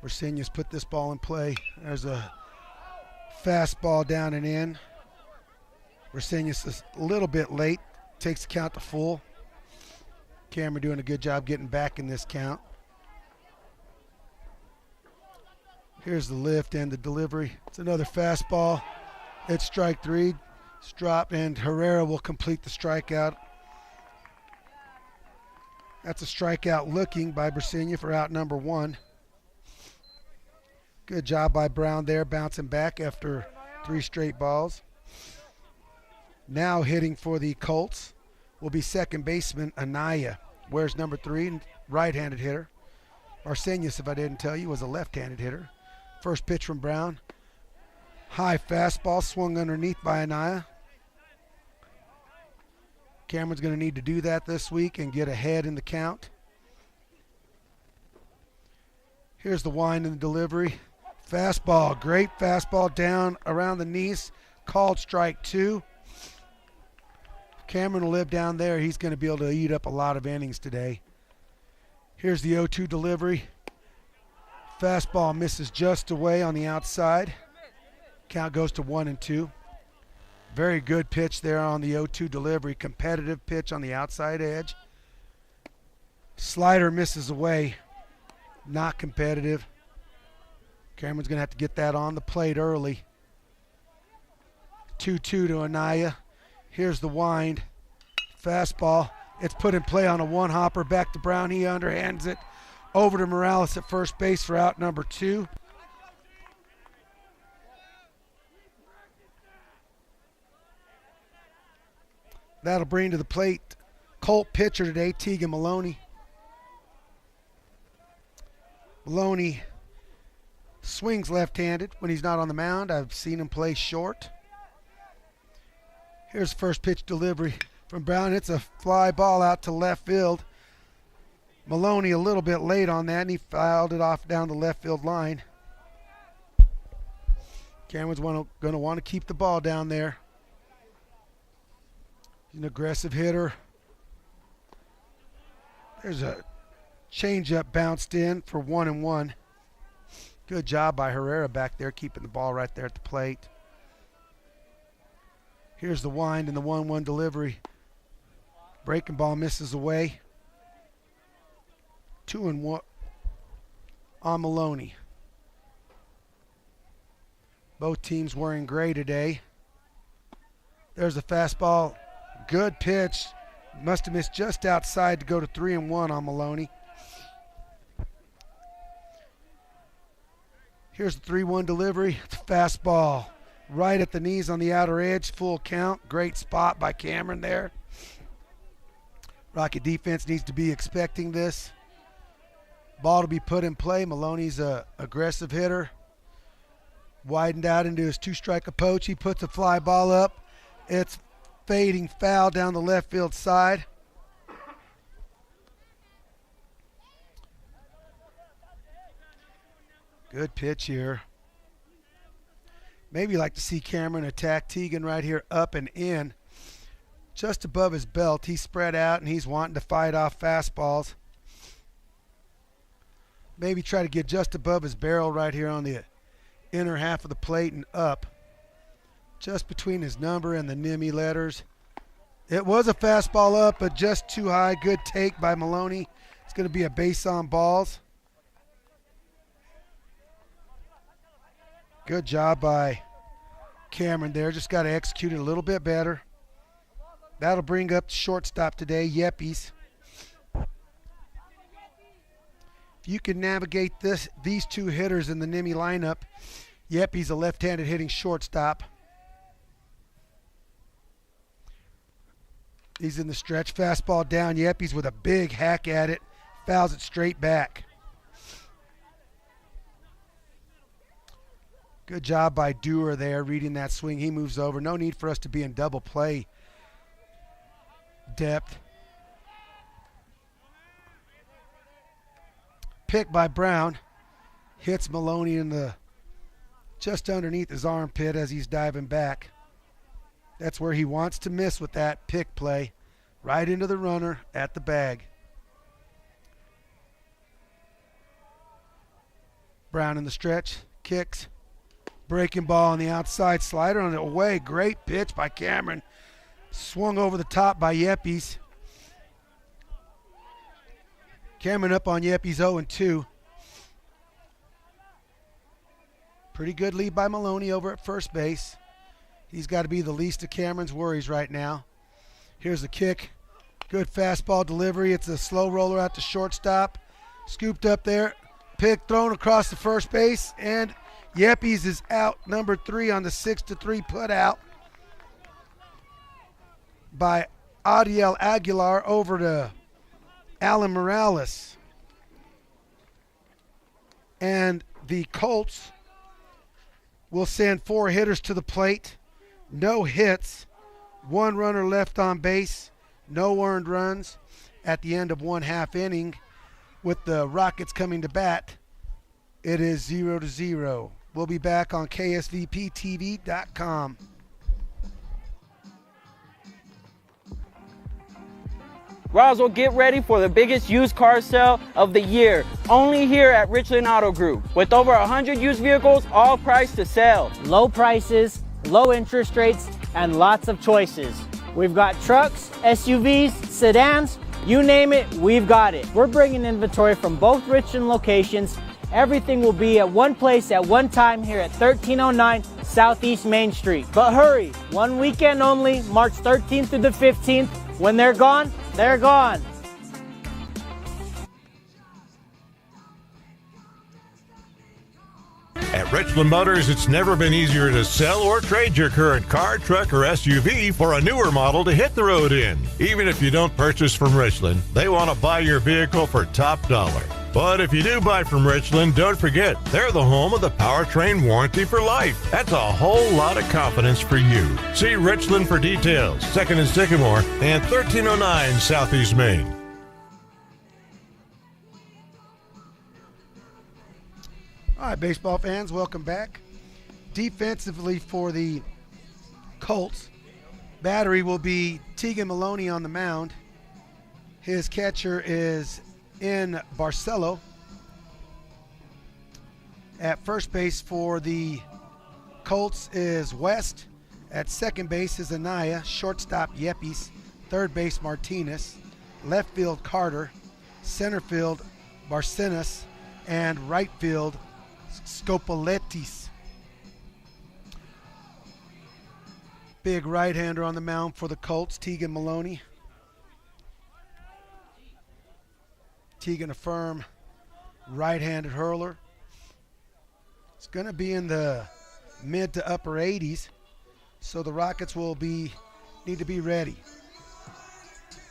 Bersenius put this ball in play. There's a fastball down and in. Bersenius is a little bit late. Takes the count to full. Cameron doing a good job getting back in this count. Here's the lift and the delivery. It's another fastball. It's strike three. It's dropped, and Herrera will complete the strikeout. That's a strikeout looking by Bersenius for out number one. Good job by Brown there, bouncing back after 3 straight balls. Now hitting for the Colts will be second baseman Anaya. Wears number 3, right-handed hitter. Bersenius, if I didn't tell you, was a left-handed hitter. First pitch from Brown. High fastball swung underneath by Anaya. Cameron's going to need to do that this week and get ahead in the count. Here's the wind and the delivery. Fastball, great fastball down around the knees. Called strike 2. Cameron will live down there. He's going to be able to eat up a lot of innings today. Here's the 0-2 delivery. Fastball misses just away on the outside. Count goes to 1-2. Very good pitch there on the 0-2 delivery. Competitive pitch on the outside edge. Slider misses away. Not competitive. Cameron's going to have to get that on the plate early. 2-2 to Anaya. Here's the wind. Fastball. It's put in play on a one-hopper. Back to Brown. He underhands it over to Morales at first base for out number 2. That'll bring to the plate Colt pitcher today, Tegan Maloney. Maloney swings left-handed when he's not on the mound. I've seen him play short. Here's the first pitch delivery from Brown. It's a fly ball out to left field. Maloney a little bit late on that, and he fouled it off down the left field line. Cameron's going to want to keep the ball down there. He's an aggressive hitter. There's a changeup bounced in for 1-1. Good job by Herrera back there, keeping the ball right there at the plate. Here's the wind and the 1-1 delivery. Breaking ball misses away. 2-1 on Maloney. Both teams wearing gray today. There's a fastball. Good pitch. Must have missed just outside to go to 3-1 on Maloney. Here's the 3-1 delivery. It's a fastball right at the knees on the outer edge. Full count. Great spot by Cameron there. Rocket defense needs to be expecting this. Ball to be put in play. Maloney's a aggressive hitter. Widened out into his 2-strike approach. He puts a fly ball up. It's fading foul down the left field side. Good pitch here. Maybe like to see Cameron attack Tegan right here up and in. Just above his belt. He's spread out and he's wanting to fight off fastballs. Maybe try to get just above his barrel right here on the inner half of the plate and up. Just between his number and the NMMI letters. It was a fastball up, but just too high. Good take by Maloney. It's going to be a base on balls. Good job by Cameron there. Just got to execute it a little bit better. That'll bring up the shortstop today, Yepes. If you can navigate these 2 hitters in the NMMI lineup, Yepes a left-handed hitting shortstop. He's in the stretch. Fastball down. Yepes with a big hack at it. Fouls it straight back. Good job by Dewar there reading that swing. He moves over. No need for us to be in double play depth. Pick by Brown. Hits Maloney in the just underneath his armpit as he's diving back. That's where he wants to miss with that pick play. Right into the runner at the bag. Brown in the stretch, kicks. Breaking ball on the outside, slider on the away. Great pitch by Cameron. Swung over the top by Yepes. Cameron up on Yepes 0-2. Pretty good lead by Maloney over at first base. He's got to be the least of Cameron's worries right now. Here's the kick. Good fastball delivery. It's a slow roller out to shortstop. Scooped up there. Pick thrown across the first base. And Yepes is out. Number 3 on the 6-3 put out by Adiel Aguilar over to Alan Morales. And the Colts will send 4 hitters to the plate. No hits. 1 runner left on base. No earned runs at the end of 1/2 inning. With the Rockets coming to bat, it is 0-0. We'll be back on KSVPTV.com. Roswell, get ready for the biggest used car sale of the year, only here at Richland Auto Group. With over 100 used vehicles, all priced to sell. Low prices, low interest rates, and lots of choices. We've got trucks, SUVs, sedans, you name it, we've got it. We're bringing inventory from both Richland locations. Everything will be at one place at one time here at 1309 Southeast Main Street. But hurry, one weekend only, March 13th through the 15th. When they're gone, they're gone. At Richland Motors, it's never been easier to sell or trade your current car, truck, or SUV for a newer model to hit the road in. Even if you don't purchase from Richland, they want to buy your vehicle for top dollar. But if you do buy from Richland, don't forget, they're the home of the powertrain warranty for life. That's a whole lot of confidence for you. See Richland for details, 2nd and Sycamore, and 1309 Southeast Main. All right, baseball fans, welcome back. Defensively for the Colts, battery will be Tegan Maloney on the mound. His catcher is in Barcelo. At first base for the Colts is West. At second base is Anaya. Shortstop Yepes. Third base Martinez. Left field Carter. Center field Barcenas. And right field Scopoletis. Big right-hander on the mound for the Colts, Tegan Maloney. Tegan, a firm right-handed hurler. It's going to be in the mid to upper 80s, so the Rockets will need to be ready.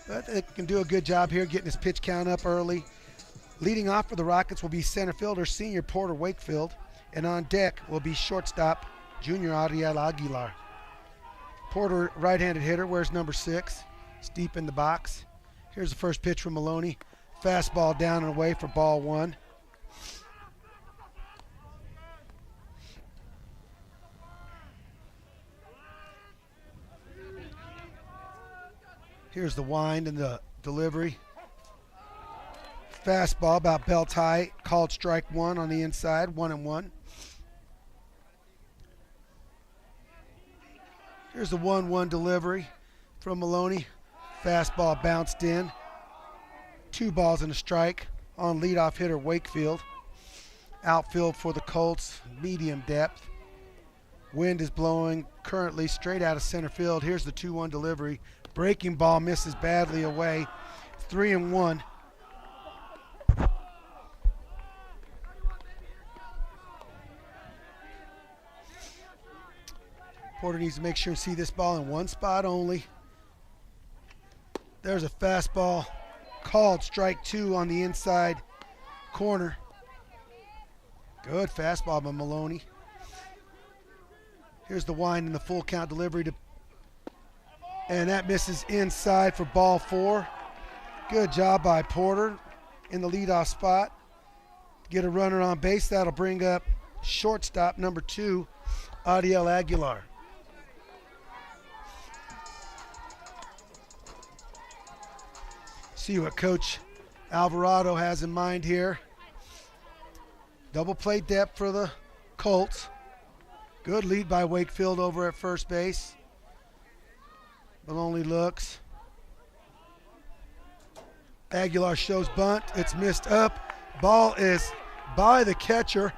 But they can do a good job here getting his pitch count up early. Leading off for the Rockets will be center fielder senior Porter Wakefield, and on deck will be shortstop junior Ariel Aguilar. Porter, right-handed hitter, wears number 6. It's deep in the box. Here's the first pitch from Maloney. Fastball down and away for ball 1. Here's the wind and the delivery. Fastball about belt high, called strike 1 on the inside, 1-1. Here's the 1-1 delivery from Maloney. Fastball bounced in. 2 balls and a strike on leadoff hitter Wakefield. Outfield for the Colts, medium depth. Wind is blowing currently straight out of center field. Here's the 2-1 delivery. Breaking ball misses badly away. 3-1. Porter needs to make sure and see this ball in one spot only. There's a fastball called strike 2 on the inside corner. Good fastball by Maloney. Here's the wind and the full count delivery and that misses inside for ball 4. Good job by Porter in the leadoff spot. Get a runner on base. That'll bring up shortstop number 2, Adiel Aguilar. See what Coach Alvarado has in mind here. Double play depth for the Colts. Good lead by Wakefield over at first base. Maloney looks. Aguilar shows bunt. It's missed up. Ball is by the catcher,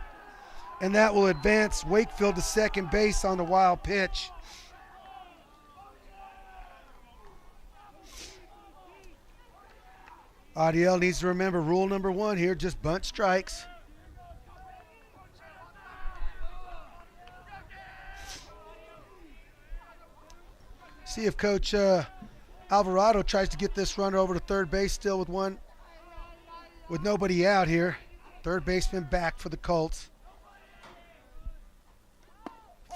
and that will advance Wakefield to second base on the wild pitch. Adiel needs to remember rule number 1 here, just bunt strikes. See if Coach Alvarado tries to get this runner over to third base still with nobody out here. Third baseman back for the Colts.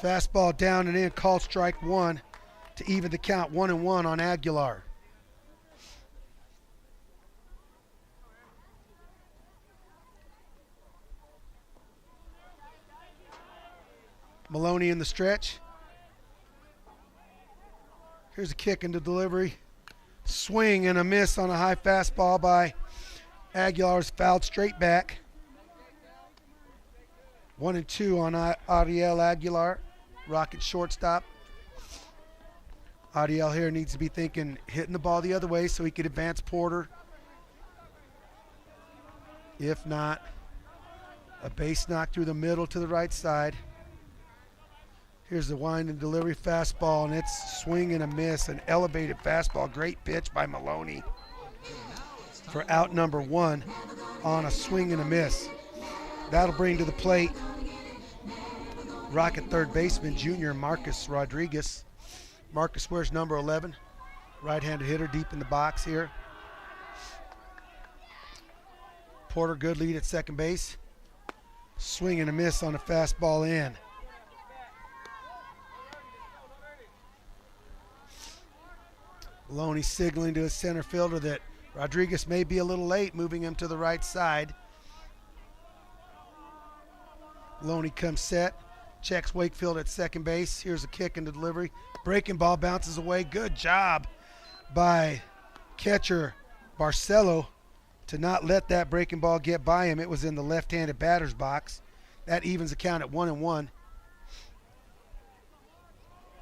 Fastball down and in, called strike 1 to even the count 1-1 on Aguilar. Maloney in the stretch. Here's a kick into delivery. Swing and a miss on a high fastball by Aguilar's fouled straight back. 1-2 on Adiel Aguilar, Rocket shortstop. Adiel here needs to be thinking hitting the ball the other way so he could advance Porter. If not, a base knock through the middle to the right side. Here's the wind and delivery fastball, and it's swing and a miss, an elevated fastball. Great pitch by Maloney for out number 1 on a swing and a miss. That'll bring to the plate Rocket third baseman, junior Marcus Rodriguez. Marcus wears number 11, right-handed hitter deep in the box here. Porter, good lead at second base. Swing and a miss on a fastball in. Maloney signaling to his center fielder that Rodriguez may be a little late, moving him to the right side. Maloney comes set, checks Wakefield at second base. Here's a kick into delivery. Breaking ball bounces away. Good job by catcher Barcelo to not let that breaking ball get by him. It was in the left-handed batter's box. That evens the count at 1-1.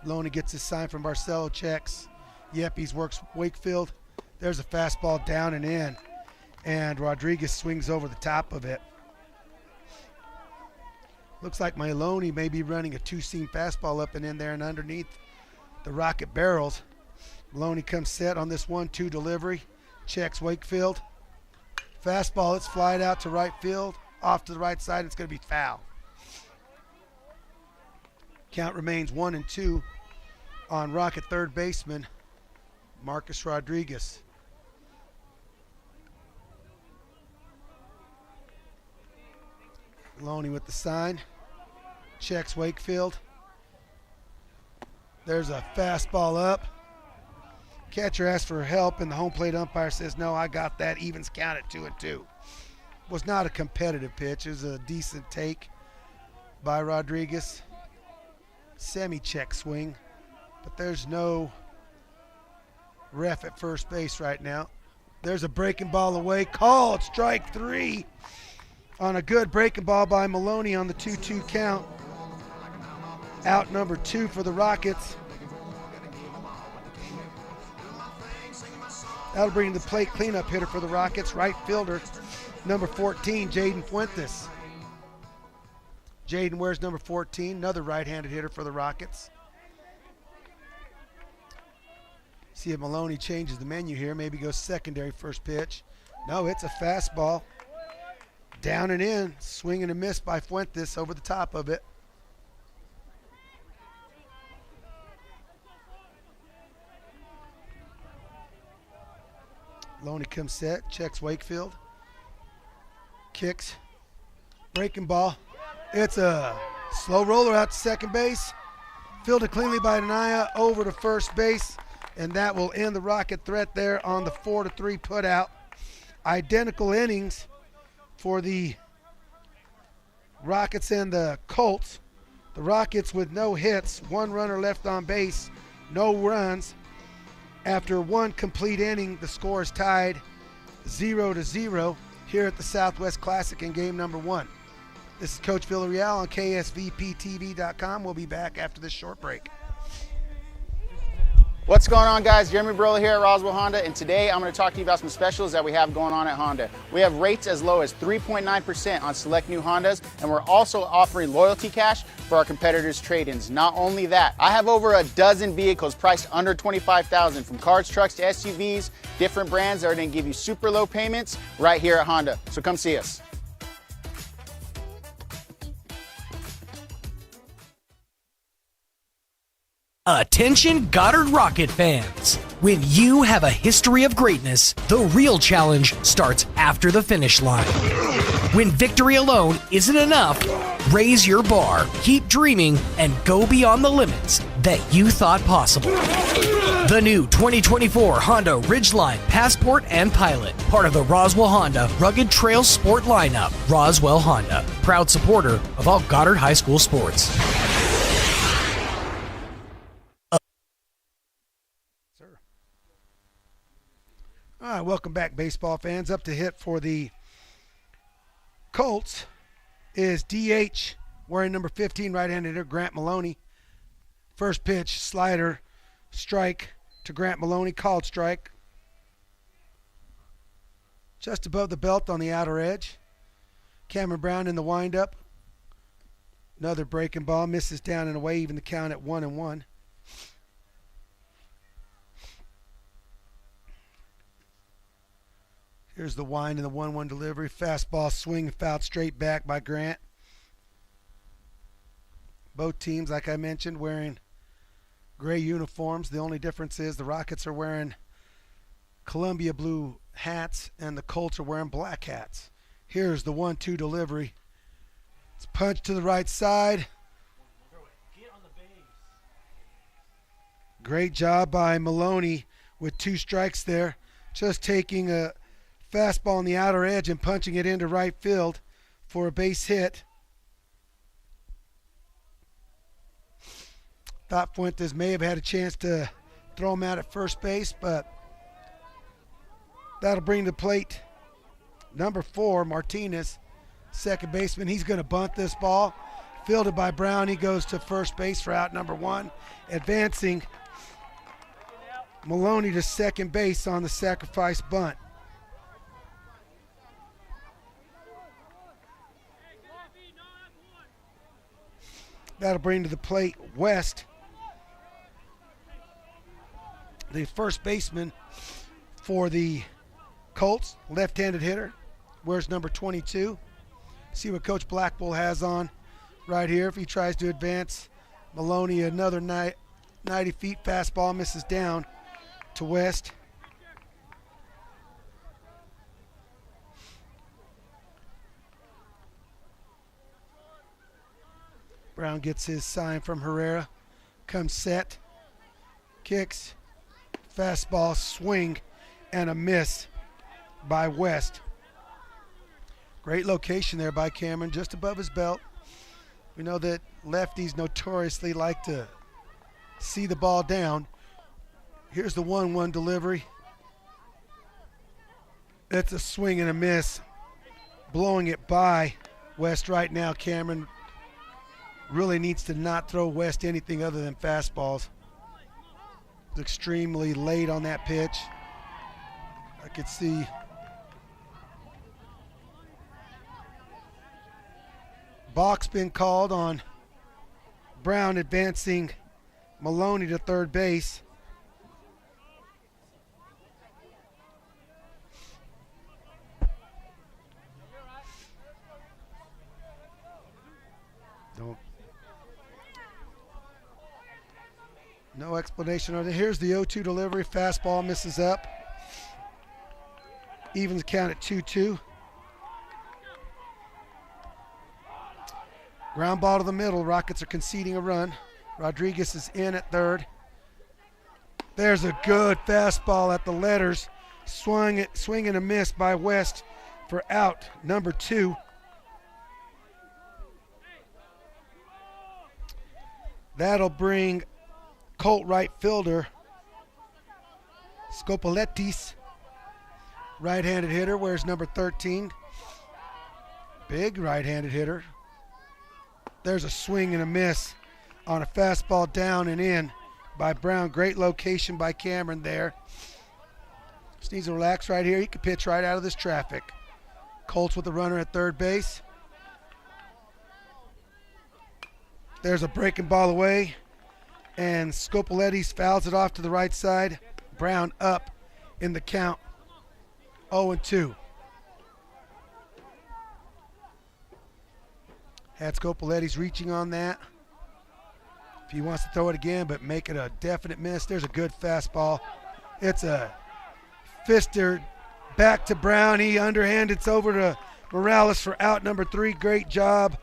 Maloney gets his sign from Barcelo, checks. Yepes works Wakefield. There's a fastball down and in, and Rodriguez swings over the top of it. Looks like Maloney may be running a two-seam fastball up and in there and underneath the Rocket barrels. Maloney comes set on this 1-2 delivery, checks Wakefield. Fastball, it's flied out to right field, off to the right side. It's going to be foul. Count remains 1-2 on Rocket third baseman Marcus Rodriguez. Maloney with the sign, checks Wakefield. There's a fastball up. Catcher asks for help, and the home plate umpire says, no, I got that. Evens count at 2-2. Was not a competitive pitch. It was a decent take by Rodriguez. Semi-check swing, but there's no ref at first base right now. There's a breaking ball away. Called strike 3 on a good breaking ball by Maloney on the 2-2 count. Out number 2 for the Rockets. That'll bring the plate cleanup hitter for the Rockets, right fielder, number 14, Jaden Fuentes. Jaden wears number 14, another right-handed hitter for the Rockets. See if Maloney changes the menu here, maybe goes secondary first pitch. No, it's a fastball. Down and in, swing and a miss by Fuentes over the top of it. Maloney comes set, checks Wakefield. Kicks, breaking ball. It's a slow roller out to second base. Fielded cleanly by Anaya over to first base, and that will end the Rocket threat there on the 4-3 putout. Identical innings for the Rockets and the Colts. The Rockets with no hits, 1 runner left on base, no runs. After 1 complete inning, the score is tied 0-0 here at the Southwest Classic in game number 1. This is Coach Villarreal on KSVPTV.com. We'll be back after this short break. What's going on, guys? Jeremy Barola here at Roswell Honda, and today I'm going to talk to you about some specials that we have going on at Honda. We have rates as low as 3.9% on select new Hondas, and we're also offering loyalty cash for our competitors' trade-ins. Not only that, I have over a dozen vehicles priced under $25,000, from cars, trucks to SUVs, different brands that are going to give you super low payments right here at Honda. So come see us. Attention Goddard Rocket fans. When you have a history of greatness, the real challenge starts after the finish line. When victory alone isn't enough, raise your bar, keep dreaming, and go beyond the limits that you thought possible. The new 2024 Honda Ridgeline, Passport, and Pilot, part of the Roswell Honda Rugged Trail Sport lineup. Roswell Honda, proud supporter of all Goddard High School sports. All right, welcome back, baseball fans. Up to hit for the Colts is DH, wearing number 15, right-handed hitter Grant Maloney. First pitch, slider, strike to Grant Maloney, called strike. Just above the belt on the outer edge. Cameron Brown in the windup. Another breaking ball, misses down and away, even the count at 1-1. Here's the wind and the 1-1 delivery. Fastball swing, fouled straight back by Grant. Both teams, like I mentioned, wearing gray uniforms. The only difference is the Rockets are wearing Columbia blue hats and the Colts are wearing black hats. Here's the 1-2 delivery. It's punched to the right side. Great job by Maloney with 2 strikes there. Just taking a fastball on the outer edge and punching it into right field for a base hit. Thought Fuentes may have had a chance to throw him out at first base, but that'll bring to the plate number 4, Martinez, second baseman. He's going to bunt this ball. Fielded by Brown. He goes to first base for out number 1. Advancing Maloney to second base on the sacrifice bunt. That'll bring to the plate West, the first baseman for the Colts, left-handed hitter. Wears number 22. See what Coach Blackwell has on right here. If he tries to advance Maloney, another 90 feet fastball, misses down to West. Brown gets his sign from Herrera. Comes set. Kicks. Fastball, swing, and a miss by West. Great location there by Cameron, just above his belt. We know that lefties notoriously like to see the ball down. Here's the 1-1 delivery. It's a swing and a miss. Blowing it by West right now. Cameron really needs to not throw West anything other than fastballs. It's extremely late on that pitch. I could see balk's been called on Brown, advancing Maloney to third base. No explanation on it. Here's the 0-2 delivery. Fastball misses up. Evens count at 2-2. Ground ball to the middle. Rockets are conceding a run. Rodriguez is in at third. There's a good fastball at the letters. Swing and a miss by West for out number 2. That'll bring Colt right fielder Scopolettis, right-handed hitter, wears number 13. Big right-handed hitter. There's a swing and a miss on a fastball down and in by Brown. Great location by Cameron there. Just needs to relax right here. He can pitch right out of this traffic. Colts with the runner at third base. There's a breaking ball away, and Scopoletti's fouls it off to the right side. Brown up in the count, 0-2. Had Scopoletti's reaching on that. If he wants to throw it again, but make it a definite miss. There's a good fastball. It's a fister back to Brown. He underhand. It's over to Morales for out number 3. Great job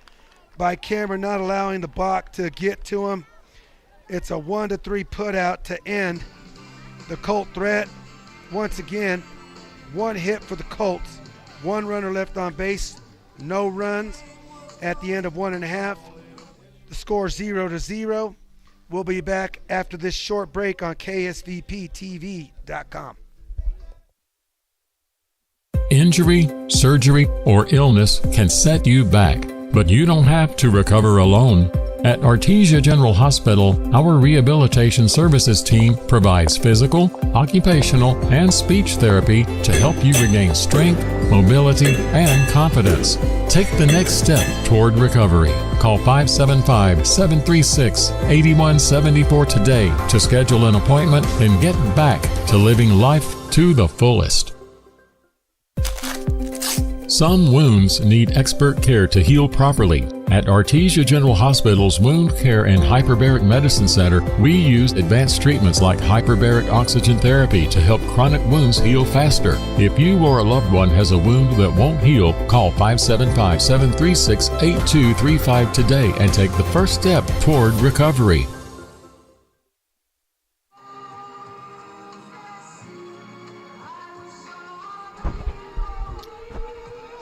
by Cameron not allowing the balk to get to him. It's a 1-3 put out to end the Colt threat. Once again, 1 hit for the Colts. 1 runner left on base. No runs at the end of 1.5. The score 0-0. We'll be back after this short break on KSVPTV.com. Injury, surgery, or illness can set you back, but you don't have to recover alone. At Artesia General Hospital, our rehabilitation services team provides physical, occupational, and speech therapy to help you regain strength, mobility, and confidence. Take the next step toward recovery. Call 575-736-8174 today to schedule an appointment and get back to living life to the fullest. Some wounds need expert care to heal properly. At Artesia General Hospital's Wound Care and Hyperbaric Medicine Center, we use advanced treatments like hyperbaric oxygen therapy to help chronic wounds heal faster. If you or a loved one has a wound that won't heal, call 575-736-8235 today and take the first step toward recovery.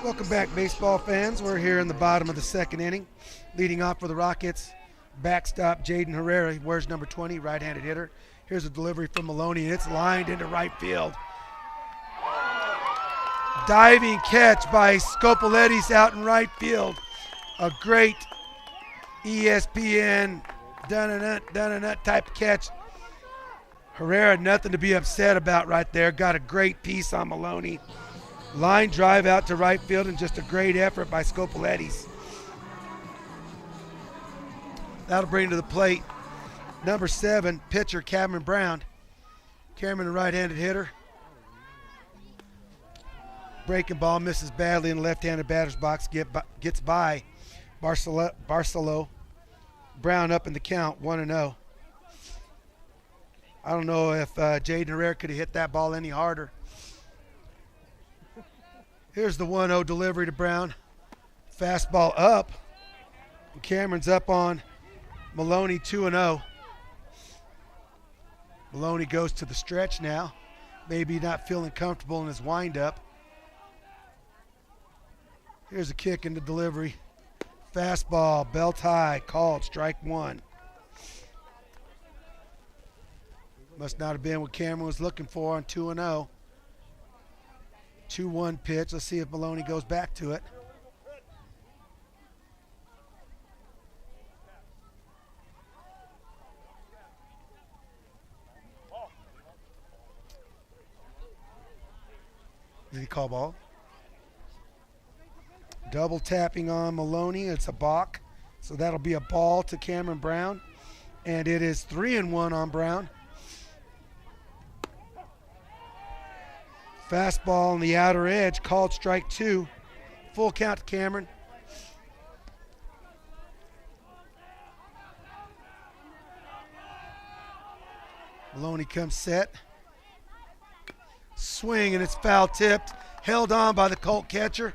Welcome back, baseball fans. We're here in the bottom of the second inning. Leading off for the Rockets, backstop Jaden Herrera. He wears number 20, right-handed hitter. Here's a delivery from Maloney, and it's lined into right field. Diving catch by Scopoletti's out in right field. A great ESPN dun-a-nut type of catch. Herrera, nothing to be upset about right there. Got a great piece on Maloney. Line drive out to right field, and just a great effort by Scopoletti's. That'll bring to the plate number 7, pitcher Cameron Brown. Cameron, a right-handed hitter. Breaking ball misses badly in the left-handed batter's box. Gets by Barcelo. Brown up in the count, 1-0. I don't know if Jaden Herrera could have hit that ball any harder. Here's the 1-0 delivery to Brown. Fastball up. And Cameron's up on Maloney, 2-0. Maloney goes to the stretch now. Maybe not feeling comfortable in his windup. Here's a kick in the delivery. Fastball, belt high, called, strike 1. Must not have been what Cameron was looking for on 2-0. 2-1 pitch. Let's see if Maloney goes back to it. Did he call ball? Double tapping on Maloney. It's a balk. So that'll be a ball to Cameron Brown. And it is 3-1 on Brown. Fastball on the outer edge, called strike 2. Full count to Cameron. Maloney comes set. Swing, and it's foul tipped. Held on by the Colt catcher.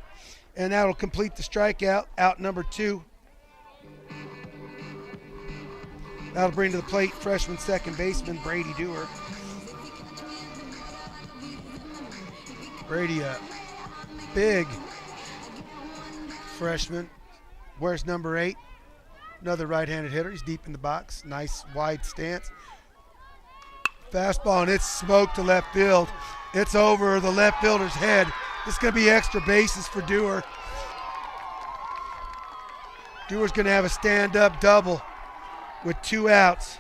And that'll complete the strikeout, out number 2. That'll bring to the plate freshman second baseman Brady Dewar. Brady, a big freshman, wears number 8. Another right-handed hitter. He's deep in the box. Nice wide stance. Fastball, and it's smoked to left field. It's over the left fielder's head. This is going to be extra bases for Dewar. Dewar's going to have a stand-up double with 2 outs.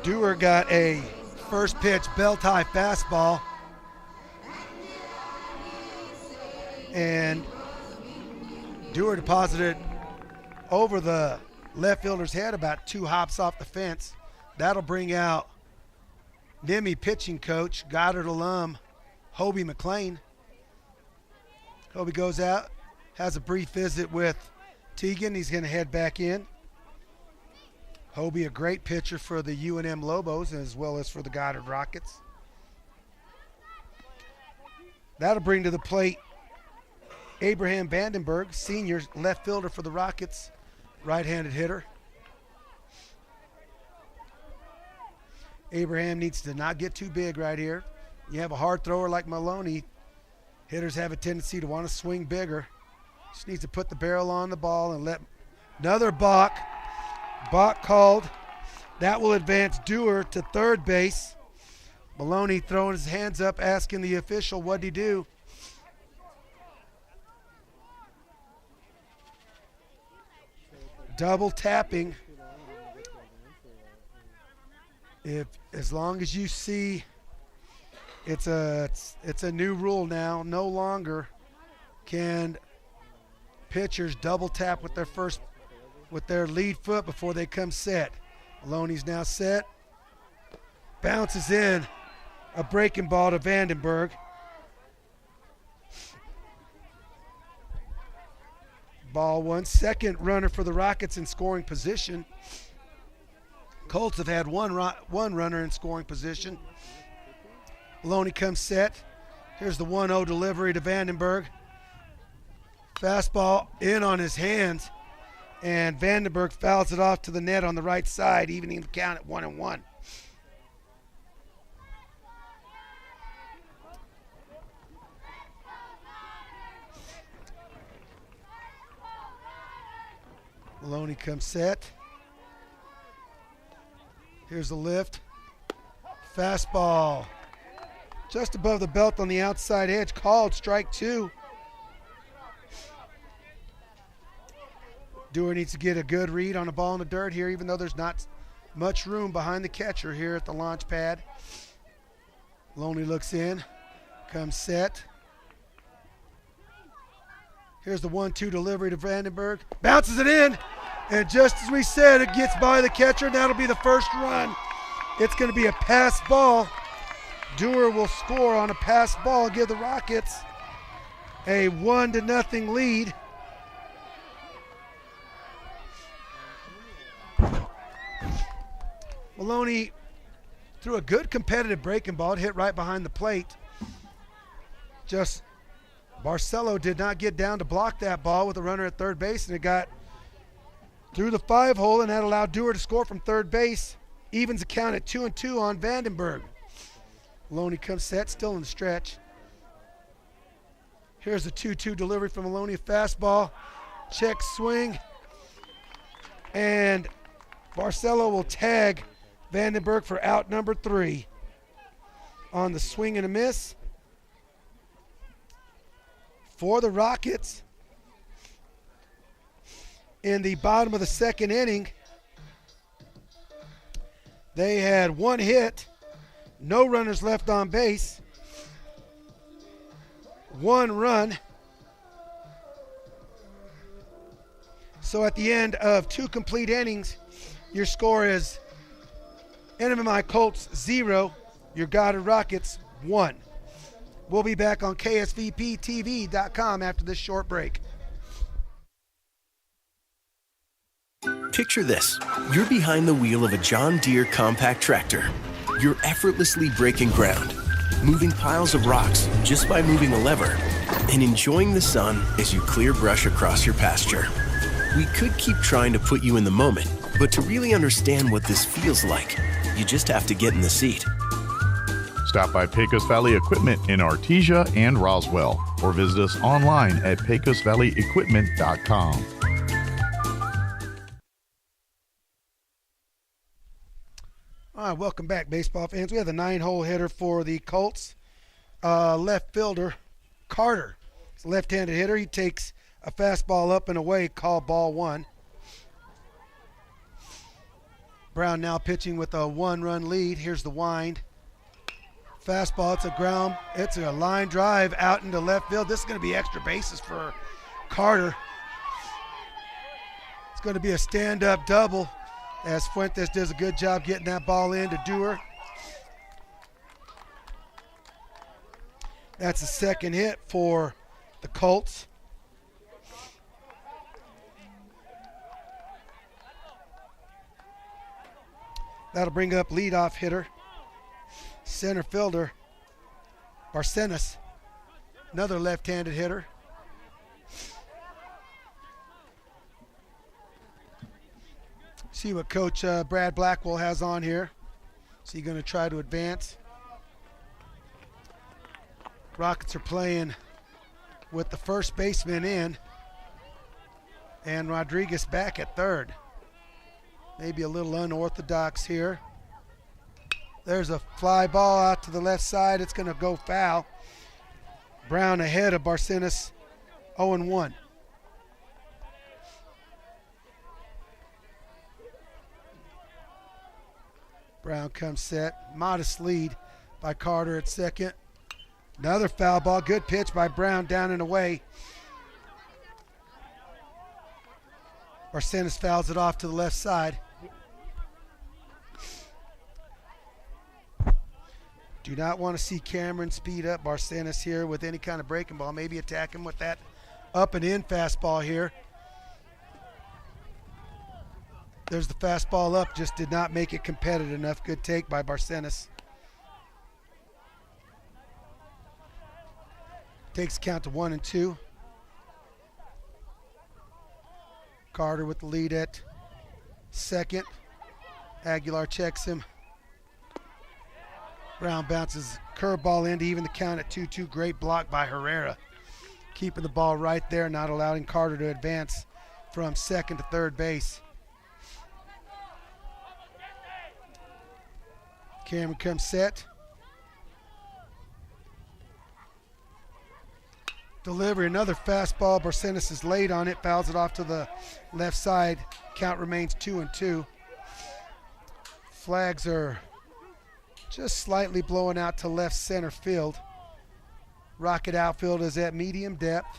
Dewar got a first pitch belt-high fastball, and Dewar deposited over the left fielder's head about 2 hops off the fence. That'll bring out NMMI pitching coach, Goddard alum, Hobie McLean. Hobie goes out, has a brief visit with Teagan. He's going to head back in. Hobie, a great pitcher for the UNM Lobos as well as for the Goddard Rockets. That'll bring to the plate Abraham Vandenberg, senior left fielder for the Rockets, right-handed hitter. Abraham needs to not get too big right here. You have a hard thrower like Maloney. Hitters have a tendency to want to swing bigger. Just needs to put the barrel on the ball and let another balk. Balk called. That will advance Dewar to third base. Maloney throwing his hands up, asking the official, what'd he do? Double tapping. As long as you see, it's a new rule now. No longer can pitchers double tap with their lead foot before they come set. Maloney's now set. Bounces in a breaking ball to Vandenberg. Ball 1. Second runner for the Rockets in scoring position. Colts have had one runner in scoring position. Maloney comes set. Here's the 1-0 delivery to Vandenberg. Fastball in on his hands, and Vandenberg fouls it off to the net on the right side, evening the count at 1-1. Maloney comes set. Here's the lift. Fastball just above the belt on the outside edge, called strike 2. Dewar needs to get a good read on a ball in the dirt here, even though there's not much room behind the catcher here at the launch pad. Maloney looks in, comes set. Here's the 1-2 delivery to Vandenberg. Bounces it in, and just as we said, it gets by the catcher, and that'll be the first run. It's going to be a pass ball. Dewar will score on a pass ball, give the Rockets a 1-0 lead. Maloney threw a good competitive breaking ball. It hit right behind the plate. Just Barcelo did not get down to block that ball with a runner at third base, and it got through the 5-hole, and that allowed Dewar to score from third base. Evens the count at 2-2 on Vandenberg. Maloney comes set, still in the stretch. Here's the 2-2 delivery from Maloney, fastball, check swing, and Barcelo will tag Vandenberg for out number 3 on the swing and a miss. For the Rockets, in the bottom of the second inning, they had 1 hit, no runners left on base, 1 run. So at the end of 2 complete innings, your score is NMMI Colts 0, your Goddard Rockets 1. We'll be back on KSVPTV.com after this short break. Picture this. You're behind the wheel of a John Deere compact tractor. You're effortlessly breaking ground, moving piles of rocks just by moving a lever, and enjoying the sun as you clear brush across your pasture. We could keep trying to put you in the moment, but to really understand what this feels like, you just have to get in the seat. Stop by Pecos Valley Equipment in Artesia and Roswell, or visit us online at pecosvalleyequipment.com. All right, welcome back, baseball fans. We have the 9-hole hitter for the Colts. Left fielder, Carter. He's a left-handed hitter. He takes a fastball up and away, called ball 1. Brown now pitching with a 1-run lead. Here's the wind. Fastball, it's a line drive out into left field. This is going to be extra bases for Carter. It's going to be a stand-up double as Fuentes does a good job getting that ball in to Dewar. That's the second hit for the Colts. That'll bring up leadoff hitter, center fielder, Barcenas, another left-handed hitter. See what Coach Brad Blackwell has on here. Is he going to try to advance? Rockets are playing with the first baseman in and Rodriguez back at third. Maybe a little unorthodox here. There's a fly ball out to the left side. It's going to go foul. Brown ahead of Barcenas, 0-1. Brown comes set. Modest lead by Carter at second. Another foul ball. Good pitch by Brown down and away. Barcenas fouls it off to the left side. Do not want to see Cameron speed up Barcenas here with any kind of breaking ball. Maybe attack him with that up and in fastball here. There's the fastball up, just did not make it competitive enough. Good take by Barcenas. Takes count to 1-2. Carter with the lead at second. Aguilar checks him. Brown bounces curveball in to even the count at 2-2. Great block by Herrera. Keeping the ball right there, not allowing Carter to advance from second to third base. Cameron comes set. Delivery, another fastball. Barcenas is late on it, fouls it off to the left side. Count remains 2-2. Flags are just slightly blowing out to left center field. Rocket outfield is at medium depth.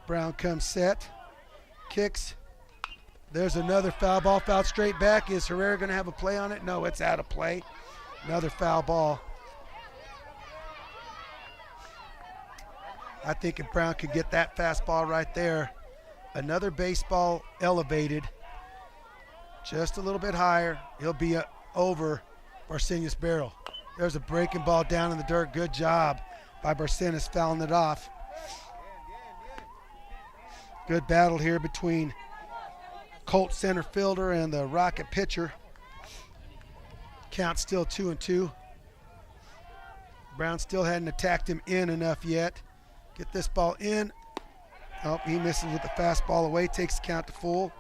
Brown comes set, kicks. There's another foul ball, fouled straight back. Is Herrera going to have a play on it? No, it's out of play. Another foul ball. I think if Brown could get that fastball right there, another baseball elevated just a little bit higher, he'll be over Barcenas' barrel. There's a breaking ball down in the dirt. Good job by Barcenas fouling it off. Good battle here between Colt center fielder and the Rocket pitcher. Count still 2-2. Brown still hadn't attacked him in enough yet. Get this ball in. Oh, he misses with the fastball away, takes the count to full.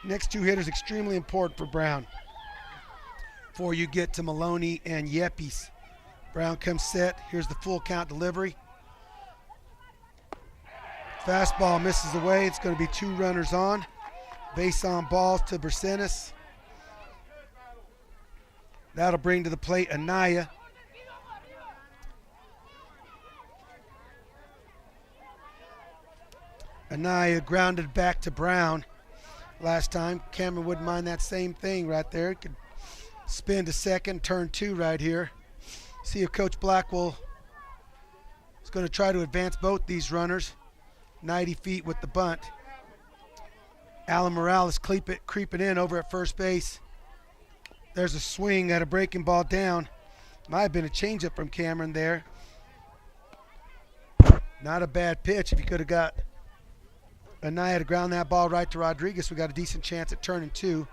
Next two hitters extremely important for Brown. Before you get to Maloney and Yepes. Brown comes set. Here's the full count delivery. Fastball misses away. It's going to be 2 runners on. Base on balls to Barcenas. That'll bring to the plate Anaya. Anaya grounded back to Brown last time. Cameron wouldn't mind that same thing right there. Could spin to second, turn 2 right here. See if Coach Blackwell is going to try to advance both these runners. 90 feet with the bunt. Alan Morales creeping in over at first base. There's a swing at a breaking ball down. Might have been a changeup from Cameron there. Not a bad pitch. If he could have got Anaya to ground that ball right to Rodriguez, we got a decent chance at turning 2.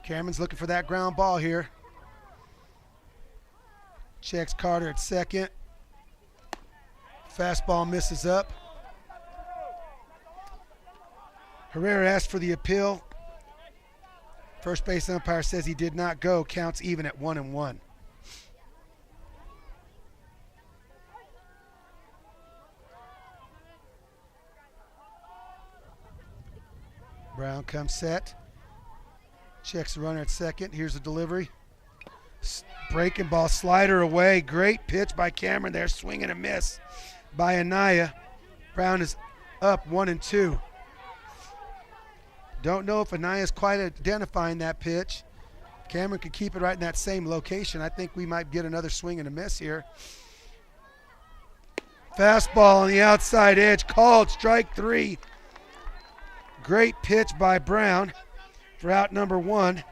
Cameron's looking for that ground ball here. Checks Carter at second. Fastball misses up. Herrera asked for the appeal. First base umpire says he did not go. Counts even at 1-1. Brown comes set. Checks the runner at second. Here's the delivery. Breaking ball, slider away. Great pitch by Cameron there. Swing and a miss by Anaya. Brown is up 1-2. Don't know if Anaya's quite identifying that pitch. Cameron could keep it right in that same location. I think we might get another swing and a miss here. Fastball on the outside edge. Called strike 3. Great pitch by Brown for out number 1.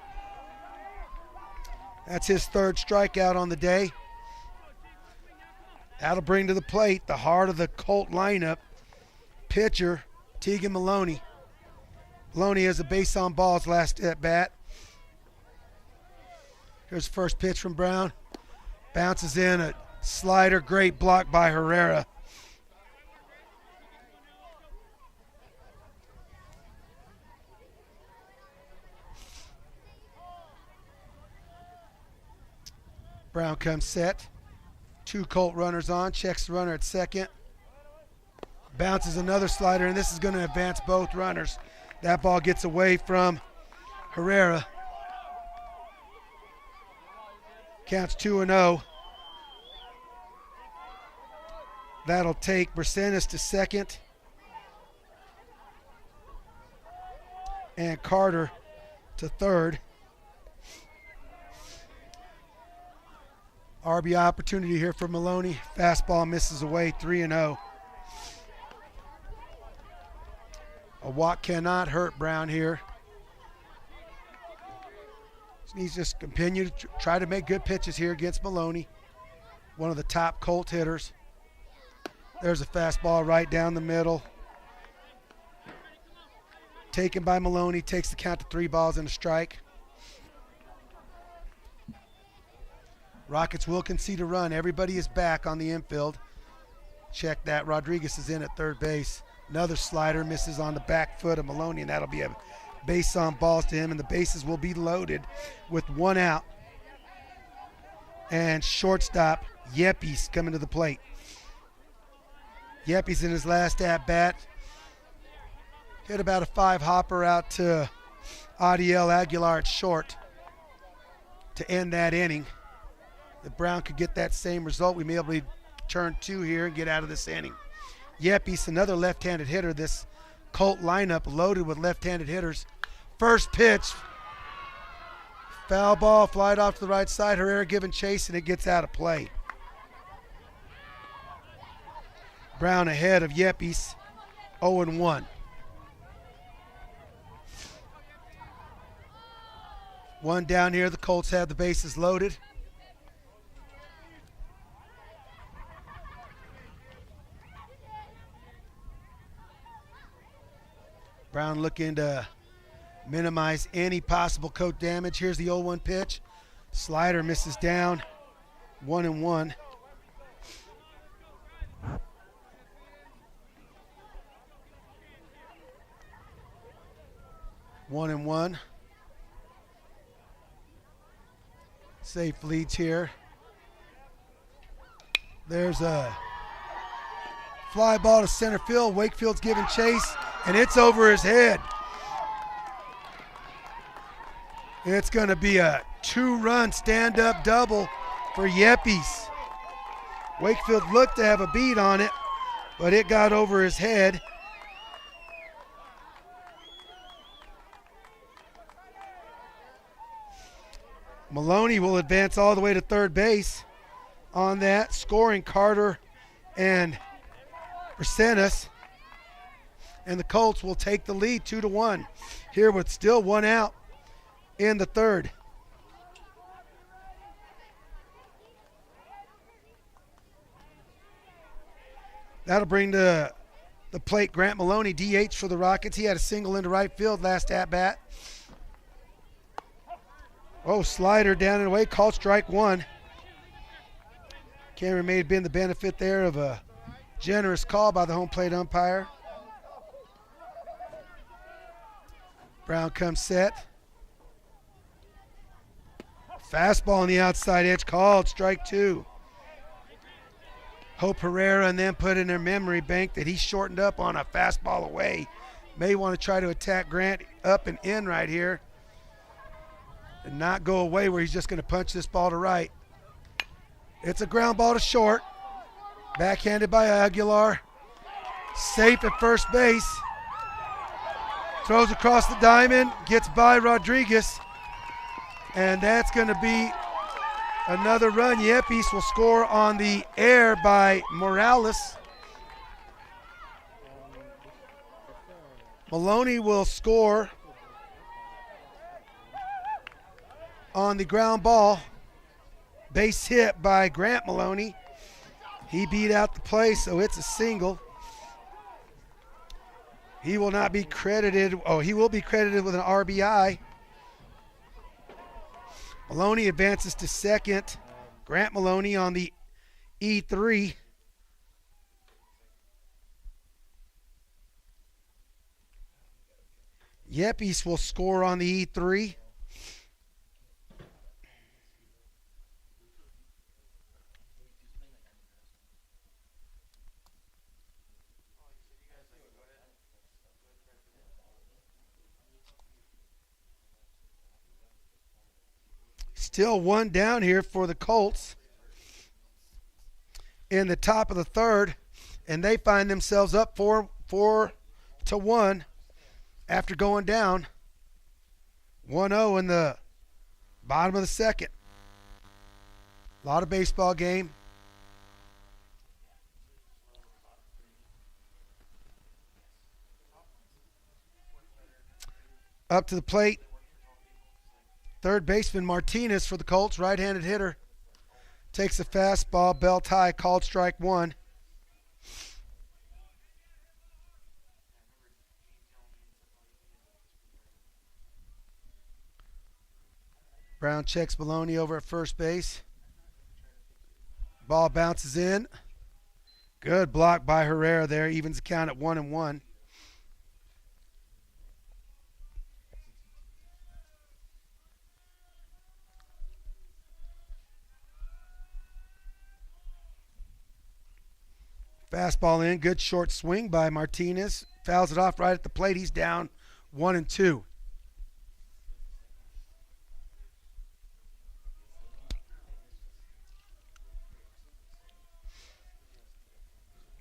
That's his 3rd strikeout on the day. That'll bring to the plate the heart of the Colt lineup, pitcher Tegan Maloney. Maloney has a base on balls last at bat. Here's the first pitch from Brown. Bounces in a slider, great block by Herrera. Brown comes set. 2 Colt runners on, checks the runner at second. Bounces another slider, and this is going to advance both runners. That ball gets away from Herrera. Counts 2-0. That'll take Brsenis to second. And Carter to third. RBI opportunity here for Maloney. Fastball misses away, 3-0. A walk cannot hurt Brown here. He's just continue to try to make good pitches here against Maloney, one of the top Colt hitters. There's a fastball right down the middle. Taken by Maloney, takes the count to 3 balls and a strike. Rockets will concede a run. Everybody is back on the infield. Check that. Rodriguez is in at third base. Another slider misses on the back foot of Maloney, and that'll be a base on balls to him, and the bases will be loaded with 1 out. And shortstop Yepes coming to the plate. Yepes in his last at-bat hit about a 5-hopper out to Adiel Aguilar at short to end that inning. If Brown could get that same result, we may be able to turn 2 here and get out of this inning. Yepes, another left-handed hitter. This Colt lineup loaded with left-handed hitters. First pitch. Foul ball, flied off to the right side. Herrera giving chase, and it gets out of play. Brown ahead of Yepes, 0-1. One down here. The Colts have the bases loaded. Brown looking to minimize any possible coat damage. Here's the 0-1 pitch. Slider misses down. 1-1. One and one. Safe leads here. There's a fly ball to center field. Wakefield's giving chase, and it's over his head. It's going to be a 2-run stand-up double for Yepes. Wakefield looked to have a beat on it, but it got over his head. Maloney will advance all the way to third base on that, scoring Carter and Brsenis. And the Colts will take the lead 2-1 here with still 1 out in the third. That'll bring to the plate Grant Maloney, DH for the Rockets. He had a single into right field last at-bat. Oh, slider down and away, called strike 1. Cameron may have been the benefit there of a generous call by the home plate umpire. Brown comes set. Fastball on the outside edge called, strike 2. Hope Herrera and then put in their memory bank that he shortened up on a fastball away. May want to try to attack Grant up and in right here and not go away where he's just going to punch this ball to right. It's a ground ball to short. Backhanded by Aguilar. Safe at first base. Throws across the diamond, gets by Rodriguez, and that's going to be another run. Yepes will score on the air by Morales. Maloney will score on the ground ball. Base hit by Grant Maloney. He beat out the play, so it's a single. He will not be credited. Oh, he will be credited with an RBI. Maloney advances to second. Grant Maloney on the E3. Yepes will score on the E3. Still one down here for the Colts in the top of the third, and they find themselves up 4-1 after going down 1-0 in the bottom of the second. A lot of baseball game. Up to the plate. Third baseman Martinez for the Colts, right-handed hitter. Takes a fastball, belt high, called strike 1. Brown checks Maloney over at first base. Ball bounces in. Good block by Herrera there, evens the count at 1-1. Fastball in, good short swing by Martinez. Fouls it off right at the plate. He's down 1-2.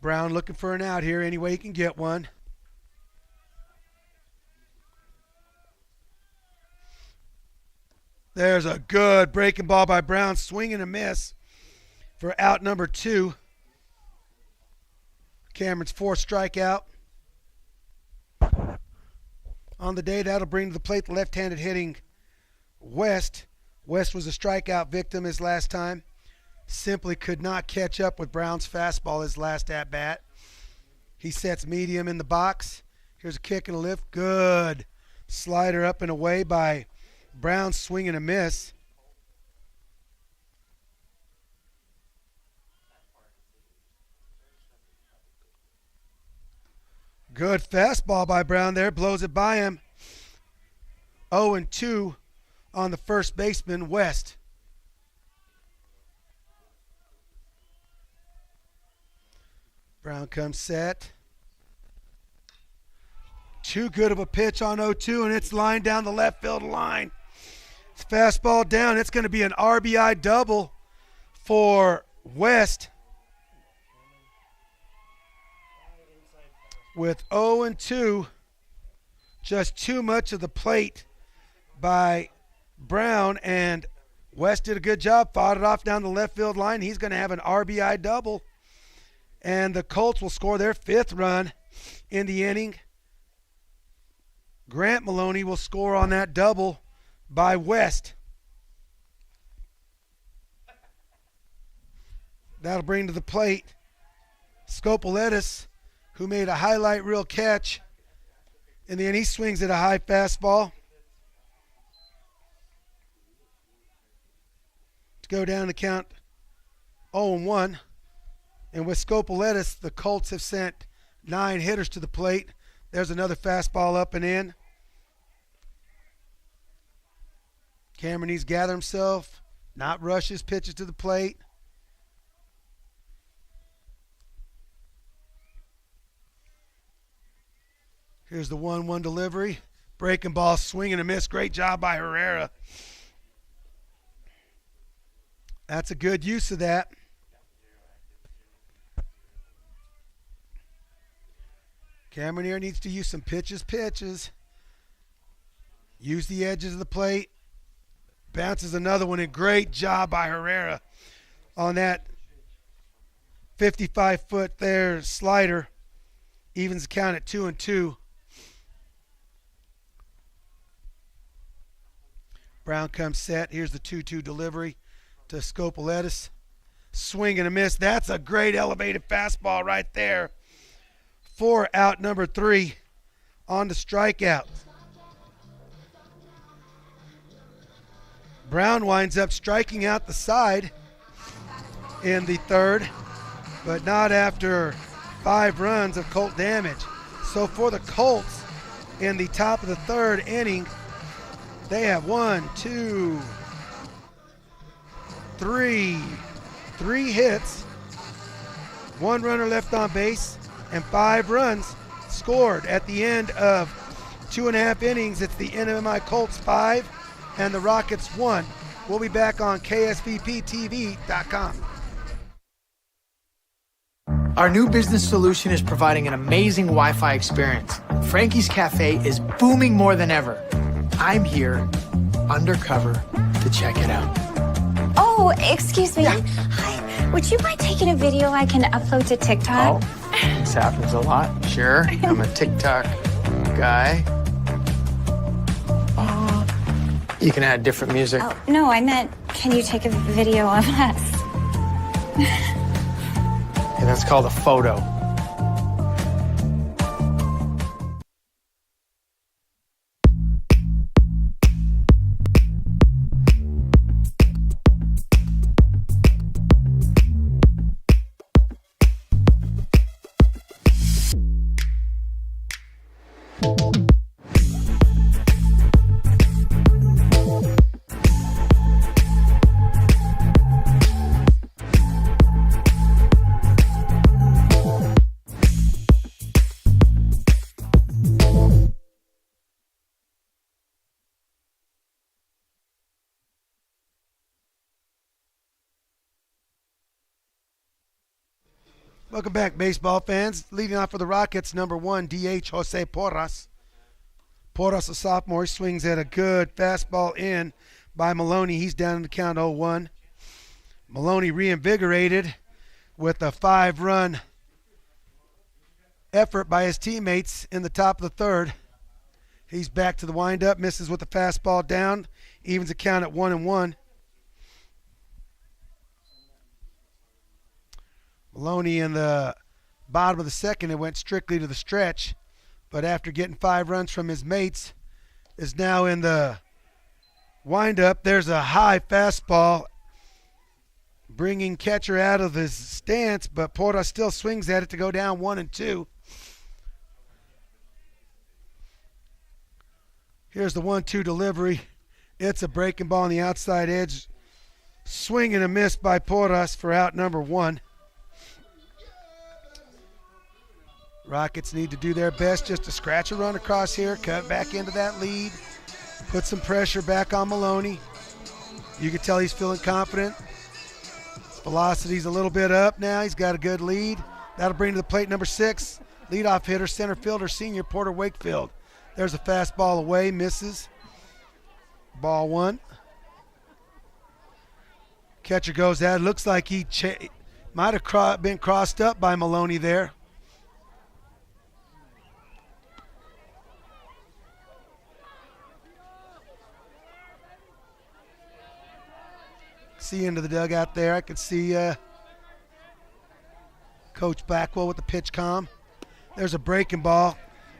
Brown looking for an out here any way he can get one. There's a good breaking ball by Brown, swing and a miss for out number 2. Cameron's 4th strikeout. On the day, that'll bring to the plate the left-handed hitting West. West was a strikeout victim his last time. Simply could not catch up with Brown's fastball his last at-bat. He sets medium in the box. Here's a kick and a lift. Good slider up and away by Brown, swing and a miss. Good fastball by Brown there, blows it by him. 0-2 on the first baseman, West. Brown comes set. Too good of a pitch on 0-2, and it's lined down the left field line. It's fastball down. It's going to be an RBI double for West. With 0-2, just too much of the plate by Brown, and West did a good job, fought it off down the left field line. He's going to have an RBI double, and the Colts will score their 5th run in the inning. Grant Maloney will score on that double by West. That'll bring to the plate Scopoletis, who made a highlight reel catch in the end. He swings at a high fastball to go down the count 0-1. And with Scopoletis, the Colts have sent 9 hitters to the plate. There's another fastball up and in. Cameron needs to gather himself, not rush his pitches to the plate. Here's the 1-1 delivery. Breaking ball, swing and a miss. Great job by Herrera. That's a good use of that. Cameron here needs to use some pitches. Use the edges of the plate. Bounces another one, and great job by Herrera on that 55-foot there slider. Evens the count at 2-2. Brown comes set. Here's the 2-2 delivery to Scopoletis. Swing and a miss. That's a great elevated fastball right there. For out number 3 on the strikeout. Brown winds up striking out the side in the third, but not after 5 runs of Colt damage. So for the Colts in the top of the third inning, they have 3 hits, 1 runner left on base, and 5 runs scored at the end of 2.5 innings. It's the NMMI Colts 5 and the Rockets 1. We'll be back on KSVPTV.com. Our new business solution is providing an amazing Wi-Fi experience. Frankie's Cafe is booming more than ever. I'm here, undercover, to check it out. Oh, excuse me. Yeah. Hi. Would you mind taking a video I can upload to TikTok? Oh, this happens a lot. Sure, I'm a TikTok guy. You can add different music. Oh, no, I meant, can you take a video of us? And that's called a photo. Welcome back, baseball fans. Leading off for the Rockets, number 1, DH Jose Porras. Porras, a sophomore, swings at a good fastball in by Maloney. He's down in the count 0-1. Maloney reinvigorated with a 5-run effort by his teammates in the top of the third. He's back to the windup, misses with the fastball down, evens the count at 1-1. Maloney in the bottom of the second, it went strictly to the stretch, but after getting 5 runs from his mates, is now in the windup. There's a high fastball bringing catcher out of his stance, but Porras still swings at it to go down 1-2. Here's the 1-2 delivery. It's a breaking ball on the outside edge. Swing and a miss by Porras for out number 1. Rockets need to do their best just to scratch a run across here, cut back into that lead, put some pressure back on Maloney. You can tell he's feeling confident. His velocity's a little bit up now. He's got a good lead. That'll bring to the plate number 6, leadoff hitter, center fielder, senior Porter Wakefield. There's a fastball away, misses. Ball 1. Catcher goes out. Looks like he might have been crossed up by Maloney there. See into the dugout there. I can see Coach Blackwell with the pitch comm. There's a breaking ball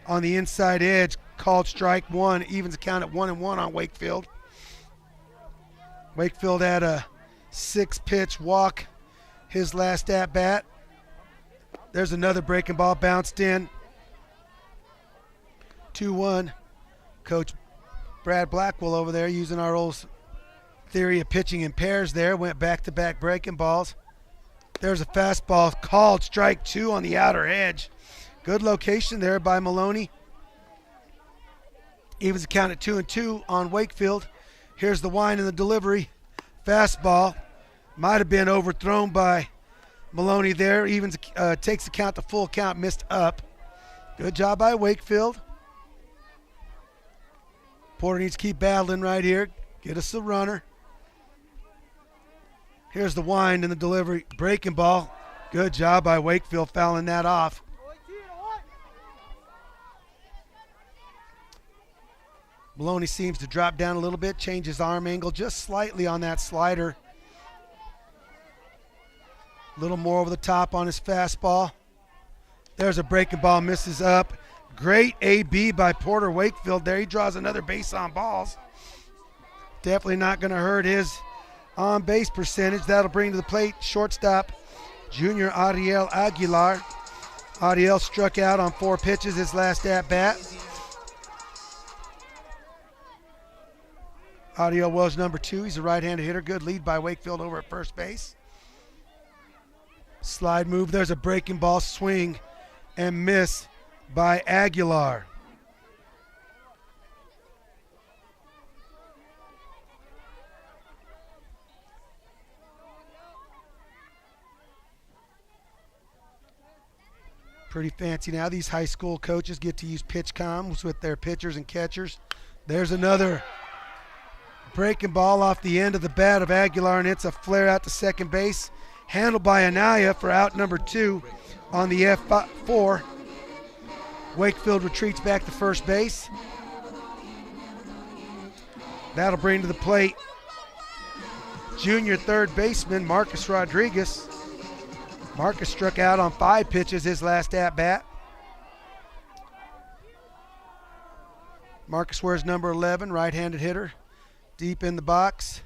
on the inside edge, called strike 1, evens the count at 1-1 on Wakefield. Wakefield had a 6-pitch walk his last at bat. There's another breaking ball bounced in. 2-1. Coach Brad Blackwell over there using our old Theory of pitching in pairs there. Went back-to-back breaking balls. There's a fastball called strike 2 on the outer edge. Good location there by Maloney. Evens the count at 2-2 on Wakefield. Here's the wind and the delivery. Fastball. Might have been overthrown by Maloney there. Evens takes the count to full count, missed up. Good job by Wakefield. Porter needs to keep battling right here. Get us a runner. Here's the wind and the delivery. Breaking ball. Good job by Wakefield fouling that off. Maloney seems to drop down a little bit, change his arm angle just slightly on that slider. A little more over the top on his fastball. There's a breaking ball, misses up. Great AB by Porter Wakefield there. He draws another base on balls. Definitely not going to hurt his on-base percentage. That'll bring to the plate shortstop junior Ariel Aguilar. Ariel struck out on 4 pitches his last at-bat. Ariel was number 2. He's a right-handed hitter. Good lead by Wakefield over at first base. Slide move. There's a breaking ball, swing and miss by Aguilar. Pretty fancy now. These high school coaches get to use pitch comms with their pitchers and catchers. There's another breaking ball off the end of the bat of Aguilar, and it's a flare out to second base. Handled by Anaya for out number 2 on the F4. Wakefield retreats back to first base. That'll bring to the plate junior third baseman Marcus Rodriguez. Marcus struck out on 5 pitches his last at-bat. Marcus wears number 11, right-handed hitter. Deep in the box.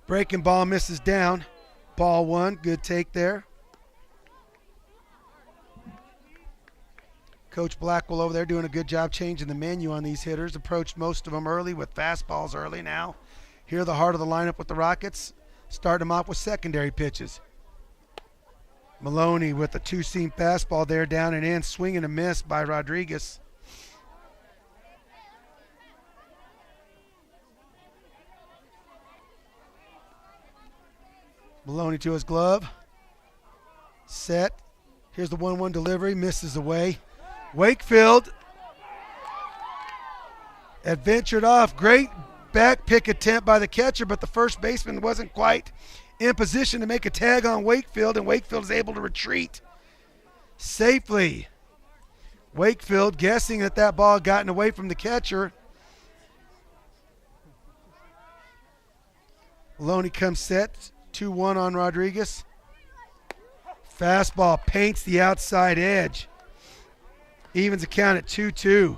Breaking ball misses down. Ball 1, good take there. Coach Blackwell over there doing a good job changing the menu on these hitters. Approached most of them early with fastballs early now. Here the heart of the lineup with the Rockets. Start them off with secondary pitches. Maloney with a 2-seam fastball there down and in. Swing and a miss by Rodriguez. Maloney to his glove. Set. Here's the 1-1 delivery. Misses away. Wakefield adventured off. Great back pick attempt by the catcher, but the first baseman wasn't quite in position to make a tag on Wakefield, and Wakefield is able to retreat safely. Wakefield guessing that that ball had gotten away from the catcher. Maloney comes set. 2-1 on Rodriguez. Fastball paints the outside edge. Evens the count at 2-2.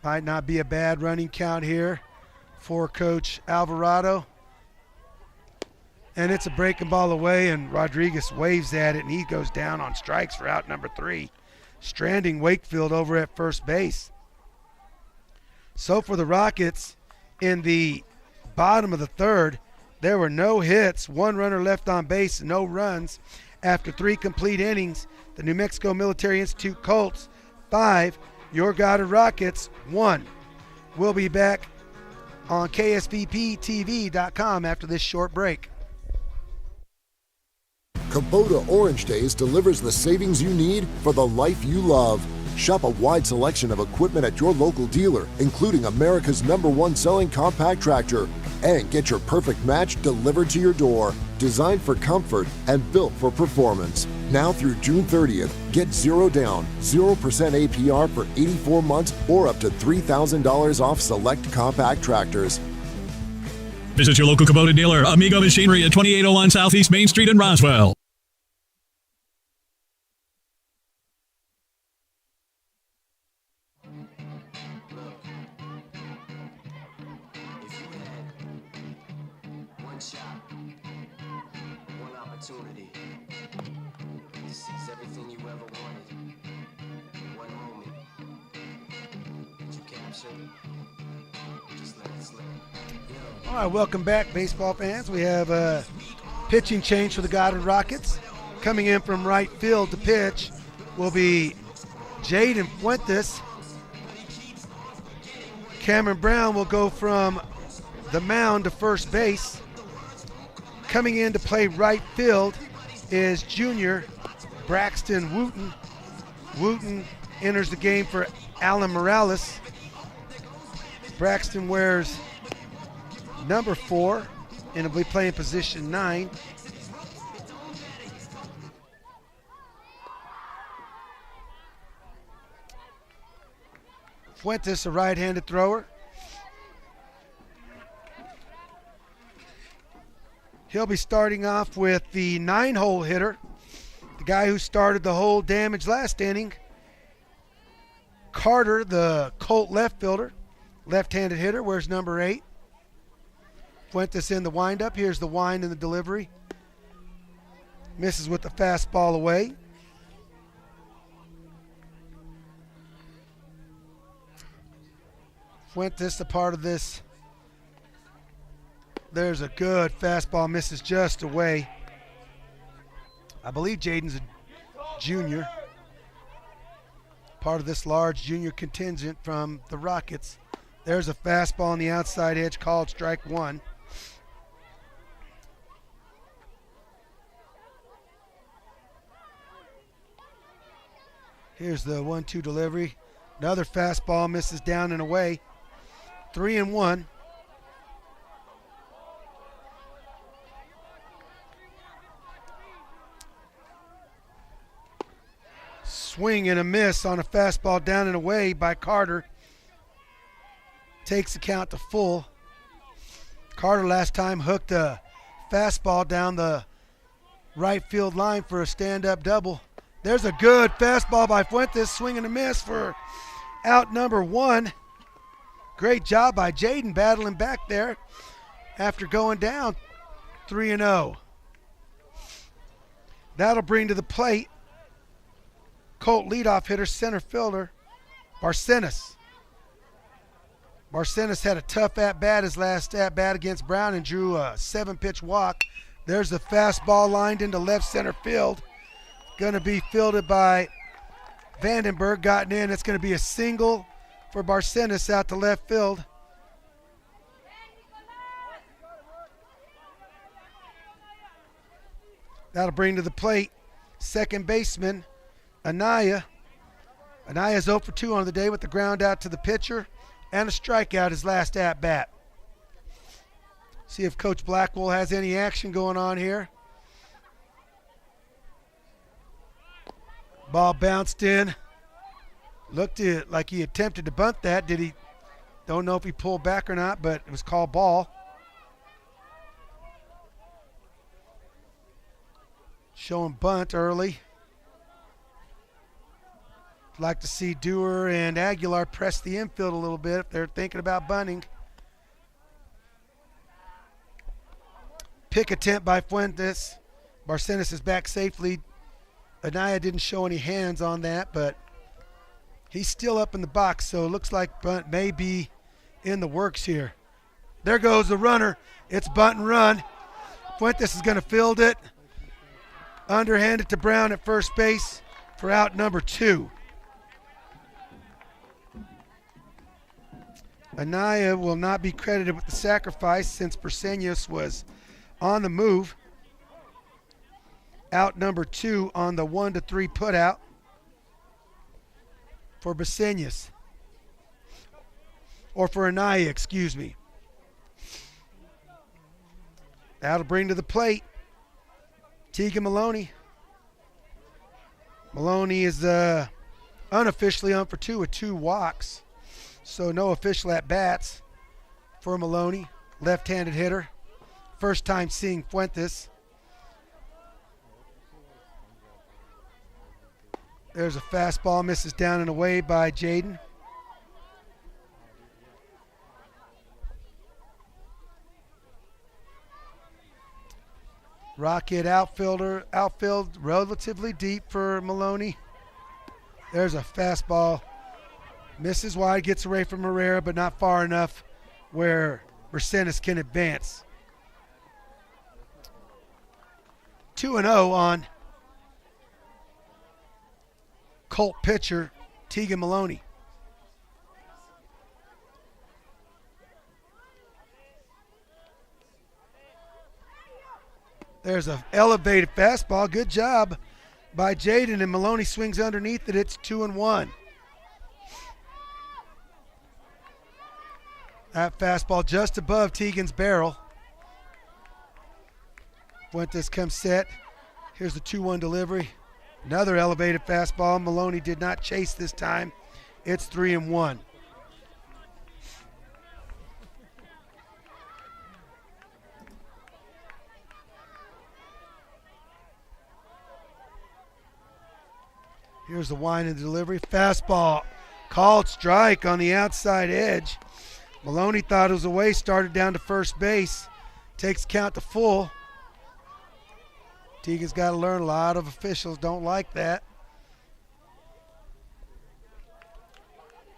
Might not be a bad running count here for Coach Alvarado. And it's a breaking ball away, and Rodriguez waves at it, and he goes down on strikes for out number 3. Stranding Wakefield over at first base. So for the Rockets, in the bottom of the 3rd, there were no hits, 1 runner left on base, no runs. After 3 complete innings, the New Mexico Military Institute Colts 5, your Goddard Rockets 1. We'll be back on KSVPTV.com after this short break. Kubota Orange Days delivers the savings you need for the life you love. Shop a wide selection of equipment at your local dealer, including America's #1 selling compact tractor. And get your perfect match delivered to your door. Designed for comfort and built for performance. Now through June 30th, get 0 down, 0% APR for 84 months or up to $3,000 off select compact tractors. Visit your local Kubota dealer, Amigo Machinery at 2801 Southeast Main Street in Roswell. All right, welcome back, baseball fans. We have a pitching change for the Goddard Rockets. Coming in from right field to pitch will be Jaden Fuentes. Cameron Brown will go from the mound to first base. Coming in to play right field is junior Braxton Wooten. Wooten enters the game for Alan Morales. Braxton wears number 4 and will be playing position 9. Fuentes, a right-handed thrower. He'll be starting off with the 9-hole hitter, the guy who started the whole damage last inning, Carter, the Colt left fielder, left-handed hitter, wears number 8. Fuentes in the windup. Here's the wind and the delivery. Misses with the fastball away. Fuentes, a part of this. There's a good fastball, misses just away. I believe Jaden's a junior. Part of this large junior contingent from the Rockets. There's a fastball on the outside edge, called strike 1. Here's the 1-2 delivery. Another fastball, misses down and away. 3-1. Swing and a miss on a fastball down and away by Carter. Takes the count to full. Carter last time hooked a fastball down the right field line for a stand-up double. There's a good fastball by Fuentes. Swing and a miss for out number 1. Great job by Jaden battling back there after going down 3-0. That'll bring to the plate Colt leadoff hitter, center fielder, Barcenas. Barcenas had a tough at-bat his last at-bat against Brown and drew a 7-pitch walk. There's the fastball lined into left center field. Going to be fielded by Vandenberg. Gotten in. It's going to be a single for Barcenas out to left field. That'll bring to the plate second baseman Anaya. Anaya's 0 for 2 on the day with the ground out to the pitcher and a strikeout his last at-bat. See if Coach Blackwell has any action going on here. Ball bounced in. Looked like he attempted to bunt that. Did he? Don't know if he pulled back or not, but it was called ball. Showing bunt early. Like to see Dewar and Aguilar press the infield a little bit if they're thinking about bunting. Pick attempt by Fuentes. Barcenas is back safely. Anaya didn't show any hands on that, but he's still up in the box, so it looks like bunt may be in the works here. There goes the runner. It's bunt and run. Fuentes is going to field it. Underhand it to Brown at first base for out number 2. Anaya will not be credited with the sacrifice since Berseñas was on the move. Out number 2 on the 1-3 putout for Berseñas. Or for Anaya, excuse me. That'll bring to the plate Tegan Maloney. Maloney is unofficially on for 2 with 2 walks. So no official at-bats for Maloney. Left-handed hitter. First time seeing Fuentes. There's a fastball, misses down and away by Jaden. Rocket outfield relatively deep for Maloney. There's a fastball Misses wide, gets away from Herrera, but not far enough where Mercedes can advance. 2-0 on Colt pitcher Tegan Maloney. There's an elevated fastball. Good job by Jaden, and Maloney swings underneath it. It's 2-1. That fastball just above Tegan's barrel. Fuentes comes set. Here's the 2-1 delivery. Another elevated fastball. Maloney did not chase this time. It's 3-1. Here's the wind and delivery. Fastball called strike on the outside edge. Maloney thought it was away, started down to first base. Takes count to full. Tegan's got to learn. A lot of officials don't like that.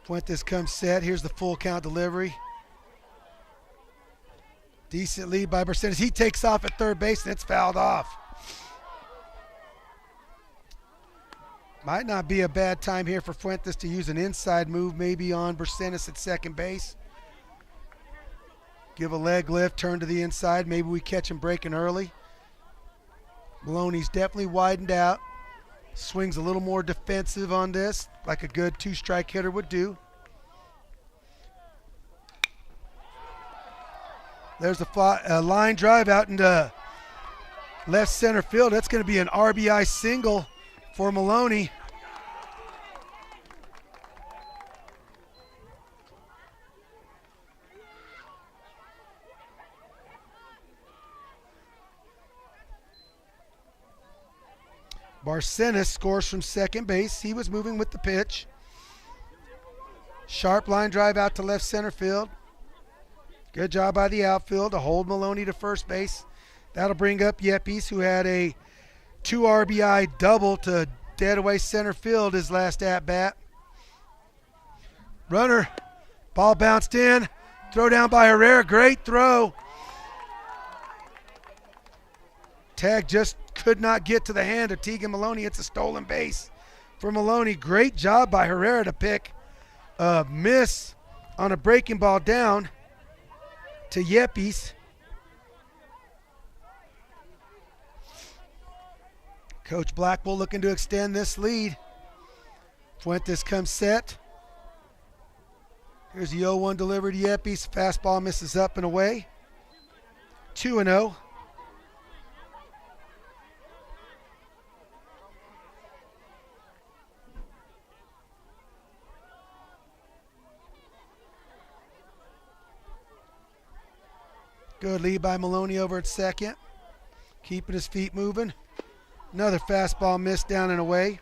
Fuentes comes set. Here's the full count delivery. Decent lead by Mercedes. He takes off at third base, and it's fouled off. Might not be a bad time here for Fuentes to use an inside move, maybe on Bersenis at second base. Give a leg lift, turn to the inside. Maybe we catch him breaking early. Maloney's definitely widened out. Swings a little more defensive on this, like a good two-strike hitter would do. There's a line drive out into left center field. That's going to be an RBI single for Maloney. Barcenas scores from second base. He was moving with the pitch. Sharp line drive out to left center field. Good job by the outfield to hold Maloney to first base. That'll bring up Yepes, who had a 2 RBI double to dead away center field his last at bat. Runner, ball bounced in, throw down by Herrera, great throw. Tag just could not get to the hand of Tegan Maloney. It's a stolen base for Maloney. Great job by Herrera to pick a miss on a breaking ball down to Yepes. Coach Blackwell looking to extend this lead. Fuentes comes set. Here's the 0-1 delivery to Yepes. Fastball misses up and away. 2-0. Good lead by Maloney over at second. Keeping his feet moving. Another fastball missed down and away.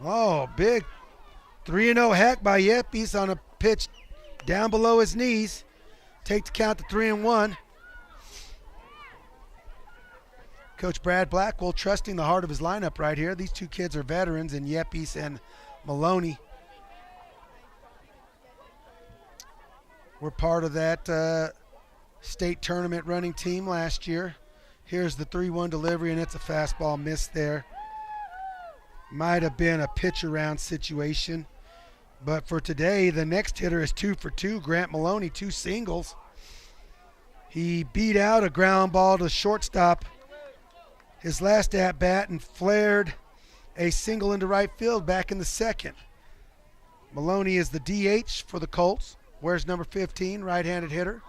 Oh, big 3-0 hack by Yepes on a pitch down below his knees. Take the count to 3-1. Coach Brad Blackwell trusting the heart of his lineup right here. These two kids are veterans in Yepes and Maloney. We're part of that state tournament running team last year. Here's the 3-1 delivery, and it's a fastball missed there. Might have been a pitch around situation. But for today, the next hitter is 2 for 2. Grant Maloney, 2 singles. He beat out a ground ball to shortstop his last at-bat and flared a single into right field back in the second. Maloney is the DH for the Colts. Wears number 15, right-handed hitter.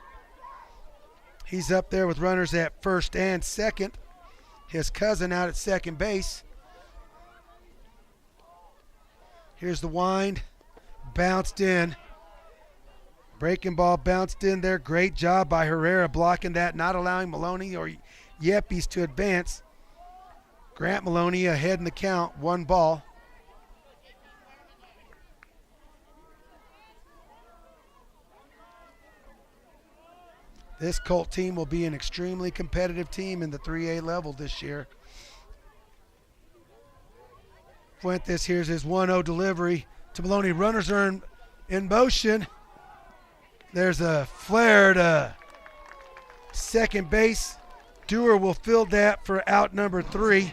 He's up there with runners at first and second. His cousin out at second base. Here's the wind. Bounced in. Breaking ball bounced in there. Great job by Herrera blocking that, not allowing Maloney or Yepes to advance. Grant Maloney ahead in the count, 1 ball. This Colt team will be an extremely competitive team in the 3A level this year. Fuentes, here's his 1-0 delivery to Maloney. Runners are in motion. There's a flare to second base. Dewar will field that for out number 3.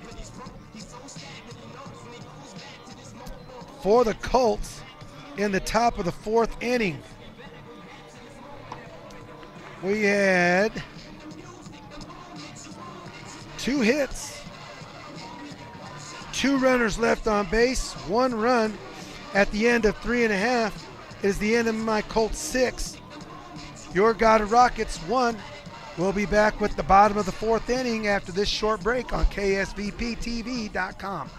For the Colts in the top of the 4th inning, we had 2 hits, 2 runners left on base, 1 run at the end of 3.5 is the NMMI Colts 6. Your Goddard Rockets 1. We'll be back with the bottom of the 4th inning after this short break on KSVPTV.com.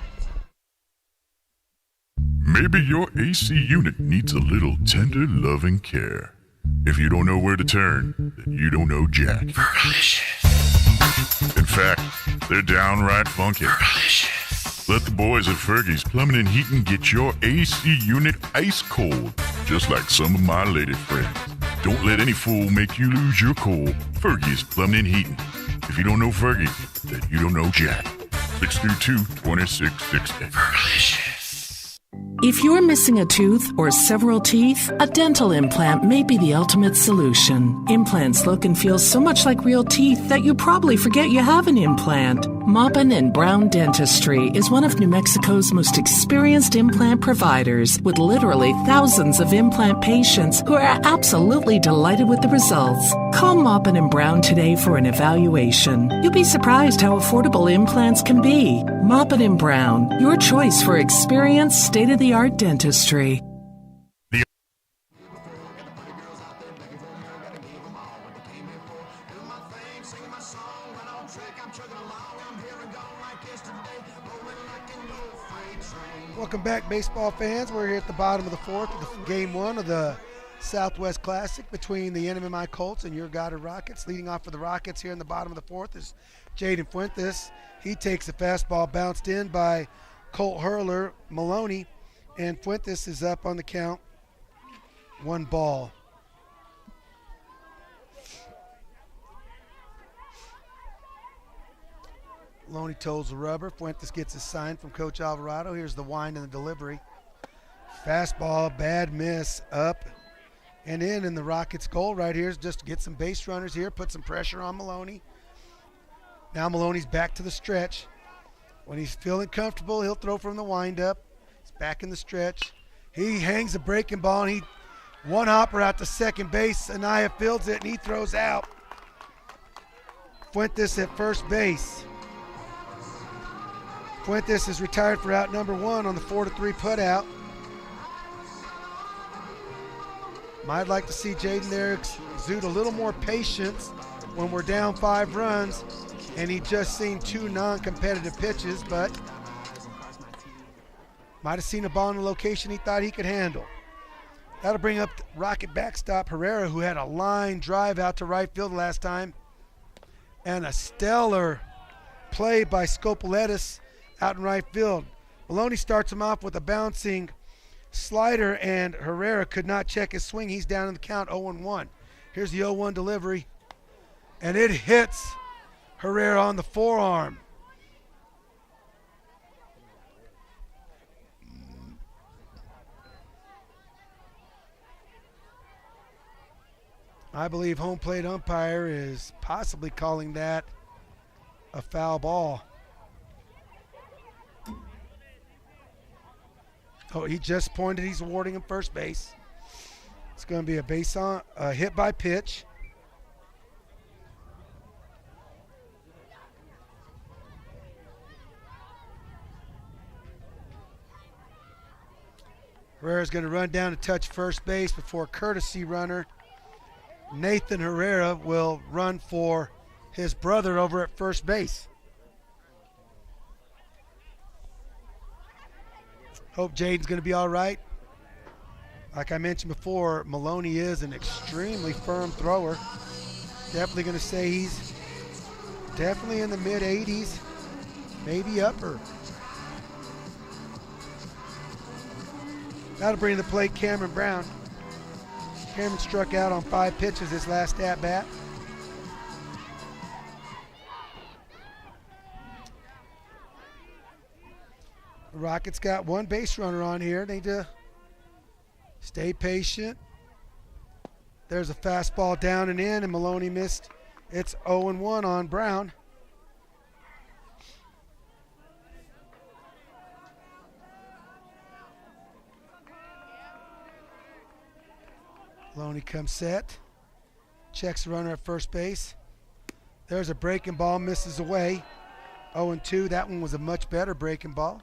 Maybe your AC unit needs a little tender loving care. If you don't know where to turn, then you don't know Jack. In fact, they're downright funky. Let the boys at Fergie's Plumbing and Heating get your AC unit ice cold, just like some of my lady friends. Don't let any fool make you lose your cool. Fergie's Plumbing and Heating. If you don't know Fergie, then you don't know Jack. 632-2660. If you're missing a tooth or several teeth, a dental implant may be the ultimate solution. Implants look and feel so much like real teeth that you probably forget you have an implant. Maupin and Brown Dentistry is one of New Mexico's most experienced implant providers, with literally thousands of implant patients who are absolutely delighted with the results. Call Maupin and Brown today for an evaluation. You'll be surprised how affordable implants can be. Maupin and Brown, your choice for experienced, state-of-the-art dentistry. Welcome back, baseball fans. We're here at the bottom of the 4th of game 1 of the Southwest Classic between the NMMI Colts and your Goddard Rockets. Leading off for the Rockets here in the bottom of the 4th is Jaden Fuentes. He takes a fastball bounced in by Colt hurler Maloney, and Fuentes is up on the count. 1 ball. Maloney toes the rubber. Fuentes gets a sign from Coach Alvarado. Here's the wind and the delivery. Fastball, bad miss, up and in the Rockets' goal right here is just to get some base runners here, put some pressure on Maloney. Now Maloney's back to the stretch. When he's feeling comfortable, he'll throw from the windup. He's back in the stretch. He hangs a breaking ball, and he one hopper out to second base. Anaya fields it, and he throws out. Fuentes at first base. Fuentes is retired for out number 1 on the 4-3 putout. Might like to see Jaden there exude a little more patience when we're down 5 runs, and he just seen 2 non-competitive pitches, but might have seen a ball in a location he thought he could handle. That'll bring up Rocket backstop Herrera, who had a line drive out to right field last time, and a stellar play by Scopoletis out in right field. Maloney starts him off with a bouncing slider, and Herrera could not check his swing. He's down in the count 0-1. Here's the 0-1 delivery, and it hits Herrera on the forearm. I believe home plate umpire is possibly calling that a foul ball. Oh, he just pointed. He's awarding him first base. It's going to be a base on hit by pitch. Herrera's going to run down to touch first base before courtesy runner Nathan Herrera will run for his brother over at first base. Hope Jaden's going to be all right. Like I mentioned before, Maloney is an extremely firm thrower. Definitely going to say he's definitely in the mid-80s, maybe upper. That'll bring to the plate Cameron Brown. Cameron struck out on 5 pitches his last at-bat. Rockets got one base runner on here. They need to stay patient. There's a fastball down and in, and Maloney missed. It's 0-1 on Brown. Maloney comes set. Checks the runner at first base. There's a breaking ball, misses away. 0-2. That one was a much better breaking ball.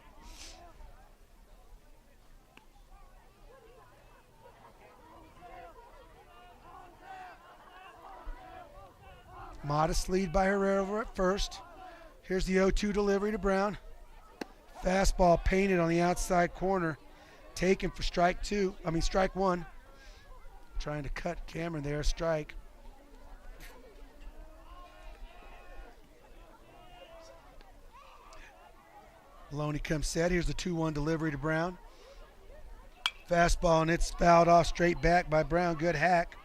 Modest lead by Herrera over at first. Here's the 0-2 delivery to Brown. Fastball painted on the outside corner. Taken for strike one. Trying to cut Cameron there, strike. Maloney comes set. Here's the 2-1 delivery to Brown. Fastball, and it's fouled off straight back by Brown. Good hack.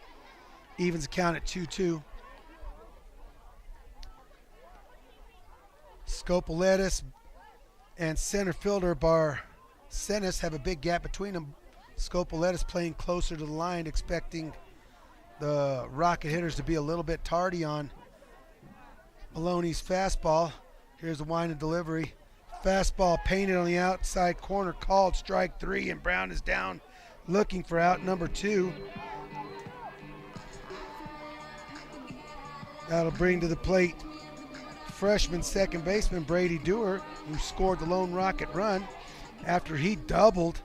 Evens the count at 2-2. Scopoletis and center fielder Barcenas have a big gap between them. Scopoletis playing closer to the line, expecting the Rocket hitters to be a little bit tardy on Maloney's fastball. Here's the wind and delivery. Fastball painted on the outside corner, called strike three, and Brown is down looking for out number 2. That'll bring to the plate freshman second baseman Brady Dewar, who scored the lone Rocket run after he doubled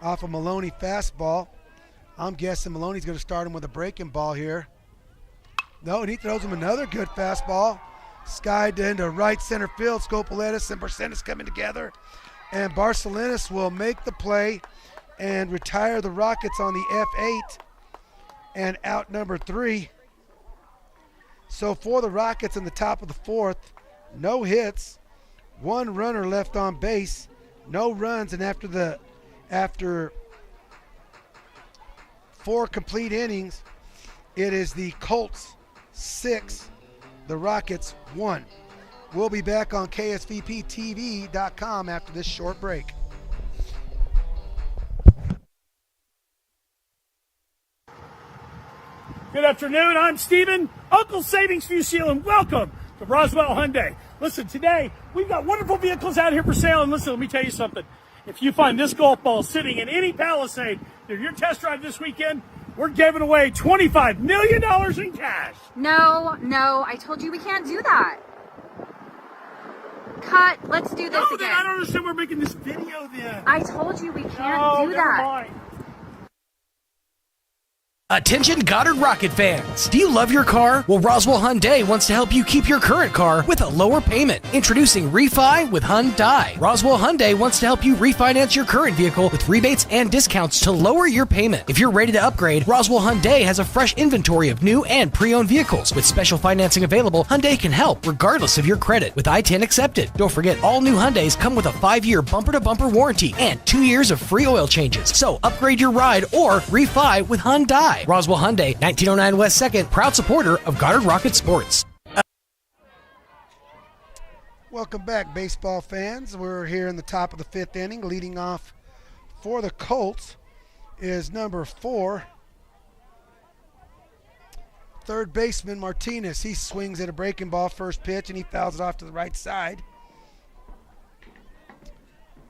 off a Maloney fastball. I'm guessing Maloney's going to start him with a breaking ball here. No, and he throws him another good fastball. Skied into right center field. Scopoletis and Barcenas coming together. And Barcenas will make the play and retire the Rockets on the F8 and out number 3. So for the Rockets in the top of the 4th, no hits, 1 runner left on base, no runs, and after 4 complete innings, it is the Colts 6, the Rockets 1. We'll be back on KSVPTV.com after this short break. Good afternoon, I'm Steven, Uncle Savings View Seal, and welcome to Roswell Hyundai. Listen, today we've got wonderful vehicles out here for sale, and listen, let me tell you something. If you find this golf ball sitting in any Palisade during your test drive this weekend, we're giving away $25 million in cash. No, I told you we can't do that. Cut, let's do this again. Then I don't understand we're making this video then. I told you we can't do that. Mind. Attention Goddard Rocket fans! Do you love your car? Well, Roswell Hyundai wants to help you keep your current car with a lower payment. Introducing Refi with Hyundai. Roswell Hyundai wants to help you refinance your current vehicle with rebates and discounts to lower your payment. If you're ready to upgrade, Roswell Hyundai has a fresh inventory of new and pre-owned vehicles. With special financing available, Hyundai can help regardless of your credit with I-10 accepted. Don't forget, all new Hyundais come with a 5-year bumper-to-bumper warranty and 2 years of free oil changes. So upgrade your ride or refi with Hyundai. Roswell Hyundai, 1909 West 2nd, proud supporter of Goddard Rocket Sports. Welcome back, baseball fans. We're here in the top of the 5th inning. Leading off for the Colts is number 4, third baseman Martinez. He swings at a breaking ball first pitch, and he fouls it off to the right side.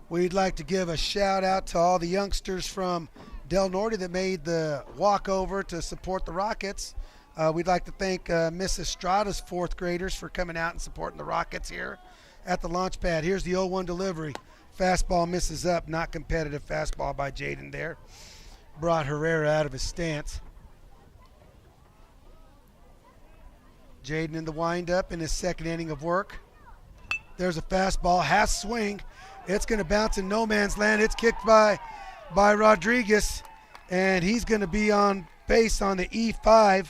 We'd like to give a shout out to all the youngsters from Del Norte that made the walk over to support the Rockets. We'd like to thank Miss Estrada's 4th graders for coming out and supporting the Rockets here at the launch pad. Here's the 0-1 delivery. Fastball misses up. Not competitive fastball by Jaden there. Brought Herrera out of his stance. Jaden in the windup in his 2nd inning of work. There's a fastball. Has swing. It's going to bounce in no man's land. It's kicked by Rodriguez, and he's going to be on base on the E5.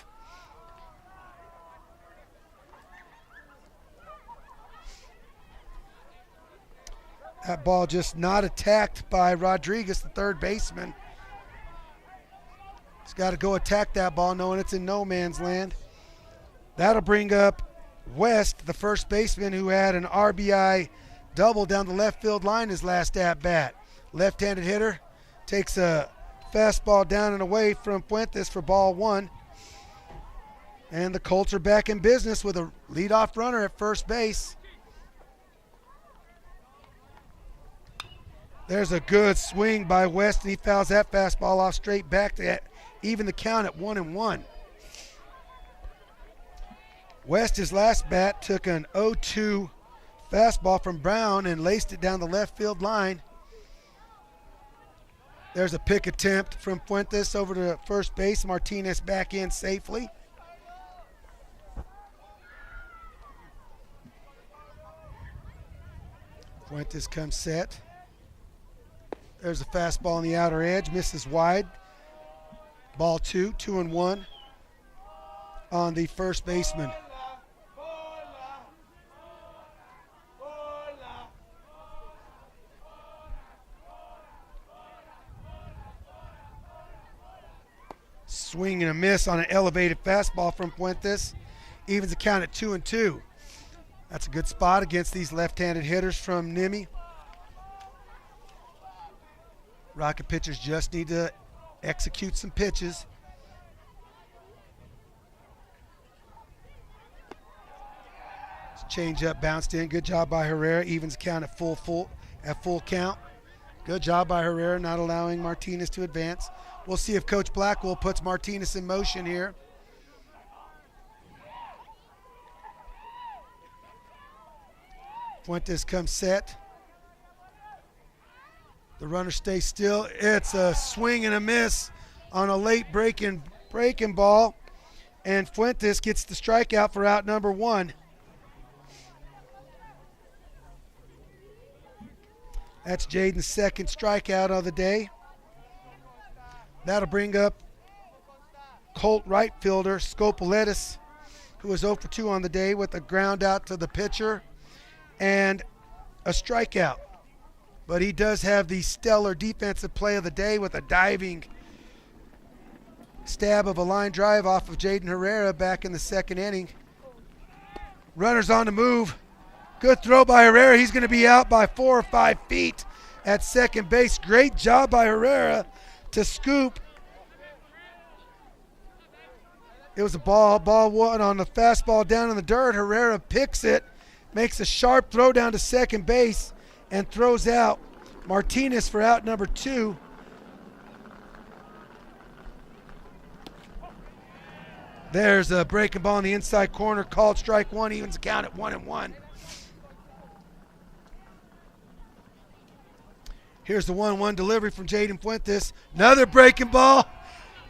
That ball just not attacked by Rodriguez, the third baseman. He's got to go attack that ball knowing it's in no man's land. That'll bring up West, the first baseman, who had an RBI double down the left field line his last at bat. Left-handed hitter takes a fastball down and away from Fuentes for ball 1. And the Colts are back in business with a leadoff runner at first base. There's a good swing by West, and he fouls that fastball off straight back to even the count at 1-1. West, his last bat, took an 0-2 fastball from Brown and laced it down the left field line. There's a pick attempt from Fuentes over to first base. Martinez back in safely. Fuentes comes set. There's a fastball on the outer edge, misses wide. Ball 2, 2-1 on the first baseman. Swing and a miss on an elevated fastball from Fuentes. Evens the count at 2-2. That's a good spot against these left-handed hitters from NMMI. Rocket pitchers just need to execute some pitches. Change up, bounced in. Good job by Herrera. Evens the count at full count. Good job by Herrera, not allowing Martinez to advance. We'll see if Coach Blackwell puts Martinez in motion here. Fuentes comes set. The runner stays still. It's a swing and a miss on a late breaking ball. And Fuentes gets the strikeout for out number 1. That's Jaden's second strikeout of the day. That'll bring up Colt right fielder Scopoletis, who was 0 for 2 on the day with a ground out to the pitcher and a strikeout. But he does have the stellar defensive play of the day with a diving stab of a line drive off of Jaden Herrera back in the second inning. Runners on the move. Good throw by Herrera. He's going to be out by 4 or 5 feet at second base. Great job by Herrera to scoop. It was a ball 1 on the fastball down in the dirt. Herrera picks it, makes a sharp throw down to second base, and throws out Martinez for out number 2. There's a breaking ball in the inside corner, called strike 1, evens the count at 1-1. Here's the 1-1 delivery from Jaden Fuentes. Another breaking ball,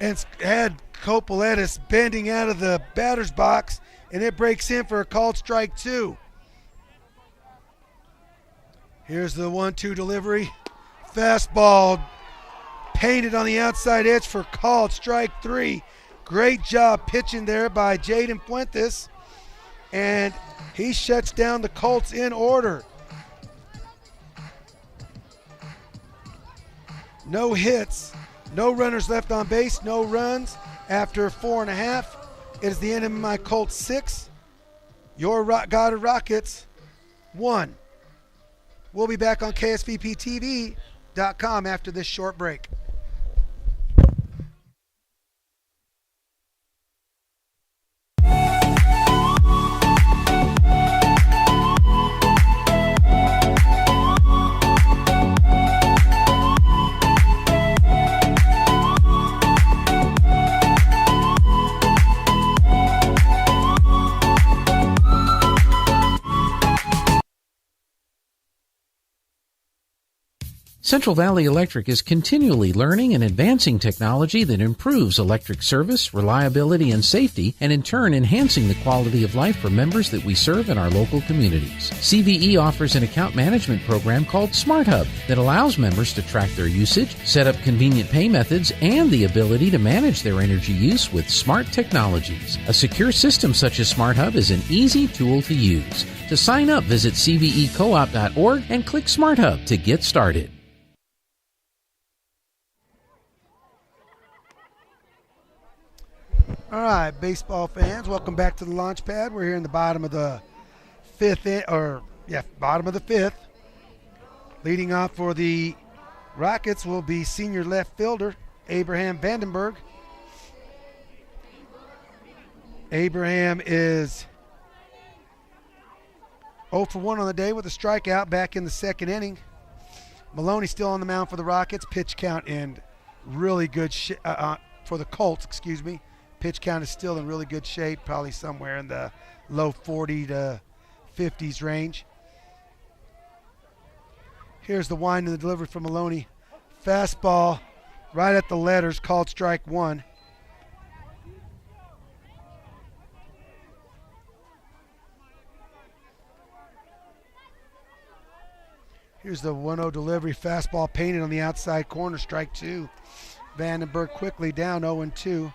and had Copoletis bending out of the batter's box, and it breaks in for a called strike 2. Here's the 1-2 delivery. Fastball painted on the outside edge for called strike 3. Great job pitching there by Jaden Fuentes, and he shuts down the Colts in order. No hits, no runners left on base, no runs after 4.5. It is the NMMI Colts 6, your Goddard Rockets 1. We'll be back on KSVPTV.com after this short break. Central Valley Electric is continually learning and advancing technology that improves electric service, reliability, and safety, and in turn enhancing the quality of life for members that we serve in our local communities. CVE offers an account management program called Smart Hub that allows members to track their usage, set up convenient pay methods, and the ability to manage their energy use with smart technologies. A secure system such as Smart Hub is an easy tool to use. To sign up, visit cvecoop.org and click Smart Hub to get started. All right, baseball fans, welcome back to the launch pad. We're here in the bottom of the fifth. Leading off for the Rockets will be senior left fielder Abraham Vandenberg. Abraham is 0 for 1 on the day with a strikeout back in the second inning. Maloney still on the mound for the Rockets. Pitch count in really good for the Colts, excuse me. Pitch count is still in really good shape, probably somewhere in the low 40 to 50s range. Here's the wind and the delivery from Maloney. Fastball right at the letters, called strike one. Here's the 1-0 delivery. Fastball painted on the outside corner, strike two. Vandenberg quickly down 0-2.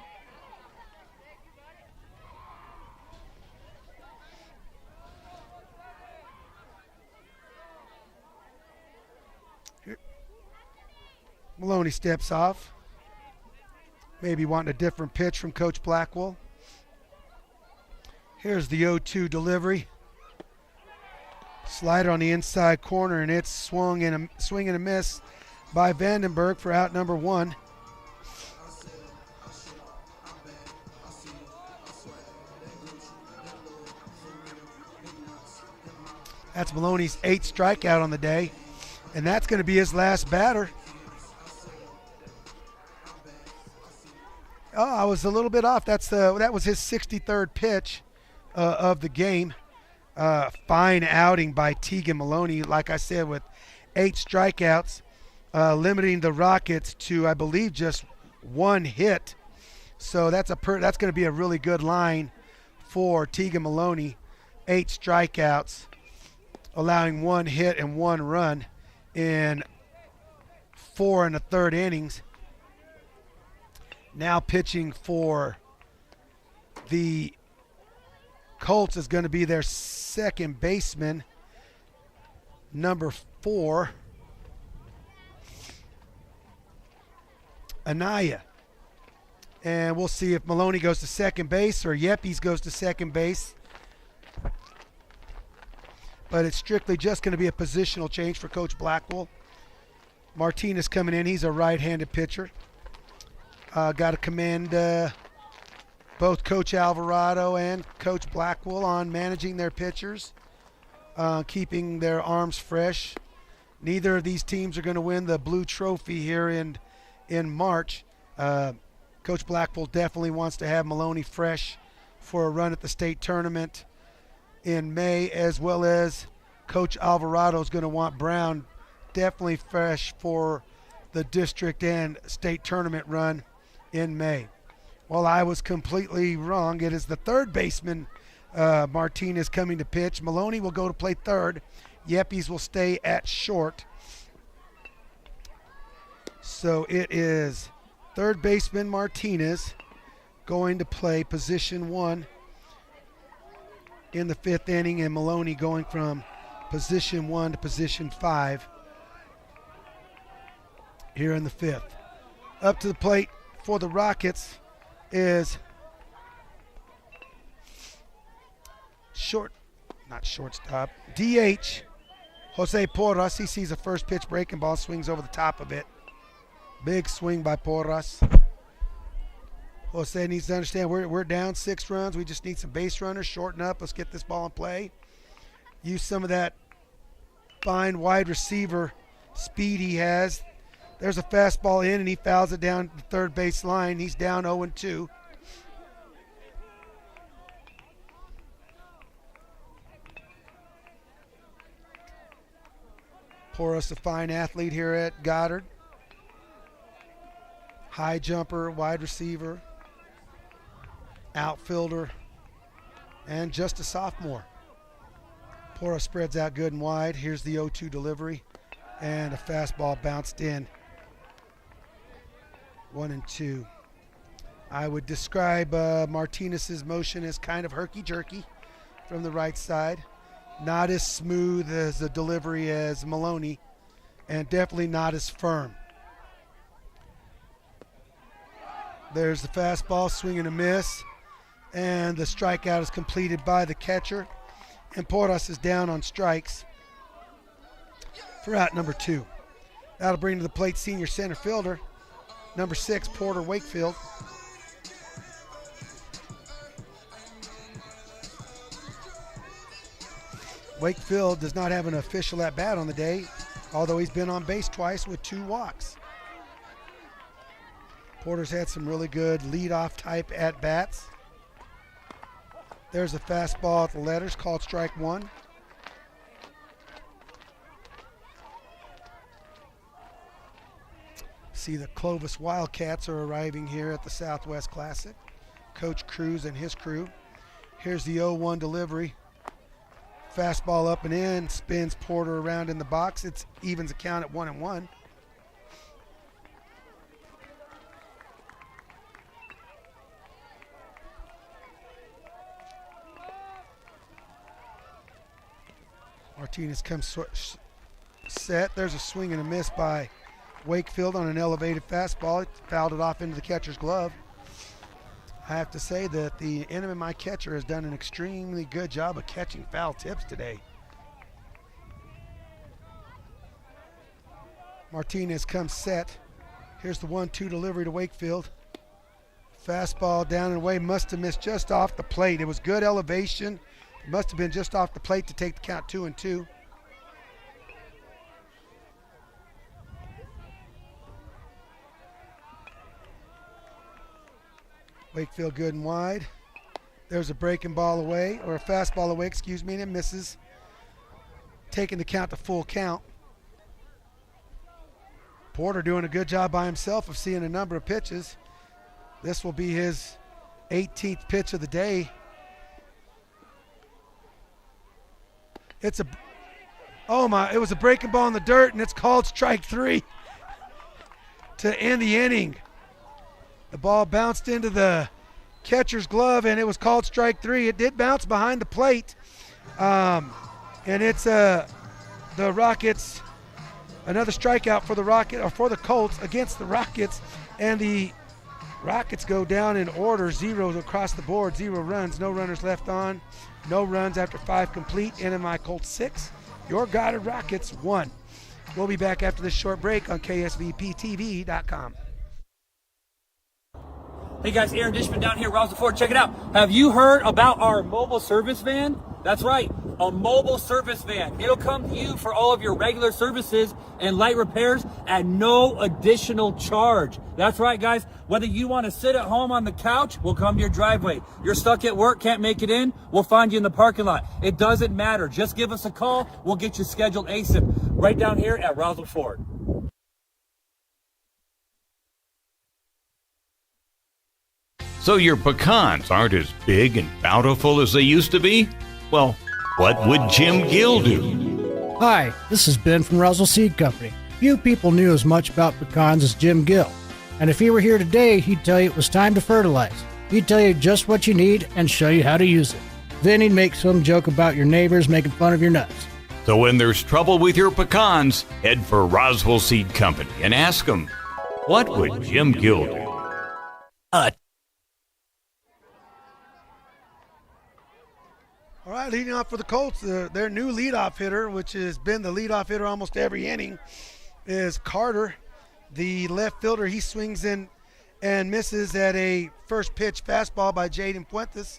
Maloney steps off. Maybe wanting a different pitch from Coach Blackwell. Here's the 0-2 delivery. Slider on the inside corner, and it's swing and a miss by Vandenberg for out number one. That's Maloney's 8th strikeout on the day, and that's going to be his last batter. Oh, I was a little bit off. That was his 63rd pitch of the game. Fine outing by Tegan Maloney, like I said, with 8 strikeouts, limiting the Rockets to, I believe, just 1 hit. So that's going to be a really good line for Tegan Maloney. 8 strikeouts, allowing 1 hit and 1 run in 4 1/3 innings. Now pitching for the Colts is going to be their second baseman, number 4, Anaya. And we'll see if Maloney goes to second base or Yepes goes to second base. But it's strictly just going to be a positional change for Coach Blackwell. Martinez coming in. He's a right-handed pitcher. Got to commend both Coach Alvarado and Coach Blackwell on managing their pitchers, keeping their arms fresh. Neither of these teams are going to win the Blue Trophy here in March. Coach Blackwell definitely wants to have Maloney fresh for a run at the state tournament in May, as well as Coach Alvarado is going to want Brown definitely fresh for the district and state tournament run in May. Well, I was completely wrong. It is the third baseman, Martinez, coming to pitch. Maloney will go to play third. Yepes will stay at short. So it is third baseman Martinez going to play position 1 in the 5th inning, and Maloney going from position 1 to position 5 here in the 5th. Up to the plate for the Rockets is shortstop, DH, Jose Porras. He sees a first pitch breaking ball, swings over the top of it. Big swing by Porras. Jose needs to understand we're down 6 runs. We just need some base runners, shorten up. Let's get this ball in play. Use some of that fine wide receiver speed he has. There's a fastball in, and he fouls it down the third base line. He's down 0-2. Porras, a fine athlete here at Goddard. High jumper, wide receiver, outfielder, and just a sophomore. Porras spreads out good and wide. Here's the 0-2 delivery, and a fastball bounced in. 1-2. I would describe Martinez's motion as kind of herky-jerky from the right side. Not as smooth as the delivery as Maloney, and definitely not as firm. There's the fastball, swing and a miss, and the strikeout is completed by the catcher, and Porras is down on strikes. for out number 2. That'll bring to the plate senior center fielder, number 6, Porter Wakefield. Wakefield does not have an official at-bat on the day, although he's been on base twice with 2 walks. Porter's had some really good leadoff type at-bats. There's a fastball at the letters, called strike 1. See, the Clovis Wildcats are arriving here at the Southwest Classic. Coach Cruz and his crew. Here's the 0-1 delivery. Fastball up and in, spins Porter around in the box. It evens the count at 1-1. Martinez comes set. There's a swing and a miss by Wakefield on an elevated fastball. It fouled it off into the catcher's glove. I have to say that the NMMI catcher has done an extremely good job of catching foul tips today. Martinez comes set. Here's the 1-2 delivery to Wakefield. Fastball down and away, must have missed just off the plate. It was good elevation. Must have been just off the plate to take the count 2-2. Wakefield good and wide. There's a breaking ball away, or a fastball away, excuse me, and it misses. Taking the count to full count. Porter doing a good job by himself of seeing a number of pitches. This will be his 18th pitch of the day. It was a breaking ball in the dirt, and it's called strike 3 to end the inning. The ball bounced into the catcher's glove, and it was called strike 3. It did bounce behind the plate, and it's the Rockets. Another strikeout for the Colts against the Rockets, and the Rockets go down in order, 0 across the board, 0 runs, no runners left on, no runs after 5 complete. NMI Colts 6, your Goddard Rockets 1. We'll be back after this short break on KSVPTV.com. Hey guys, Aaron Dishman down here at Roswell Ford. Check it out. Have you heard about our mobile service van? That's right, a mobile service van. It'll come to you for all of your regular services and light repairs at no additional charge. That's right, guys. Whether you want to sit at home on the couch, we'll come to your driveway. You're stuck at work, can't make it in, we'll find you in the parking lot. It doesn't matter. Just give us a call. We'll get you scheduled ASAP right down here at Roswell Ford. So your pecans aren't as big and bountiful as they used to be? Well, what would Jim Gill do? Hi, this is Ben from Roswell Seed Company. Few people knew as much about pecans as Jim Gill. And if he were here today, he'd tell you it was time to fertilize. He'd tell you just what you need and show you how to use it. Then he'd make some joke about your neighbors making fun of your nuts. So when there's trouble with your pecans, head for Roswell Seed Company and ask them, what would Jim Gill do? All right, leading off for the Colts, their new leadoff hitter, which has been the leadoff hitter almost every inning, is Carter, the left fielder. He swings in and misses at a first pitch fastball by Jaden Fuentes.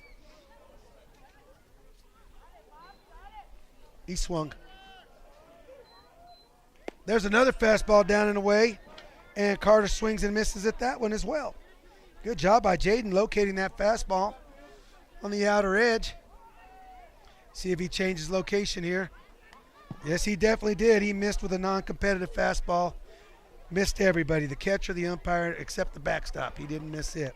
He swung. There's another fastball down and away, and Carter swings and misses at that one as well. Good job by Jaden locating that fastball on the outer edge. See if he changes location here. Yes, he definitely did. He missed with a non-competitive fastball. Missed everybody, the catcher, the umpire, except the backstop. He didn't miss it.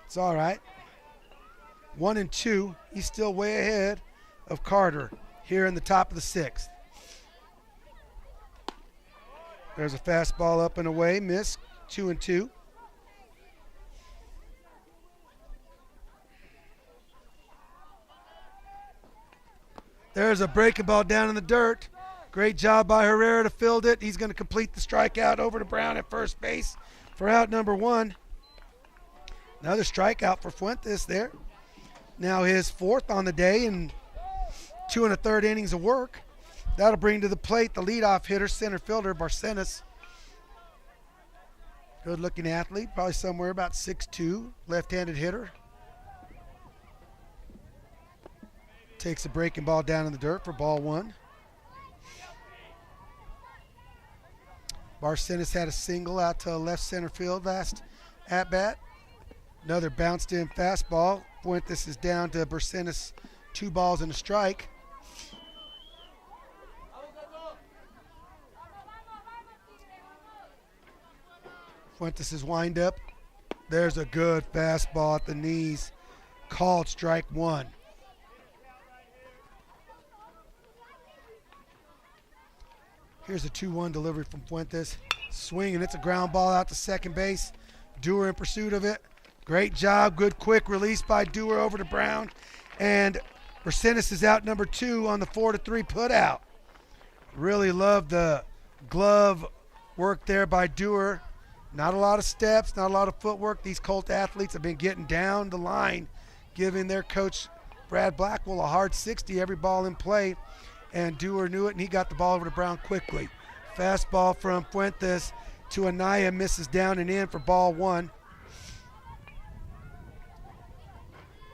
It's all right. 1-2. He's still way ahead of Carter here in the top of the 6th. There's a fastball up and away. Miss. 2-2. There's a breaking ball down in the dirt. Great job by Herrera to field it. He's going to complete the strikeout over to Brown at first base for out number 1. Another strikeout for Fuentes there. Now his 4th on the day and 2 1/3 innings of work. That'll bring to the plate the leadoff hitter, center fielder, Barcenas. Good-looking athlete, probably somewhere about 6'2", left-handed hitter. Takes a breaking ball down in the dirt for ball 1. Barcenas had a single out to left center field last at-bat. Another bounced-in fastball. Fuentes is down to Barcenas, 2 balls and a strike. Fuentes' wind up. There's a good fastball at the knees. Called strike 1. Here's a 2-1 delivery from Fuentes. Swing, and it's a ground ball out to second base. Dewar in pursuit of it. Great job. Good quick release by Dewar over to Brown. And Barcenas is out number 2 on the 4-3 putout. Really love the glove work there by Dewar. Not a lot of steps, not a lot of footwork. These Colt athletes have been getting down the line, giving their coach Brad Blackwell a hard 60 every ball in play. And Dewar knew it, and he got the ball over to Brown quickly. Fastball from Fuentes to Anaya, misses down and in for ball 1.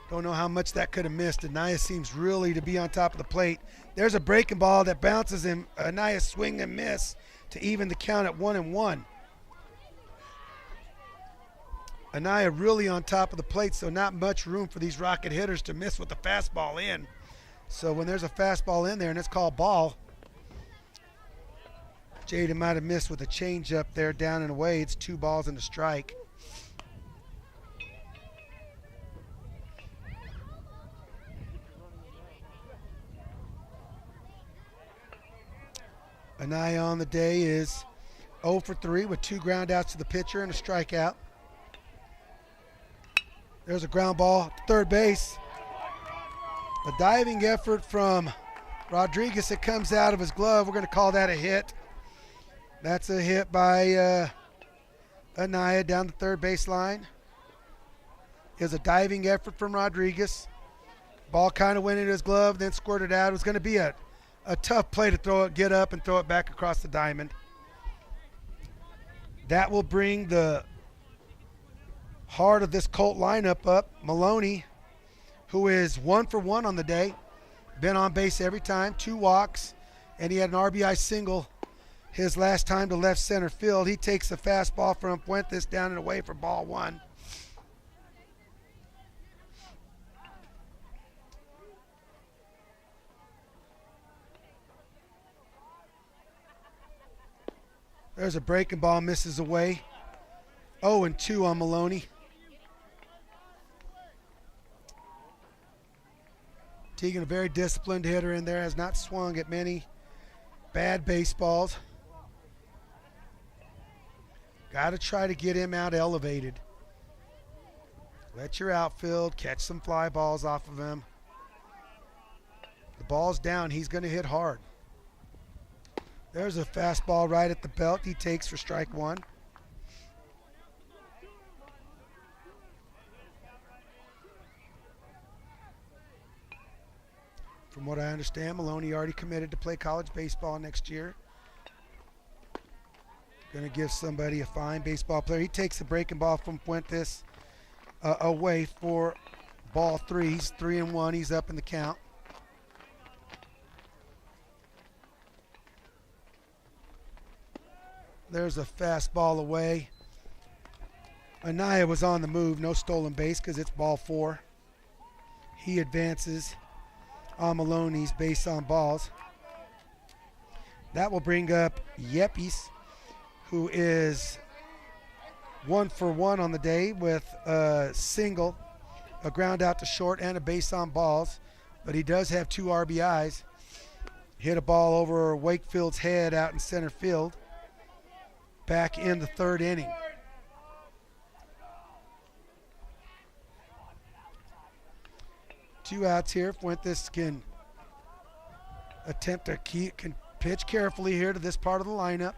Don't know how much that could have missed. Anaya seems really to be on top of the plate. There's a breaking ball that bounces him. Anaya swing and miss to even the count at 1-1. Anaya really on top of the plate, so not much room for these Rocket hitters to miss with the fastball in. So when there's a fastball in there and it's called ball, Jaden might have missed with a changeup there down and away. It's 2 balls and a strike. Anaya on the day is 0 for 3 with 2 ground outs to the pitcher and a strikeout. There's a ground ball to third base. A diving effort from Rodriguez that comes out of his glove. We're going to call that a hit. That's a hit by Anaya down the third baseline. Is a diving effort from Rodriguez. Ball kind of went into his glove, then squirted out. It was going to be a tough play to throw it, get up and throw it back across the diamond. That will bring the heart of this Colt lineup up. Maloney, who is 1 for 1 on the day, been on base every time, 2 walks, and he had an RBI single his last time to left center field. He takes the fastball from Fuentes down and away for ball 1. There's a breaking ball, misses away. 0-2 on Maloney. Teagan, a very disciplined hitter in there, has not swung at many bad baseballs. Got to try to get him out elevated. Let your outfield catch some fly balls off of him. The ball's down, he's going to hit hard. There's a fastball right at the belt he takes for strike 1. From what I understand, Maloney already committed to play college baseball next year. Going to give somebody a fine baseball player. He takes the breaking ball from Fuentes away for ball 3. He's 3-1. He's up in the count. There's a fastball away. Anaya was on the move. No stolen base because it's ball 4. He advances on Maloney's base on balls. That will bring up Yepes, who is 1 for 1 on the day with a single, a ground out to short, and a base on balls. But he does have 2 RBIs. Hit a ball over Wakefield's head out in center field. Back in the 3rd inning. Two outs here. Fuentes can attempt to can pitch carefully here to this part of the lineup.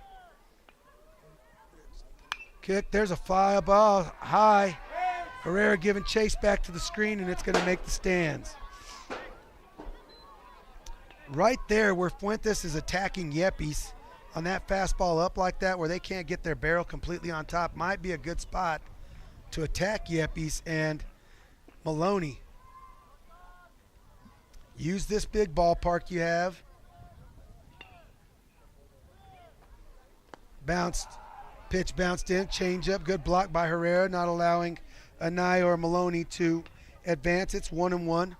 Kick, there's a fly ball high. Herrera giving chase back to the screen, and it's going to make the stands. Right there where Fuentes is attacking Yepes on that fastball up like that where they can't get their barrel completely on top might be a good spot to attack Yepes and Maloney. Use this big ballpark you have. Pitch bounced in, change up, good block by Herrera, not allowing Anaya or Maloney to advance. It's 1-1.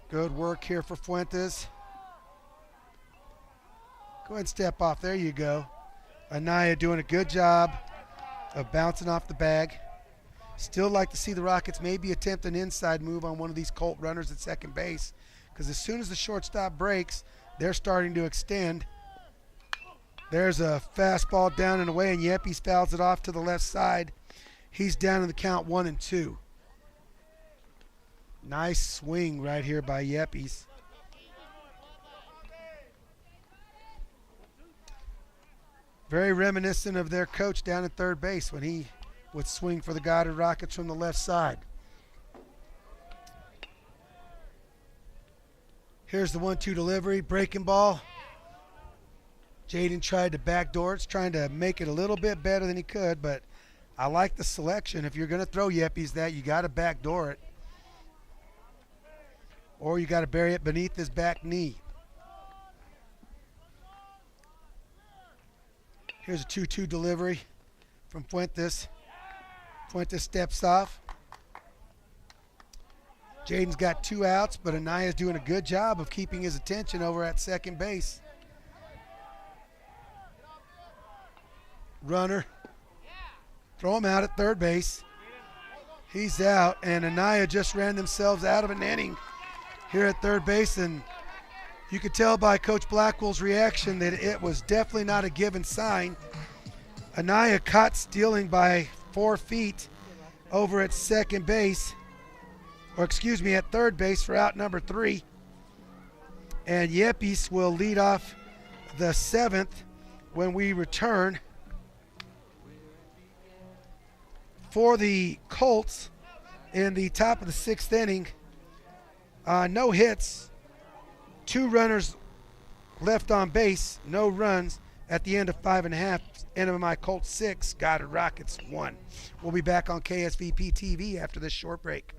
Good work here for Fuentes. Go ahead and step off. There you go. Anaya doing a good job of bouncing off the bag. Still like to see the Rockets maybe attempt an inside move on one of these Colt runners at second base, because as soon as the shortstop breaks, they're starting to extend. There's a fastball down and away, and Yepes fouls it off to the left side. He's down in the count 1-2. Nice swing right here by Yepes. Very reminiscent of their coach down at third base when he would swing for the Goddard Rockets from the left side. Here's the 1-2 delivery, breaking ball. Jaden tried to backdoor. It's trying to make it a little bit better than he could, but I like the selection. If you're going to throw Yepes that, you got to backdoor it. Or you got to bury it beneath his back knee. Here's a 2-2 delivery from Fuentes. Fuentes steps off. Jaden's got 2 outs, but Anaya's doing a good job of keeping his attention over at second base. Runner. Throw him out at third base. He's out, and Anaya just ran themselves out of an inning here at third base, and you could tell by Coach Blackwell's reaction that it was definitely not a given sign. Anaya caught stealing by 4 feet over at second base, or excuse me, at third base for out number 3. And Yepes will lead off the 7th when we return. For the Colts in the top of the 6th inning, no hits, 2 runners left on base, no runs at the end of 5.5. NMMI Colts 6, Goddard Rockets 1. We'll be back on KSVP TV after this short break.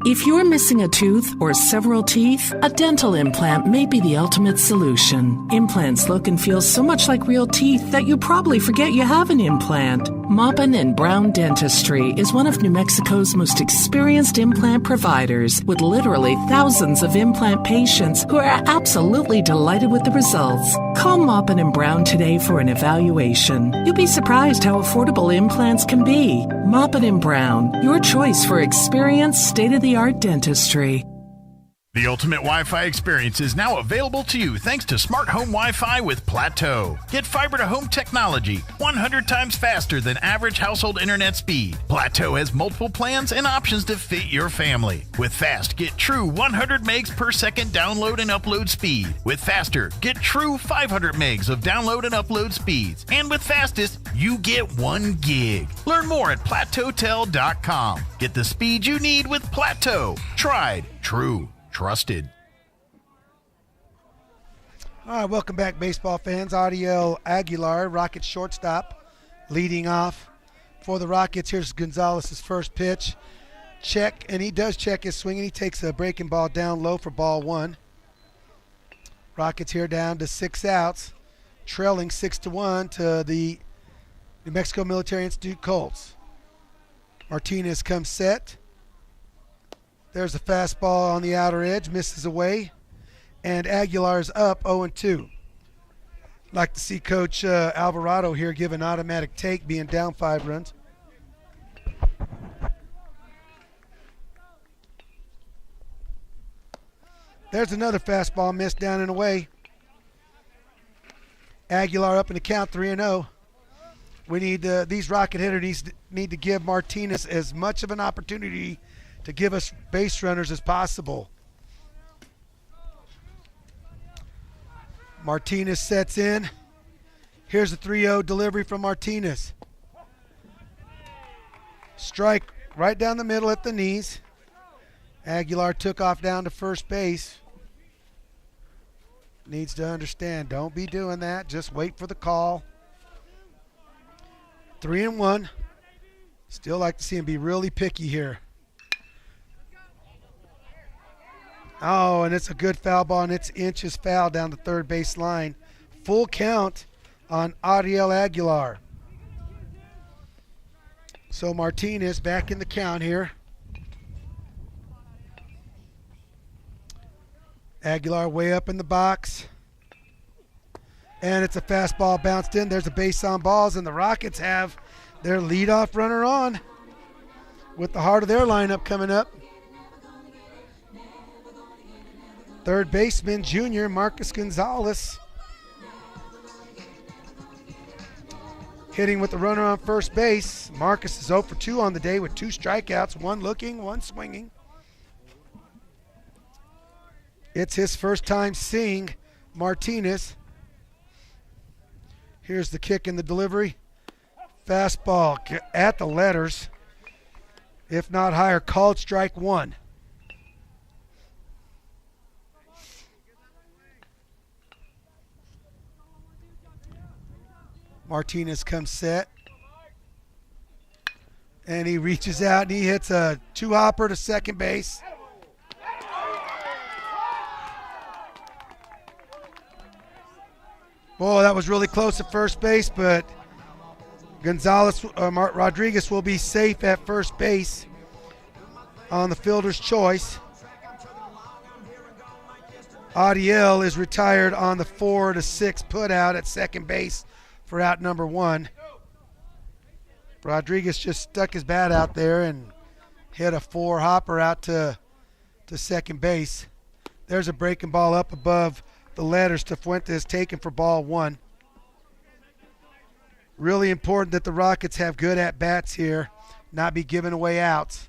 If you're missing a tooth or several teeth, a dental implant may be the ultimate solution. Implants look and feel so much like real teeth that you probably forget you have an implant. Maupin and Brown Dentistry is one of New Mexico's most experienced implant providers, with literally thousands of implant patients who are absolutely delighted with the results. Call Maupin and Brown today for an evaluation. You'll be surprised how affordable implants can be. Maupin and Brown, your choice for experienced, state-of-the-art dentistry. The ultimate Wi-Fi experience is now available to you thanks to Smart Home Wi-Fi with Plateau. Get fiber-to-home technology 100 times faster than average household internet speed. Plateau has multiple plans and options to fit your family. With Fast, get true 100 megs per second download and upload speed. With Faster, get true 500 megs of download and upload speeds. And with Fastest, you get 1 gig. Learn more at plateautel.com. Get the speed you need with Plateau. Tried, true, trusted. All right, welcome back, baseball fans. Adiel Aguilar, Rockets shortstop, leading off for the Rockets. Here's Gonzalez's first pitch. Check, and he does check his swing, and he takes a breaking ball down low for ball 1. Rockets here down to 6 outs, trailing 6-1 to the New Mexico Military Institute Colts. Martinez comes set. There's a fastball on the outer edge, misses away, and Aguilar's up 0-2. Like to see Coach Alvarado here give an automatic take, being down 5 runs. There's another fastball missed down and away. Aguilar up in the count 3-0. We need these Rocket hitters need to give Martinez as much of an opportunity to give us base runners as possible. Martinez sets in. Here's the 3-0 delivery from Martinez. Strike right down the middle at the knees. Aguilar took off down to first base. Needs to understand, don't be doing that. Just wait for the call. 3-1. Still like to see him be really picky here. Oh, and it's a good foul ball, and it's inches foul down the third base line. Full count on Ariel Aguilar. So Martinez back in the count here. Aguilar way up in the box. And it's a fastball bounced in. There's a base on balls, and the Rockets have their leadoff runner on with the heart of their lineup coming up. Third baseman, junior Marcus Gonzalez. Hitting with the runner on first base. Marcus is 0 for 2 on the day with 2 strikeouts, 1 looking, 1 swinging. It's his first time seeing Martinez. Here's the kick and the delivery. Fastball at the letters. If not higher, called strike 1. Martinez comes set. And he reaches out and he hits a 2-hopper to second base. Boy, that was really close at first base, but Rodriguez will be safe at first base on the fielder's choice. Adiel is retired on the 4-6 put out at second base for out number 1. Rodriguez just stuck his bat out there and hit a 4-hopper out to second base. There's a breaking ball up above the letters to Fuentes, taken for ball 1. Really important that the Rockets have good at-bats here, not be giving away outs.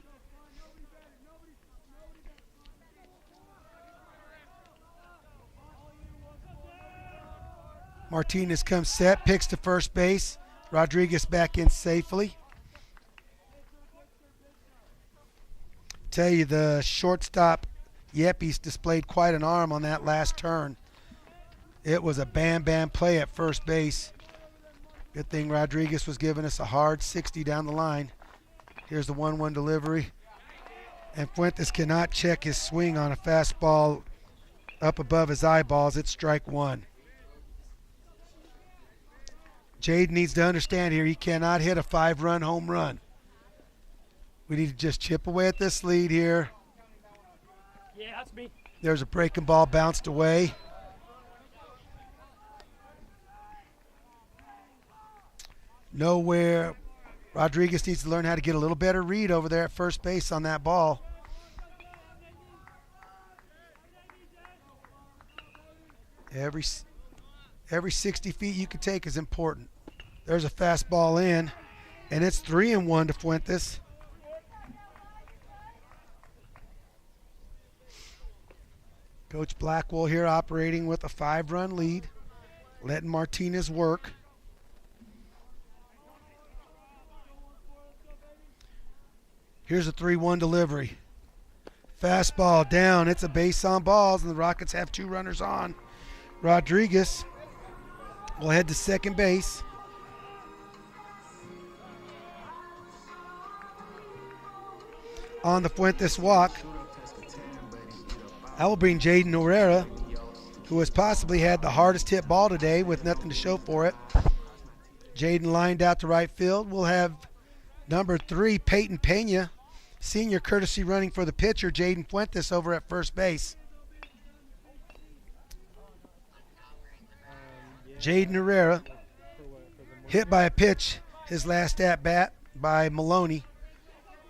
Martinez comes set, picks to first base. Rodriguez back in safely. Tell you, the shortstop Yepes displayed quite an arm on that last turn. It was a bam-bam play at first base. Good thing Rodriguez was giving us a hard 60 down the line. Here's the 1-1 delivery. And Fuentes cannot check his swing on a fastball up above his eyeballs. It's strike 1. Jade needs to understand here, he cannot hit a 5-run home run. We need to just chip away at this lead here. Yeah, that's me. There's a breaking ball bounced away. Nowhere. Rodriguez needs to learn how to get a little better read over there at first base on that ball. Every 60 feet you can take is important. There's a fastball in, and it's 3-1 to Fuentes. Coach Blackwell here operating with a 5-run lead, letting Martinez work. Here's a 3-1 delivery. Fastball down. It's a base on balls, and the Rockets have 2 runners on. Rodriguez will head to second base. On the Fuentes walk, that will bring Jaden Herrera, who has possibly had the hardest hit ball today with nothing to show for it. Jaden lined out to right field. We'll have number 3, Peyton Pena, senior, courtesy running for the pitcher, Jaden Fuentes, over at first base. Jaden Herrera hit by a pitch, his last at-bat by Maloney.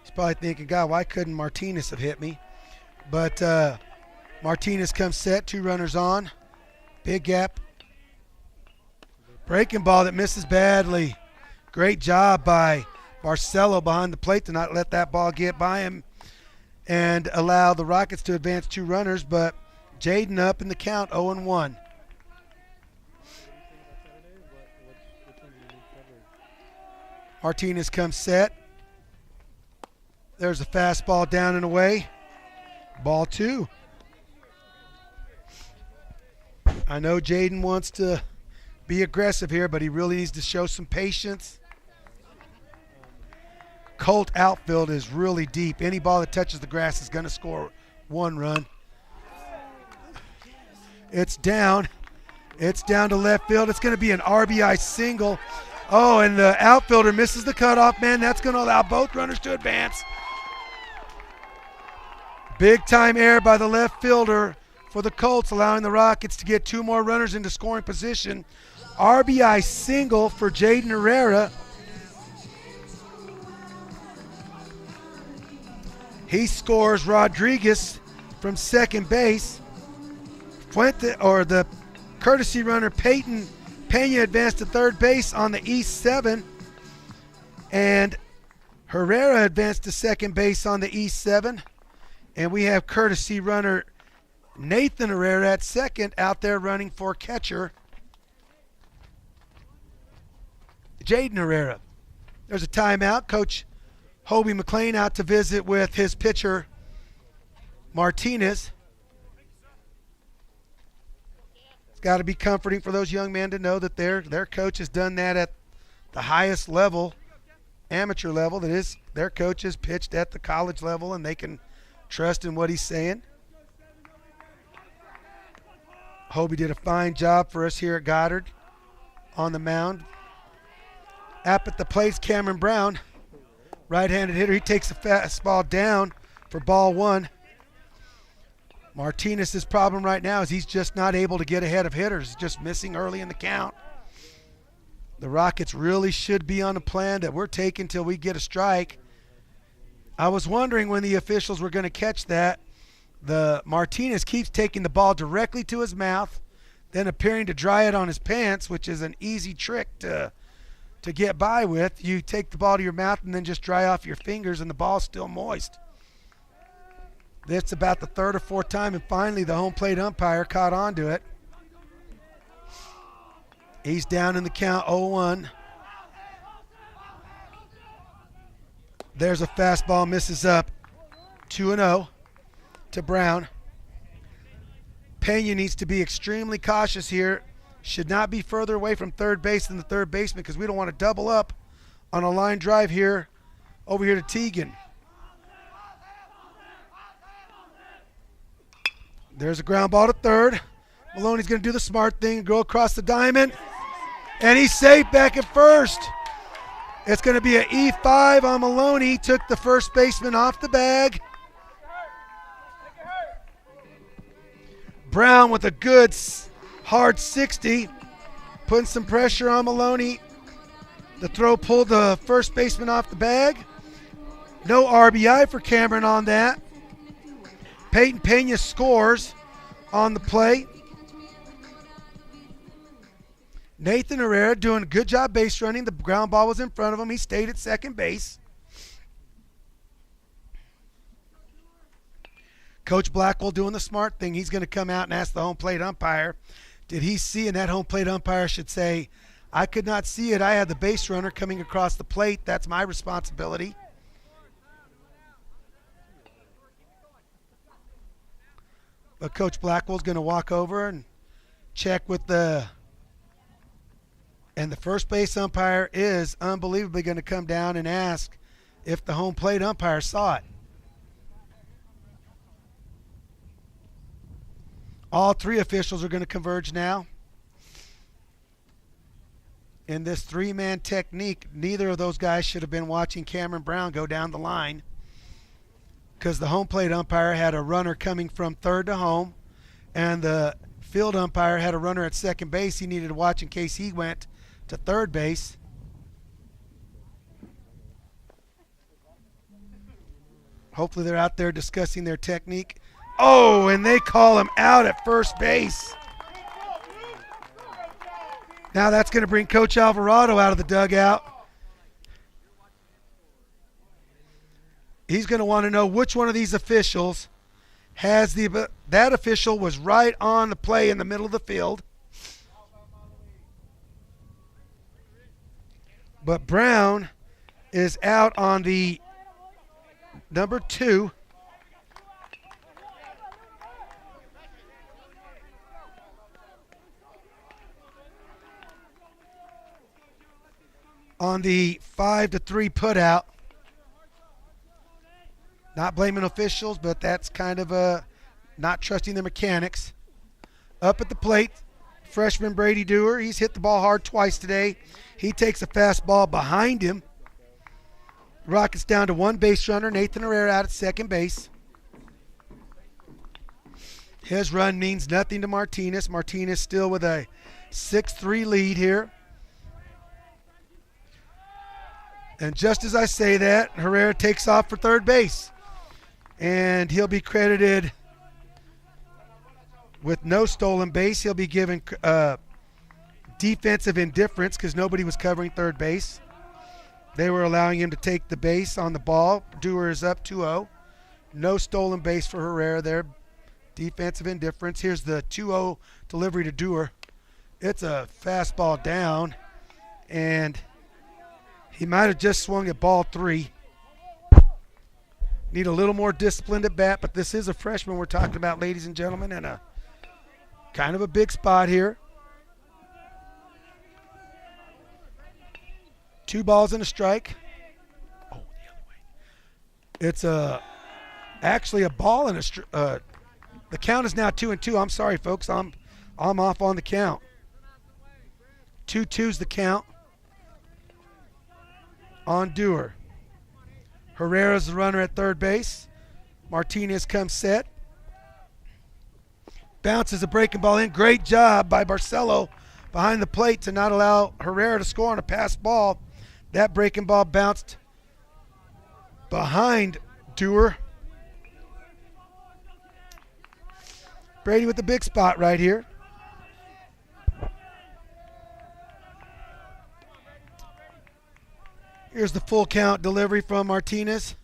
He's probably thinking, God, why couldn't Martinez have hit me? But Martinez comes set, 2 runners on. Big gap. Breaking ball that misses badly. Great job by Barcelo behind the plate to not let that ball get by him and allow the Rockets to advance 2 runners, but Jaden up in the count, 0-1. Martinez comes set. There's a fastball down and away. Ball 2. I know Jaden wants to be aggressive here, but he really needs to show some patience. Colt outfield is really deep. Any ball that touches the grass is going to score 1 run. It's down. It's down to left field. It's going to be an RBI single. Oh, and the outfielder misses the cutoff man. That's going to allow both runners to advance. Big time error by the left fielder for the Colts, allowing the Rockets to get 2 more runners into scoring position. RBI single for Jaden Herrera. He scores Rodriguez from second base. The courtesy runner Peyton Pena advanced to third base on the East 7. And Herrera advanced to second base on the East 7. And we have courtesy runner Nathan Herrera at second out there running for catcher Jaden Herrera. There's a timeout. Coach Hobie McLean out to visit with his pitcher Martinez. It's got to be comforting for those young men to know that their coach has done that at the highest level, amateur level. That is, their coach has pitched at the college level and they can trust in what he's saying. Hobie did a fine job for us here at Goddard on the mound. Up at the plate's Cameron Brown, right-handed hitter. He takes a fastball down for ball 1. Martinez's problem right now is he's just not able to get ahead of hitters. He's just missing early in the count. The Rockets really should be on a plan that we're taking till we get a strike. I was wondering when the officials were going to catch that. The Martinez keeps taking the ball directly to his mouth, then appearing to dry it on his pants, which is an easy trick to get by with. You take the ball to your mouth and then just dry off your fingers and the ball's still moist. That's about the 3rd or 4th time, and finally the home plate umpire caught on to it. He's down in the count 0-1. There's a fastball, misses up. 2-0 to Brown. Pena needs to be extremely cautious here. Should not be further away from third base than the third baseman because we don't want to double up on a line drive here over here to Teagan. There's a ground ball to third. Maloney's going to do the smart thing and go across the diamond. And he's safe back at first. It's going to be an E5 on Maloney. Took the first baseman off the bag. Brown with a good hard 60. Putting some pressure on Maloney. The throw pulled the first baseman off the bag. No RBI for Cameron on that. Peyton Pena scores on the play. Nathan Herrera doing a good job base running. The ground ball was in front of him. He stayed at second base. Coach Blackwell doing the smart thing. He's going to come out and ask the home plate umpire, did he see? And that home plate umpire should say, I could not see it. I had the base runner coming across the plate. That's my responsibility. But Coach Blackwell's going to walk over and check with the first base umpire is unbelievably going to come down and ask if the home plate umpire saw it. All 3 officials are going to converge now. In this 3-man technique, neither of those guys should have been watching Cameron Brown go down the line because the home plate umpire had a runner coming from third to home and the field umpire had a runner at second base. He needed to watch in case he went to third base. Hopefully they're out there discussing their technique. Oh, and they call him out at first base. Now that's going to bring Coach Alvarado out of the dugout. He's going to want to know which one of these officials has that official was right on the play in the middle of the field. But Brown is out on the number 2. On the 5-3 putout. Not blaming officials, but that's kind of not trusting the mechanics. Up at the plate, freshman Brady Dewar. He's hit the ball hard twice today. He takes a fastball behind him. Rockets down to one base runner. Nathan Herrera out at second base. His run means nothing to Martinez. Martinez still with a 6-3 lead here. And just as I say that, Herrera takes off for third base. And he'll be credited with no stolen base. He'll be given defensive indifference because nobody was covering third base. They were allowing him to take the base on the ball. Dewar is up 2-0. No stolen base for Herrera there. Defensive indifference. Here's the 2-0 delivery to Dewar. It's a fastball down, and he might have just swung at ball 3. Need a little more disciplined at bat, but this is a freshman we're talking about, ladies and gentlemen, and a kind of a big spot here. 2 balls and a strike. Oh, the other way. It's actually a ball and a the count is now 2-2. I'm sorry, folks. I'm off on the count. 2-2's the count on Dewar. Herrera's the runner at third base. Martinez comes set. Bounces a breaking ball in. Great job by Barcelo behind the plate to not allow Herrera to score on a pass ball. That breaking ball bounced behind Dewar. Brady with the big spot right here. Here's the full count delivery from Martinez.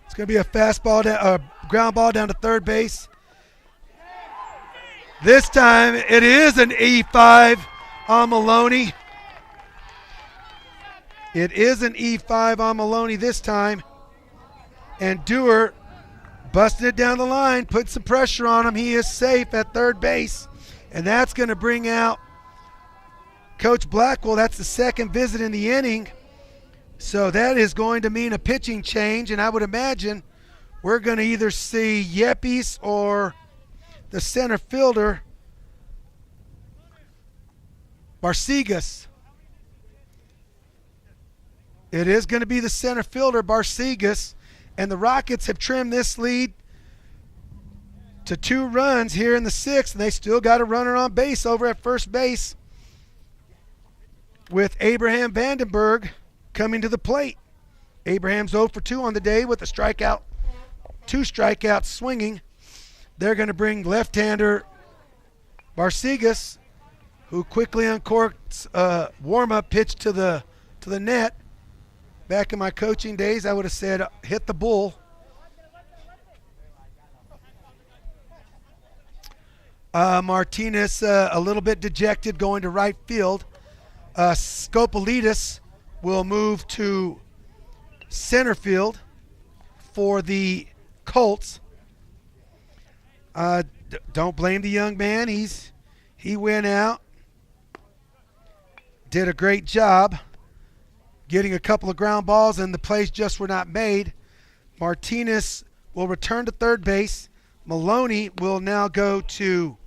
It's going to be a fastball, ground ball down to third base. This time it is an E5 on Maloney. It is an E5 on Maloney this time. And Dewar busting it down the line, put some pressure on him. He is safe at third base. And that's going to bring out Coach Blackwell. That's the second visit in the inning. So that is going to mean a pitching change. And I would imagine we're going to either see Yepes or the center fielder, Barcigas. It is going to be the center fielder, Barcigas. And the Rockets have trimmed this lead to 2 runs here in the 6th, and they still got a runner on base over at first base with Abraham Vandenberg coming to the plate. Abraham's 0 for 2 on the day with a strikeout, 2 strikeouts swinging. They're going to bring left-hander Barcigas, who quickly uncorks a warm-up pitch to the net. Back in my coaching days, I would have said, hit the bull. Martinez a little bit dejected going to right field. Skopolidis will move to center field for the Colts. Don't blame the young man. He went out, did a great job getting a couple of ground balls, and the plays just were not made. Martinez will return to third base. Maloney will now go to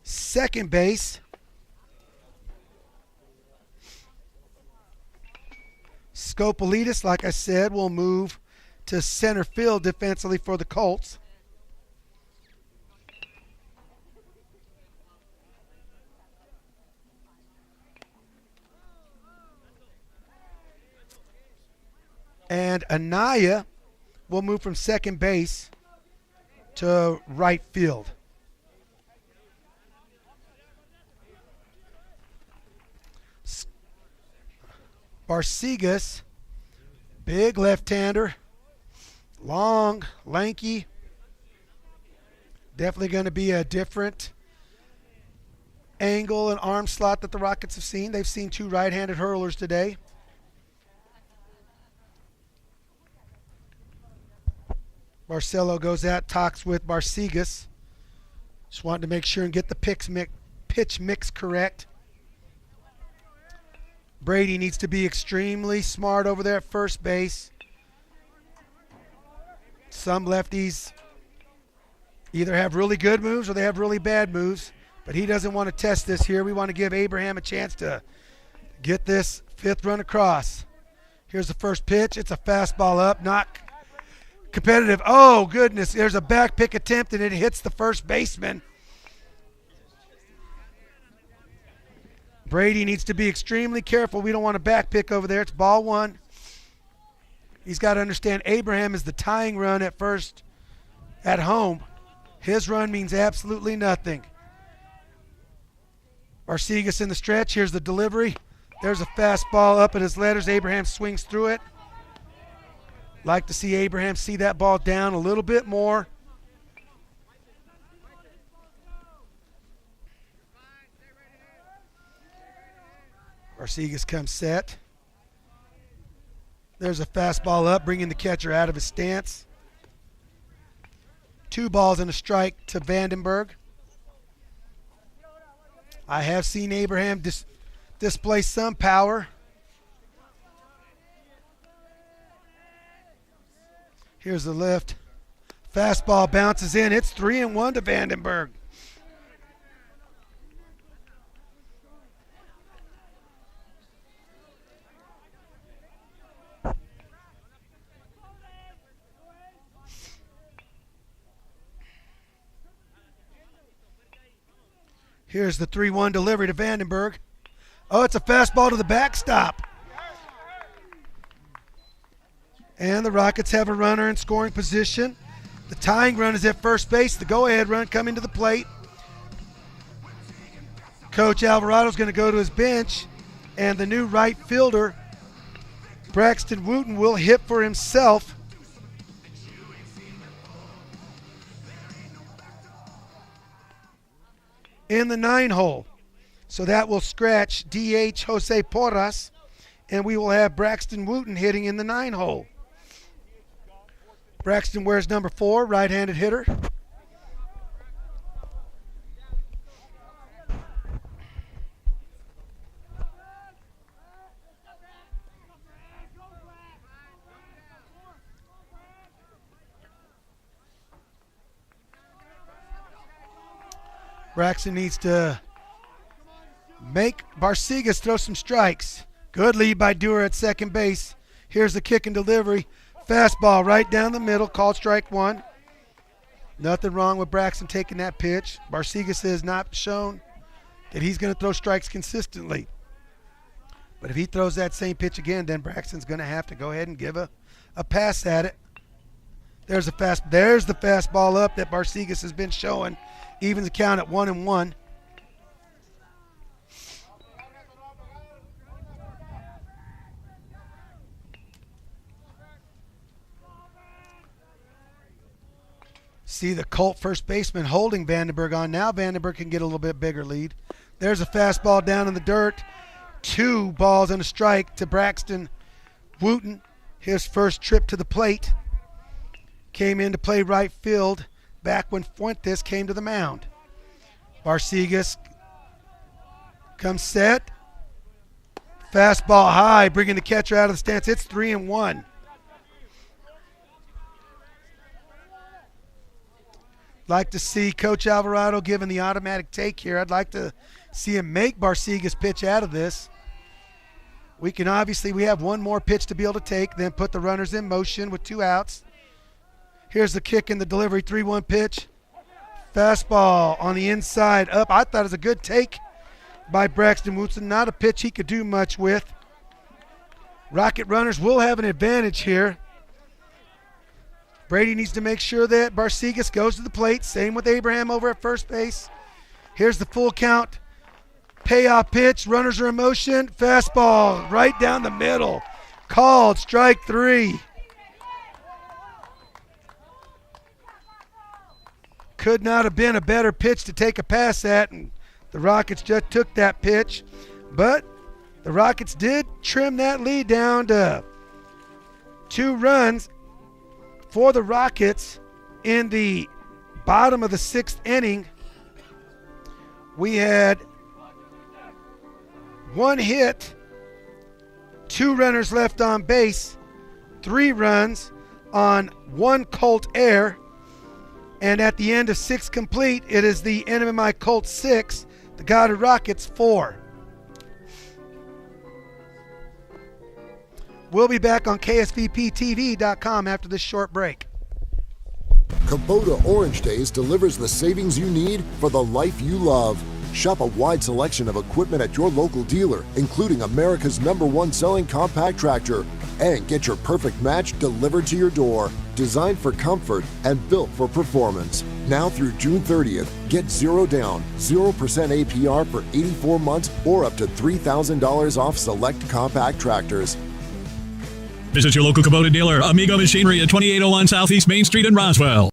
second base. Skopolidis, like I said, will move to center field defensively for the Colts. And Anaya will move from second base to right field. Barcigas, big left-hander, long, lanky. Definitely going to be a different angle and arm slot that the Rockets have seen. They've seen 2 right-handed hurlers today. Barcelo goes at, talks with Barsegas. Just wanted to make sure and get the pitch mix correct. Brady needs to be extremely smart over there at first base. Some lefties either have really good moves or they have really bad moves, but he doesn't want to test this here. We want to give Abraham a chance to get this 5th run across. Here's the first pitch. It's a fastball up, not competitive. Oh, goodness. There's a back pick attempt, and it hits the first baseman. Brady needs to be extremely careful. We don't want a back pick over there. It's ball 1. He's got to understand Abraham is the tying run at first at home. His run means absolutely nothing. Barsegas in the stretch. Here's the delivery. There's a fastball up in his letters. Abraham swings through it. Like to see Abraham see that ball down a little bit more. Barsegas comes set. There's a fastball up, bringing the catcher out of his stance. 2 balls and a strike to Vandenberg. I have seen Abraham display some power. Here's the lift. Fastball bounces in. It's 3-1 to Vandenberg. Here's the 3-1 delivery to Vandenberg. Oh, it's a fastball to the backstop. And the Rockets have a runner in scoring position. The tying run is at first base. The go-ahead run coming to the plate. Coach Alvarado's going to go to his bench, and the new right fielder, Braxton Wooten, will hit for himself. In the 9 hole. So that will scratch DH Jose Porras, and we will have Braxton Wooten hitting in the 9 hole. Braxton wears number 4, right-handed hitter. Braxton needs to make Barsegas throw some strikes. Good lead by Dewar at second base. Here's the kick and delivery. Fastball right down the middle, called strike 1. Nothing wrong with Braxton taking that pitch. Barsegas has not shown that he's going to throw strikes consistently. But if he throws that same pitch again, then Braxton's going to have to go ahead and give a pass at it. There's the fastball up that Barsegas has been showing. Evens the count at 1-1. See the Colt first baseman holding Vandenberg on. Now Vandenberg can get a little bit bigger lead. There's a fastball down in the dirt. 2 balls and a strike to Braxton Wooten. His first trip to the plate. Came in to play right field back when Fuentes came to the mound. Barsegas comes set. Fastball high, bringing the catcher out of the stance. It's 3-1. Like to see Coach Alvarado giving the automatic take here. I'd like to see him make Barsegas pitch out of this. We have one more pitch to be able to take, then put the runners in motion with 2 outs. Here's the kick and the delivery, 3-1 pitch. Fastball on the inside up. I thought it was a good take by Braxton Wooten. Not a pitch he could do much with. Rocket runners will have an advantage here. Brady needs to make sure that Barsegas goes to the plate. Same with Abraham over at first base. Here's the full count. Payoff pitch. Runners are in motion. Fastball right down the middle. Called strike 3. Could not have been a better pitch to take a pass at, and The Rockets just took that pitch, but the Rockets did trim that lead down to 2 runs for the Rockets in the bottom of the 6th inning. We had 1 hit, 2 runners left on base, 3 runs on 1 Colt error, and at the end of 6 complete, it is the NMMI Colts 6, the Goddard Rockets 4. We'll be back on KSVPTV.com after this short break. Kubota Orange Days delivers the savings you need for the life you love. Shop a wide selection of equipment at your local dealer, including America's #1 selling compact tractor. And get your perfect match delivered to your door. Designed for comfort and built for performance. Now through June 30th, get 0 down, 0% APR for 84 months or up to $3,000 off select compact tractors. Visit your local Kubota dealer, Amigo Machinery at 2801 Southeast Main Street in Roswell.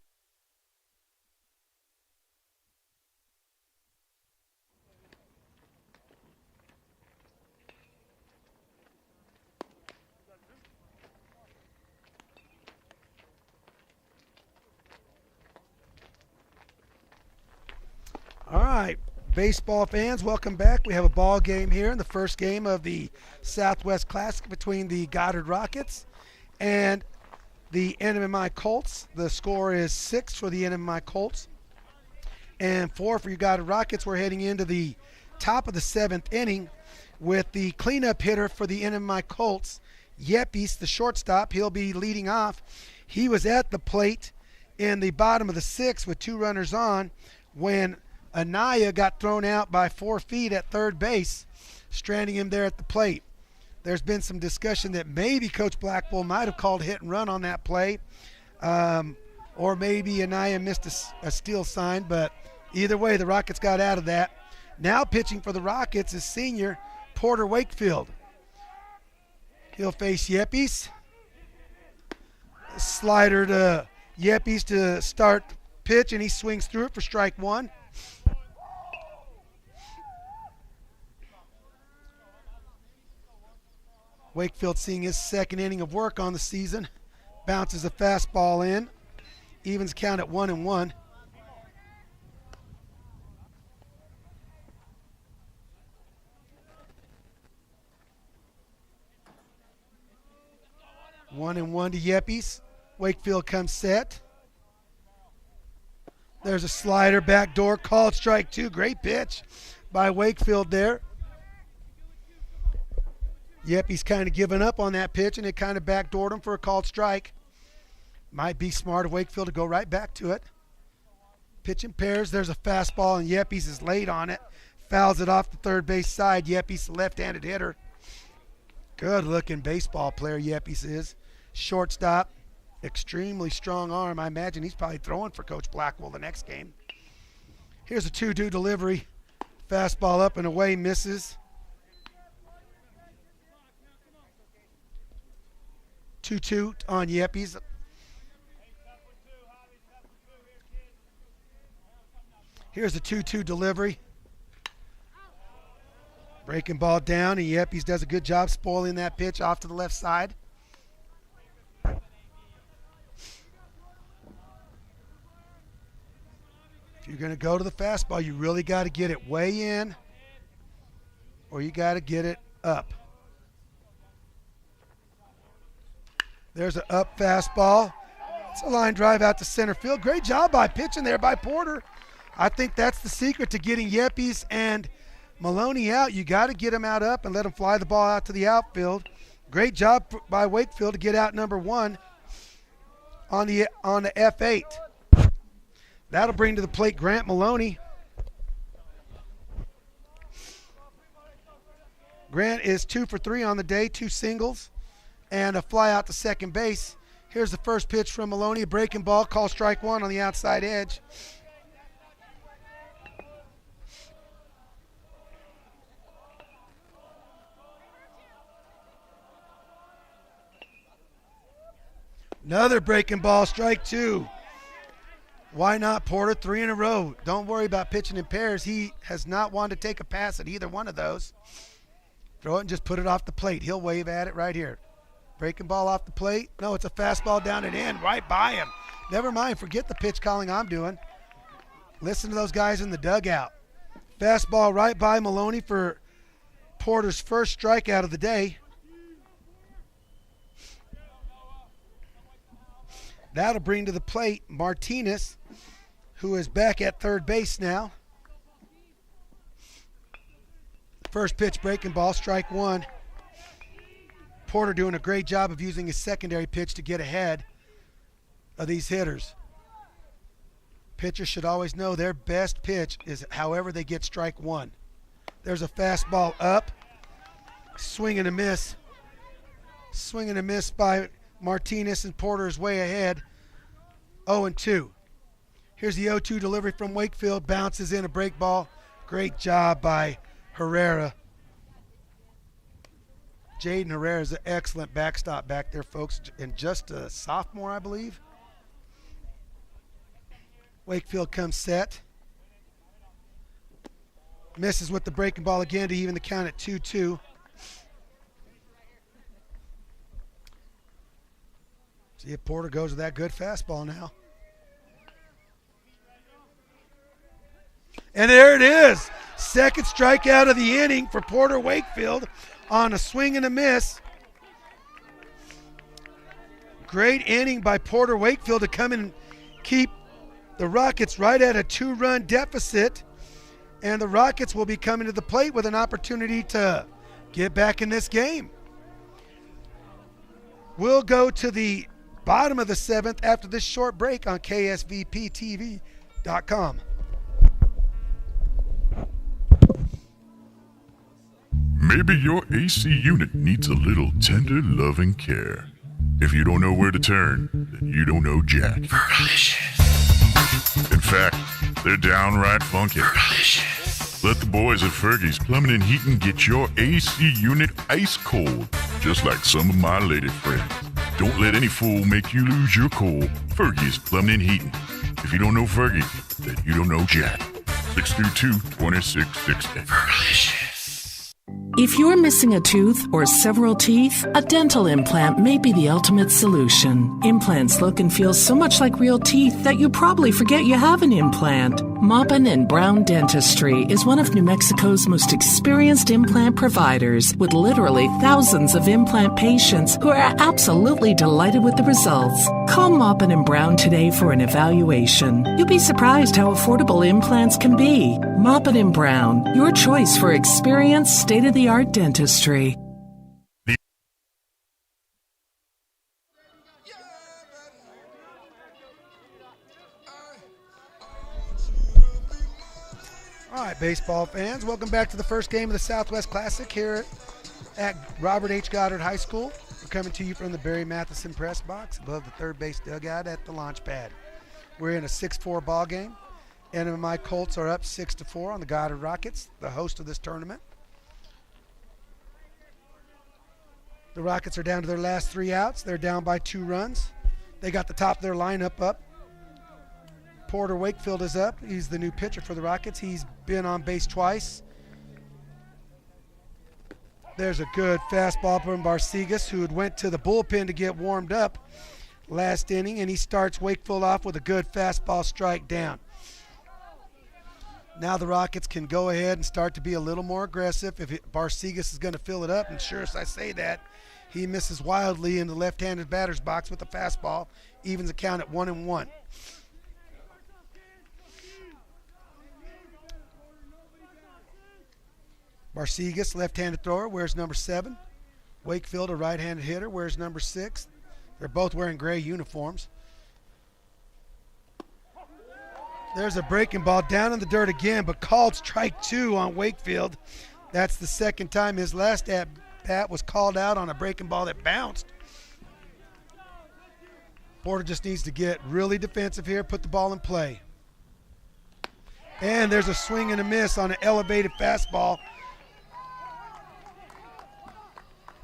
All right, baseball fans, welcome back. We have a ball game here in the first game of the Southwest Classic between the Goddard Rockets and the NMMI Colts. The score is 6 for the NMMI Colts and 4 for your Goddard Rockets. We're heading into the top of the 7th inning with the cleanup hitter for the NMMI Colts, Yepes, the shortstop. He'll be leading off. He was at the plate in the bottom of the 6th with 2 runners on when Anaya got thrown out by 4 feet at third base, stranding him there at the plate. There's been some discussion that maybe Coach Blackwell might have called hit and run on that play, or maybe Anaya missed a steal sign, but either way, the Rockets got out of that. Now pitching for the Rockets is senior Porter Wakefield. He'll face Yepes. Slider to Yepes to start pitch, and he swings through it for strike 1. Wakefield seeing his 2nd inning of work on the season. Bounces a fastball in. Evens count at 1-1. One and one to Yepes. Wakefield comes set. There's a slider, backdoor, called strike 2. Great pitch by Wakefield there. Yepes kind of given up on that pitch, and it kind of backdoored him for a called strike. Might be smart of Wakefield to go right back to it. Pitch in pairs. There's a fastball, and Yepes is late on it. Fouls it off the third base side. Yepes, the left-handed hitter. Good-looking baseball player Yepes is. Shortstop. Extremely strong arm. I imagine he's probably throwing for Coach Blackwell the next game. Here's a 2-2 delivery. Fastball up and away, misses. 2-2 on Yepes. Here's a 2-2 delivery. Breaking ball down, and Yepes does a good job spoiling that pitch off to the left side. If you're going to go to the fastball, you really got to get it way in, or you got to get it up. There's an up fastball. It's a line drive out to center field. Great job by pitching there by Porter. I think that's the secret to getting Yepes and Maloney out. You got to get them out up and let them fly the ball out to the outfield. Great job by Wakefield to get out number 1 on the F8. That'll bring to the plate Grant Maloney. Grant is 2 for 3 on the day, 2 singles, and a fly out to second base. Here's the first pitch from Maloney, a breaking ball, call strike 1 on the outside edge. Another breaking ball, strike 2. Why not, Porter? 3 in a row. Don't worry about pitching in pairs. He has not wanted to take a pass at either one of those. Throw it and just put it off the plate. He'll wave at it right here. Breaking ball off the plate. No, it's a fastball down and in, right by him. Never mind, forget the pitch calling I'm doing. Listen to those guys in the dugout. Fastball right by Maloney for Porter's first strikeout of the day. That'll bring to the plate Martinez, who is back at third base now. First pitch, breaking ball, strike one. Porter doing a great job of using his secondary pitch to get ahead of these hitters. Pitchers should always know their best pitch is however they get strike one. There's a fastball up. Swing and a miss. Swing and a miss by Martinez, and Porter is way ahead. 0-2. Here's the 0-2 delivery from Wakefield. Bounces in a break ball. Great job by Herrera. Jaden Herrera is an excellent backstop back there, folks, and just a sophomore, I believe. Wakefield comes set. Misses with the breaking ball again to even the count at 2-2. See if Porter goes with that good fastball now. And there it is. Second strikeout of the inning for Porter Wakefield on a swing and a miss. Great inning by Porter Wakefield to come in and keep the Rockets right at a 2-run deficit. And the Rockets will be coming to the plate with an opportunity to get back in this game. We'll go to the bottom of the 7th after this short break on KSVPTV.com. Maybe your AC unit needs a little tender loving care. If you don't know where to turn, then you don't know Jack. Fergalicious. In fact, they're downright funky. Fergalicious. Let the boys at Fergie's Plumbing and Heating get your AC unit ice cold, just like some of my lady friends. Don't let any fool make you lose your cool. Fergie's Plumbing and Heating. If you don't know Fergie, then you don't know Jack. 632-2660. Fergalicious. If you're missing a tooth or several teeth, a dental implant may be the ultimate solution. Implants look and feel so much like real teeth that you probably forget you have an implant. Maupin and Brown Dentistry is one of New Mexico's most experienced implant providers, with literally thousands of implant patients who are absolutely delighted with the results. Call Maupin and Brown today for an evaluation. You'll be surprised how affordable implants can be. Maupin and Brown, your choice for experienced, state-of-the-art dentistry. All right, baseball fans, welcome back to the first game of the Southwest Classic here at Robert H. Goddard High School. We're coming to you from the Barry Matheson press box above the third base dugout at the launch pad. We're in a 6-4 ball game. NMMI Colts are up 6-4 on the Goddard Rockets, the host of this tournament. The Rockets are down to their last 3 outs. They're down by 2 runs. They got the top of their lineup up. Porter Wakefield is up. He's the new pitcher for the Rockets. He's been on base twice. There's a good fastball from Barcigas, who had went to the bullpen to get warmed up last inning, and he starts Wakefield off with a good fastball strike down. Now the Rockets can go ahead and start to be a little more aggressive if Barcigas is going to fill it up, and sure as I say that, he misses wildly in the left-handed batter's box with a fastball, evens the count at 1-1. Barcigas, left-handed thrower, wears number 7. Wakefield, a right-handed hitter, wears number 6. They're both wearing gray uniforms. There's a breaking ball down in the dirt again, but called strike 2 on Wakefield. That's the second time. His last at-bat was called out on a breaking ball that bounced. Porter just needs to get really defensive here, put the ball in play. And there's a swing and a miss on an elevated fastball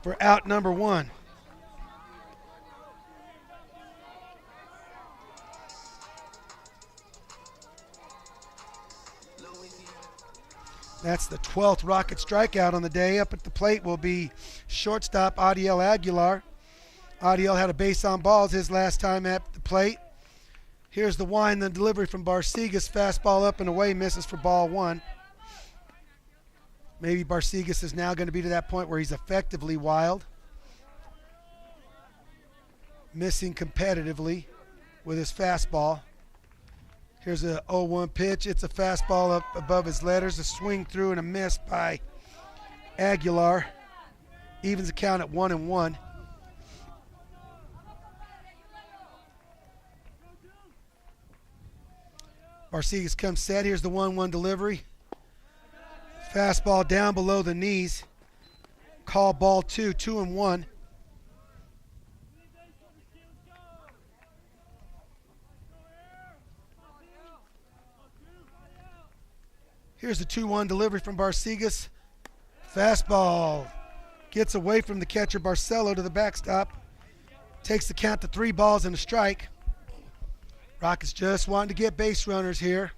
for out number 1. That's the 12th Rocket strikeout on the day. Up at the plate will be shortstop Adiel Aguilar. Adiel had a base on balls his last time at the plate. Here's the wind, the delivery from Barcigas. Fastball up and away, misses for ball one. Maybe Barcigas is now going to be to that point where he's effectively wild. Missing competitively with his fastball. Here's a 0-1 pitch. It's a fastball up above his letters. A swing through and a miss by Aguilar. Evens the count at 1-1. Barcigas comes set. Here's the 1-1 delivery. Fastball down below the knees. Call ball 2, 2-1. Here's the 2-1 delivery from Barcigas. Fastball gets away from the catcher Barcelo to the backstop. Takes the count to 3 balls and a strike. Rockets just wanting to get base runners here.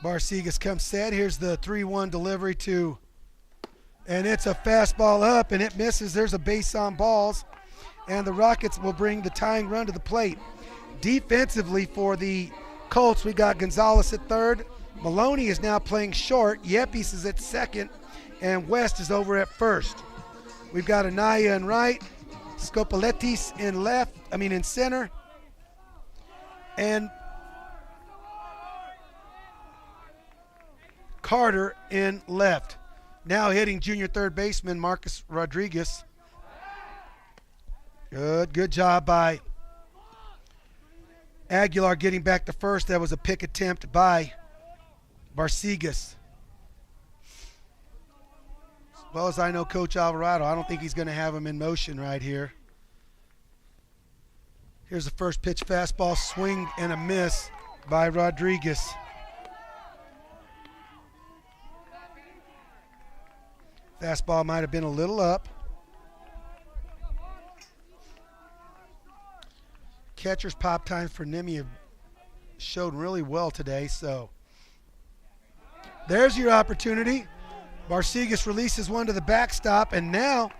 Barcigas comes set. Here's the 3-1 delivery to, and it's a fastball up and it misses. There's a base on balls, and the Rockets will bring the tying run to the plate. Defensively for the Colts, we got Gonzalez at third. Maloney is now playing short. Yepes is at second, and West is over at first. We've got Anaya in right, Scopoletis in center, and Carter in left. Now hitting junior third baseman Marcus Rodriguez. Good job by Aguilar getting back to first. That was a pick attempt by Barcigas. As well as I know Coach Alvarado, I don't think he's going to have him in motion right here. Here's the first pitch fastball, swing and a miss by Rodriguez. Fastball might have been a little up. Catcher's pop times for NMMI have showed really well today, so there's your opportunity. Barcigas releases one to the backstop, and now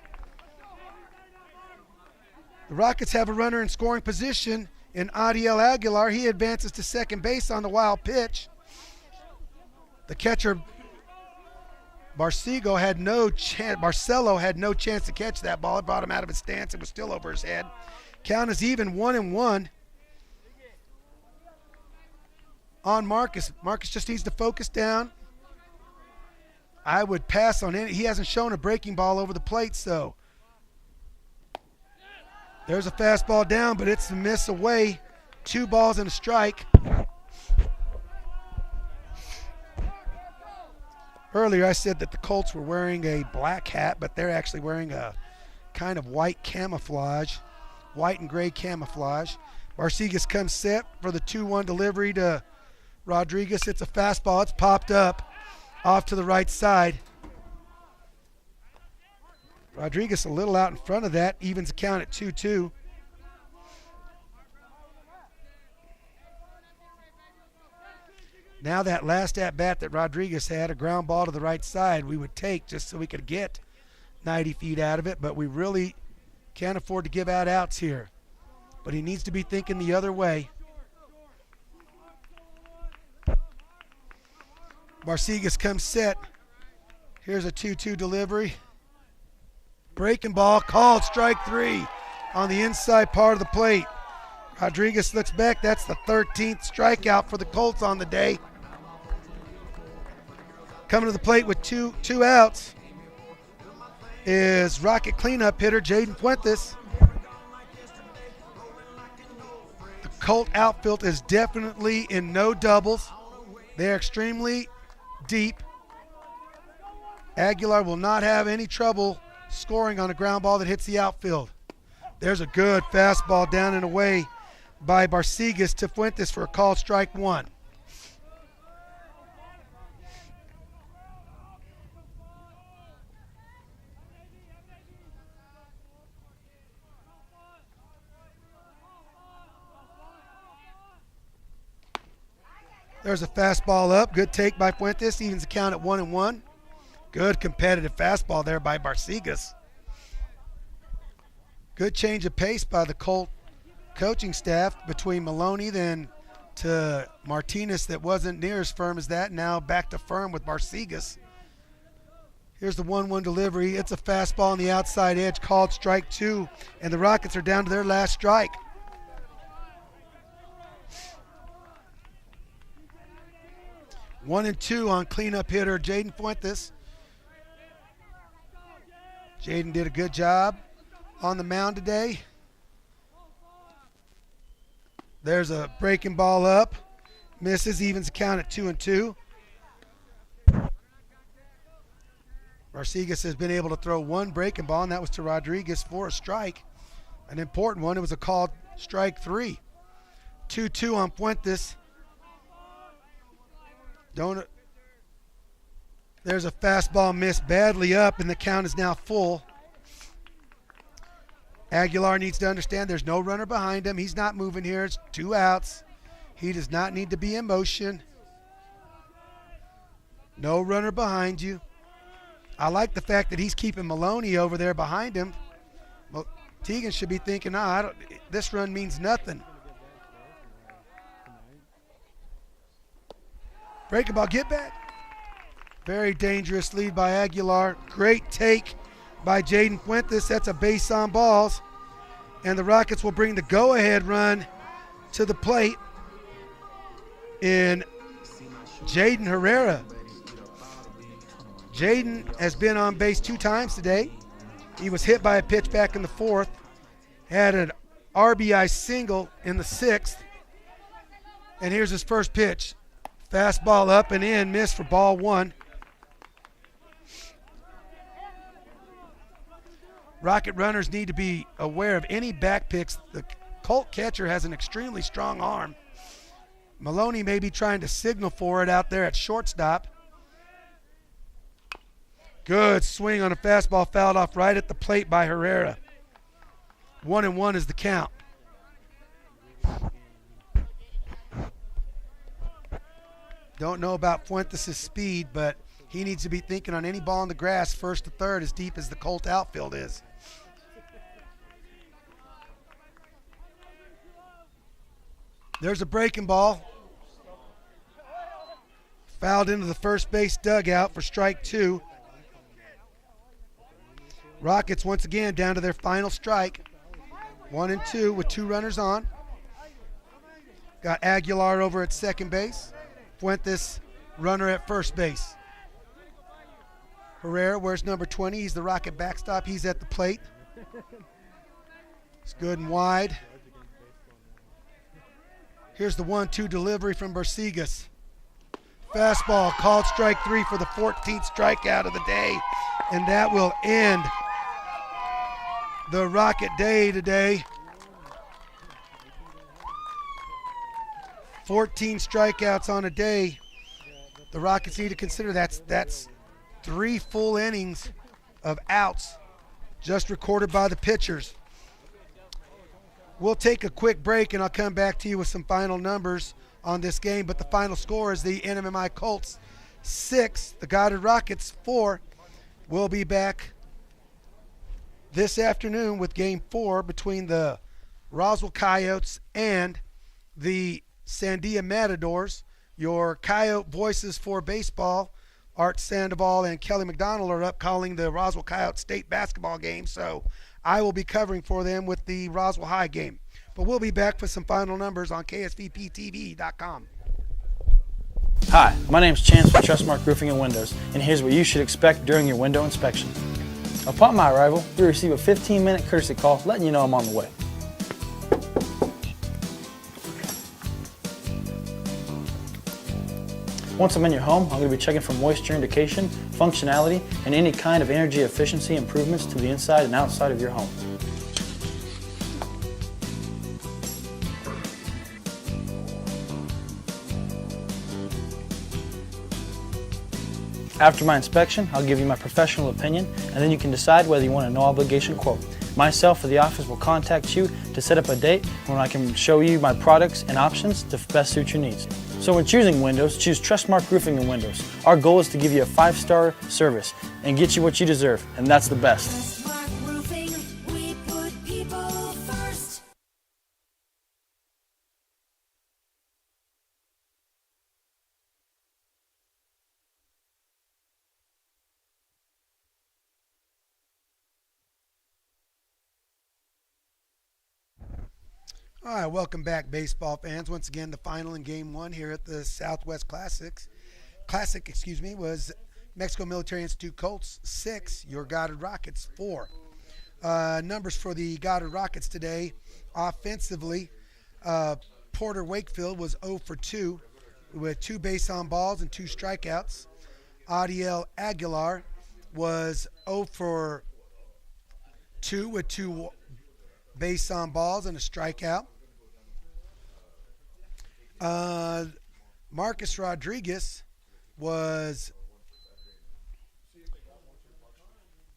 the Rockets have a runner in scoring position in Adiel Aguilar. He advances to second base on the wild pitch. The catcher Barcelo had no chance to catch that ball. It brought him out of his stance. It was still over his head. Count is even, 1-1 on Marcus. Marcus just needs to focus down. I would pass on it. He hasn't shown a breaking ball over the plate, so there's a fastball down, but it's a miss away. 2 balls and a strike. Earlier I said that the Colts were wearing a black hat, but they're actually wearing a kind of white camouflage, white and gray camouflage. Barcigas comes set for the 2-1 delivery to Rodriguez. It's a fastball. It's popped up off to the right side. Rodriguez a little out in front of that, evens the count at 2-2. Now that last at-bat that Rodriguez had, a ground ball to the right side, we would take just so we could get 90 feet out of it, but we really can't afford to give out outs here. But he needs to be thinking the other way. Barcigas comes set. Here's a 2-2 delivery. Breaking ball, called strike 3 on the inside part of the plate. Rodriguez looks back. That's the 13th strikeout for the Colts on the day. Coming to the plate with two outs is Rocket cleanup hitter Jaden Fuentes. The Colt outfield is definitely in no doubles. They're extremely deep. Aguilar will not have any trouble scoring on a ground ball that hits the outfield. There's a good fastball down and away by Barcigas to Fuentes for a called strike 1. There's a fastball up. Good take by Fuentes. Evens the count at 1-1. Good competitive fastball there by Barcigas. Good change of pace by the Colt coaching staff between Maloney then to Martinez that wasn't near as firm as that. Now back to firm with Barcigas. Here's the 1-1 delivery. It's a fastball on the outside edge called strike 2, and the Rockets are down to their last strike. One and 2 on cleanup hitter Jaden Fuentes. Jaden did a good job on the mound today. There's a breaking ball up. Misses, evens the count at 2-2. Barcigas has been able to throw one breaking ball, and that was to Rodriguez for a strike. An important one. It was a called strike 3. 2-2 on Fuentes. There's a fastball missed badly up, and the count is now full. Aguilar needs to understand there's no runner behind him. He's not moving here. It's 2 outs. He does not need to be in motion. No runner behind you. I like the fact that he's keeping Maloney over there behind him. Teagan should be thinking, this run means nothing. Breaking ball, get back. Very dangerous lead by Aguilar. Great take by Jaden Fuentes. That's a base on balls. And the Rockets will bring the go-ahead run to the plate in Jaden Herrera. Jaden has been on base 2 times today. He was hit by a pitch back in the 4th. Had an RBI single in the 6th. And here's his first pitch. Fastball up and in, missed for ball 1. Rocket runners need to be aware of any back picks. The Colt catcher has an extremely strong arm. Maloney may be trying to signal for it out there at shortstop. Good swing on a fastball, fouled off right at the plate by Herrera. 1-1 is the count. Don't know about Fuentes' speed, but he needs to be thinking on any ball in the grass, first to third, as deep as the Colt outfield is. There's a breaking ball. Fouled into the first base dugout for strike 2. Rockets once again down to their final strike. 1-2 with 2 runners on. Got Aguilar over at second base. Fuentes, runner at first base. Herrera wears number 20. He's the Rocket backstop. He's at the plate. It's good and wide. Here's the 1-2 delivery from Barcigas. Fastball called strike 3 for the 14th strikeout of the day. And that will end the Rocket day today. 14 strikeouts on a day. The Rockets need to consider that's 3 full innings of outs just recorded by the pitchers. We'll take a quick break and I'll come back to you with some final numbers on this game, but the final score is the NMMI Colts 6, the Goddard Rockets 4. We'll be back this afternoon with game 4 between the Roswell Coyotes and the Sandia Matadors. Your Coyote voices for baseball, Art Sandoval and Kelly McDonald, are up calling the Roswell Coyote state basketball game, so I will be covering for them with the Roswell High game. But we'll be back for some final numbers on KSVPTV.com. Hi, my name is Chance with Trustmark Roofing and Windows, and here's what you should expect during your window inspection. Upon my arrival, you'll receive a 15-minute courtesy call letting you know I'm on the way. Once I'm in your home, I'm going to be checking for moisture indication, functionality, and any kind of energy efficiency improvements to the inside and outside of your home. After my inspection, I'll give you my professional opinion, and then you can decide whether you want a no-obligation quote. Myself or the office will contact you to set up a date when I can show you my products and options to best suit your needs. So when choosing windows, choose Trustmark Roofing and Windows. Our goal is to give you a 5-star service and get you what you deserve, and that's the best. All right, welcome back, baseball fans. Once again, the final in Game 1 here at the Southwest Classic, was Mexico Military Institute Colts 6, your Goddard Rockets 4. Numbers for the Goddard Rockets today, offensively, Porter Wakefield was 0 for 2 with 2 base on balls and 2 strikeouts. Adiel Aguilar was 0 for 2 with 2 base on balls and a strikeout. Marcus Rodriguez was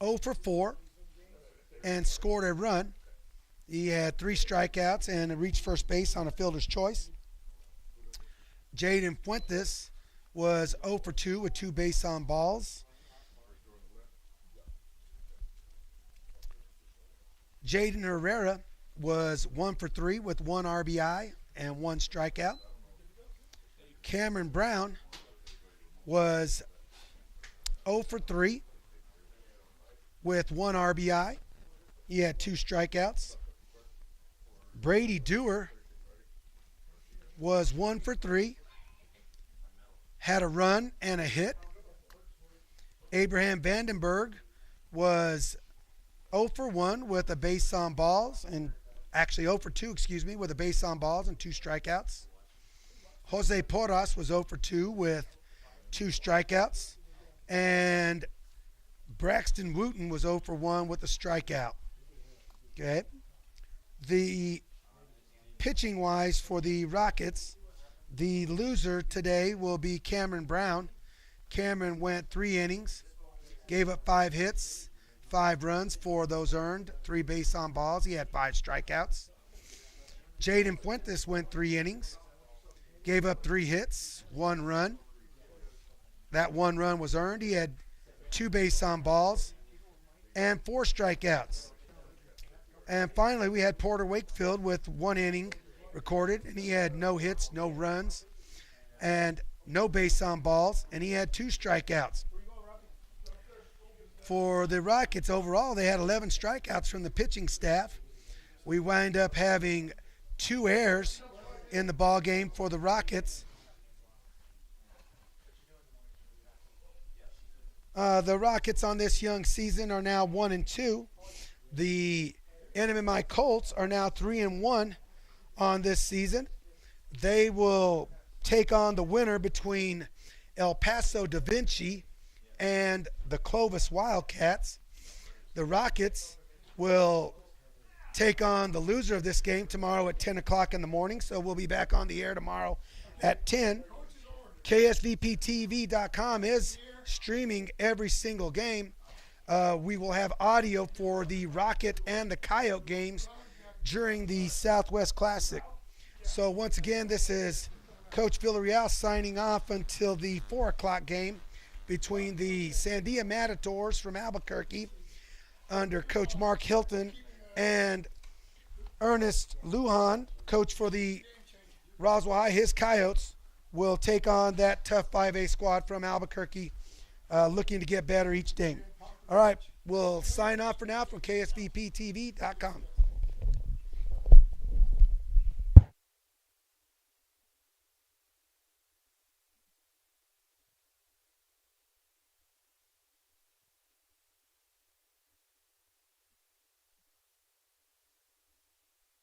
0 for 4 and scored a run. He had 3 strikeouts and reached first base on a fielder's choice. Jaden Fuentes was 0 for 2 with 2 base on balls. Jaden Herrera was 1 for 3 with 1 RBI and 1 strikeout. Cameron Brown was 0 for 3 with 1 RBI. He had 2 strikeouts. Brady Dewar was 1 for 3, had a run and a hit. Abraham Vandenberg was 0 for 1 with a base on balls, and actually 0 for 2, with a base on balls and 2 strikeouts. Jose Porras was 0 for 2 with 2 strikeouts. And Braxton Wooten was 0 for 1 with a strikeout. Okay. The pitching-wise for the Rockets, the loser today will be Cameron Brown. Cameron went 3 innings, gave up 5 hits, 5 runs, 4 of those earned, 3 base on balls. He had 5 strikeouts. Jaden Fuentes went 3 innings, gave up 3 hits, 1 run. That 1 run was earned. He had 2 base on balls and 4 strikeouts. And finally, we had Porter Wakefield with 1 inning recorded, and he had no hits, no runs, and no base on balls, and he had 2 strikeouts. For the Rockets overall, they had 11 strikeouts from the pitching staff. We wind up having 2 errors in the ball game for the Rockets. The Rockets on this young season are now 1-2. The NMMI Colts are now 3-1 on this season. They will take on the winner between El Paso Da Vinci and the Clovis Wildcats. The Rockets will take on the loser of this game tomorrow at 10 o'clock in the morning. So we'll be back on the air tomorrow at 10. KSVPTV.com is streaming every single game. We will have audio for the Rocket and the Coyote games during the Southwest Classic. So once again, this is Coach Villarreal signing off until the 4 o'clock game between the Sandia Matadors from Albuquerque under Coach Mark Hilton and Ernest Lujan, coach for the Roswell High. His Coyotes will take on that tough 5A squad from Albuquerque, looking to get better each day. All right, we'll sign off for now from KSVPTV.com.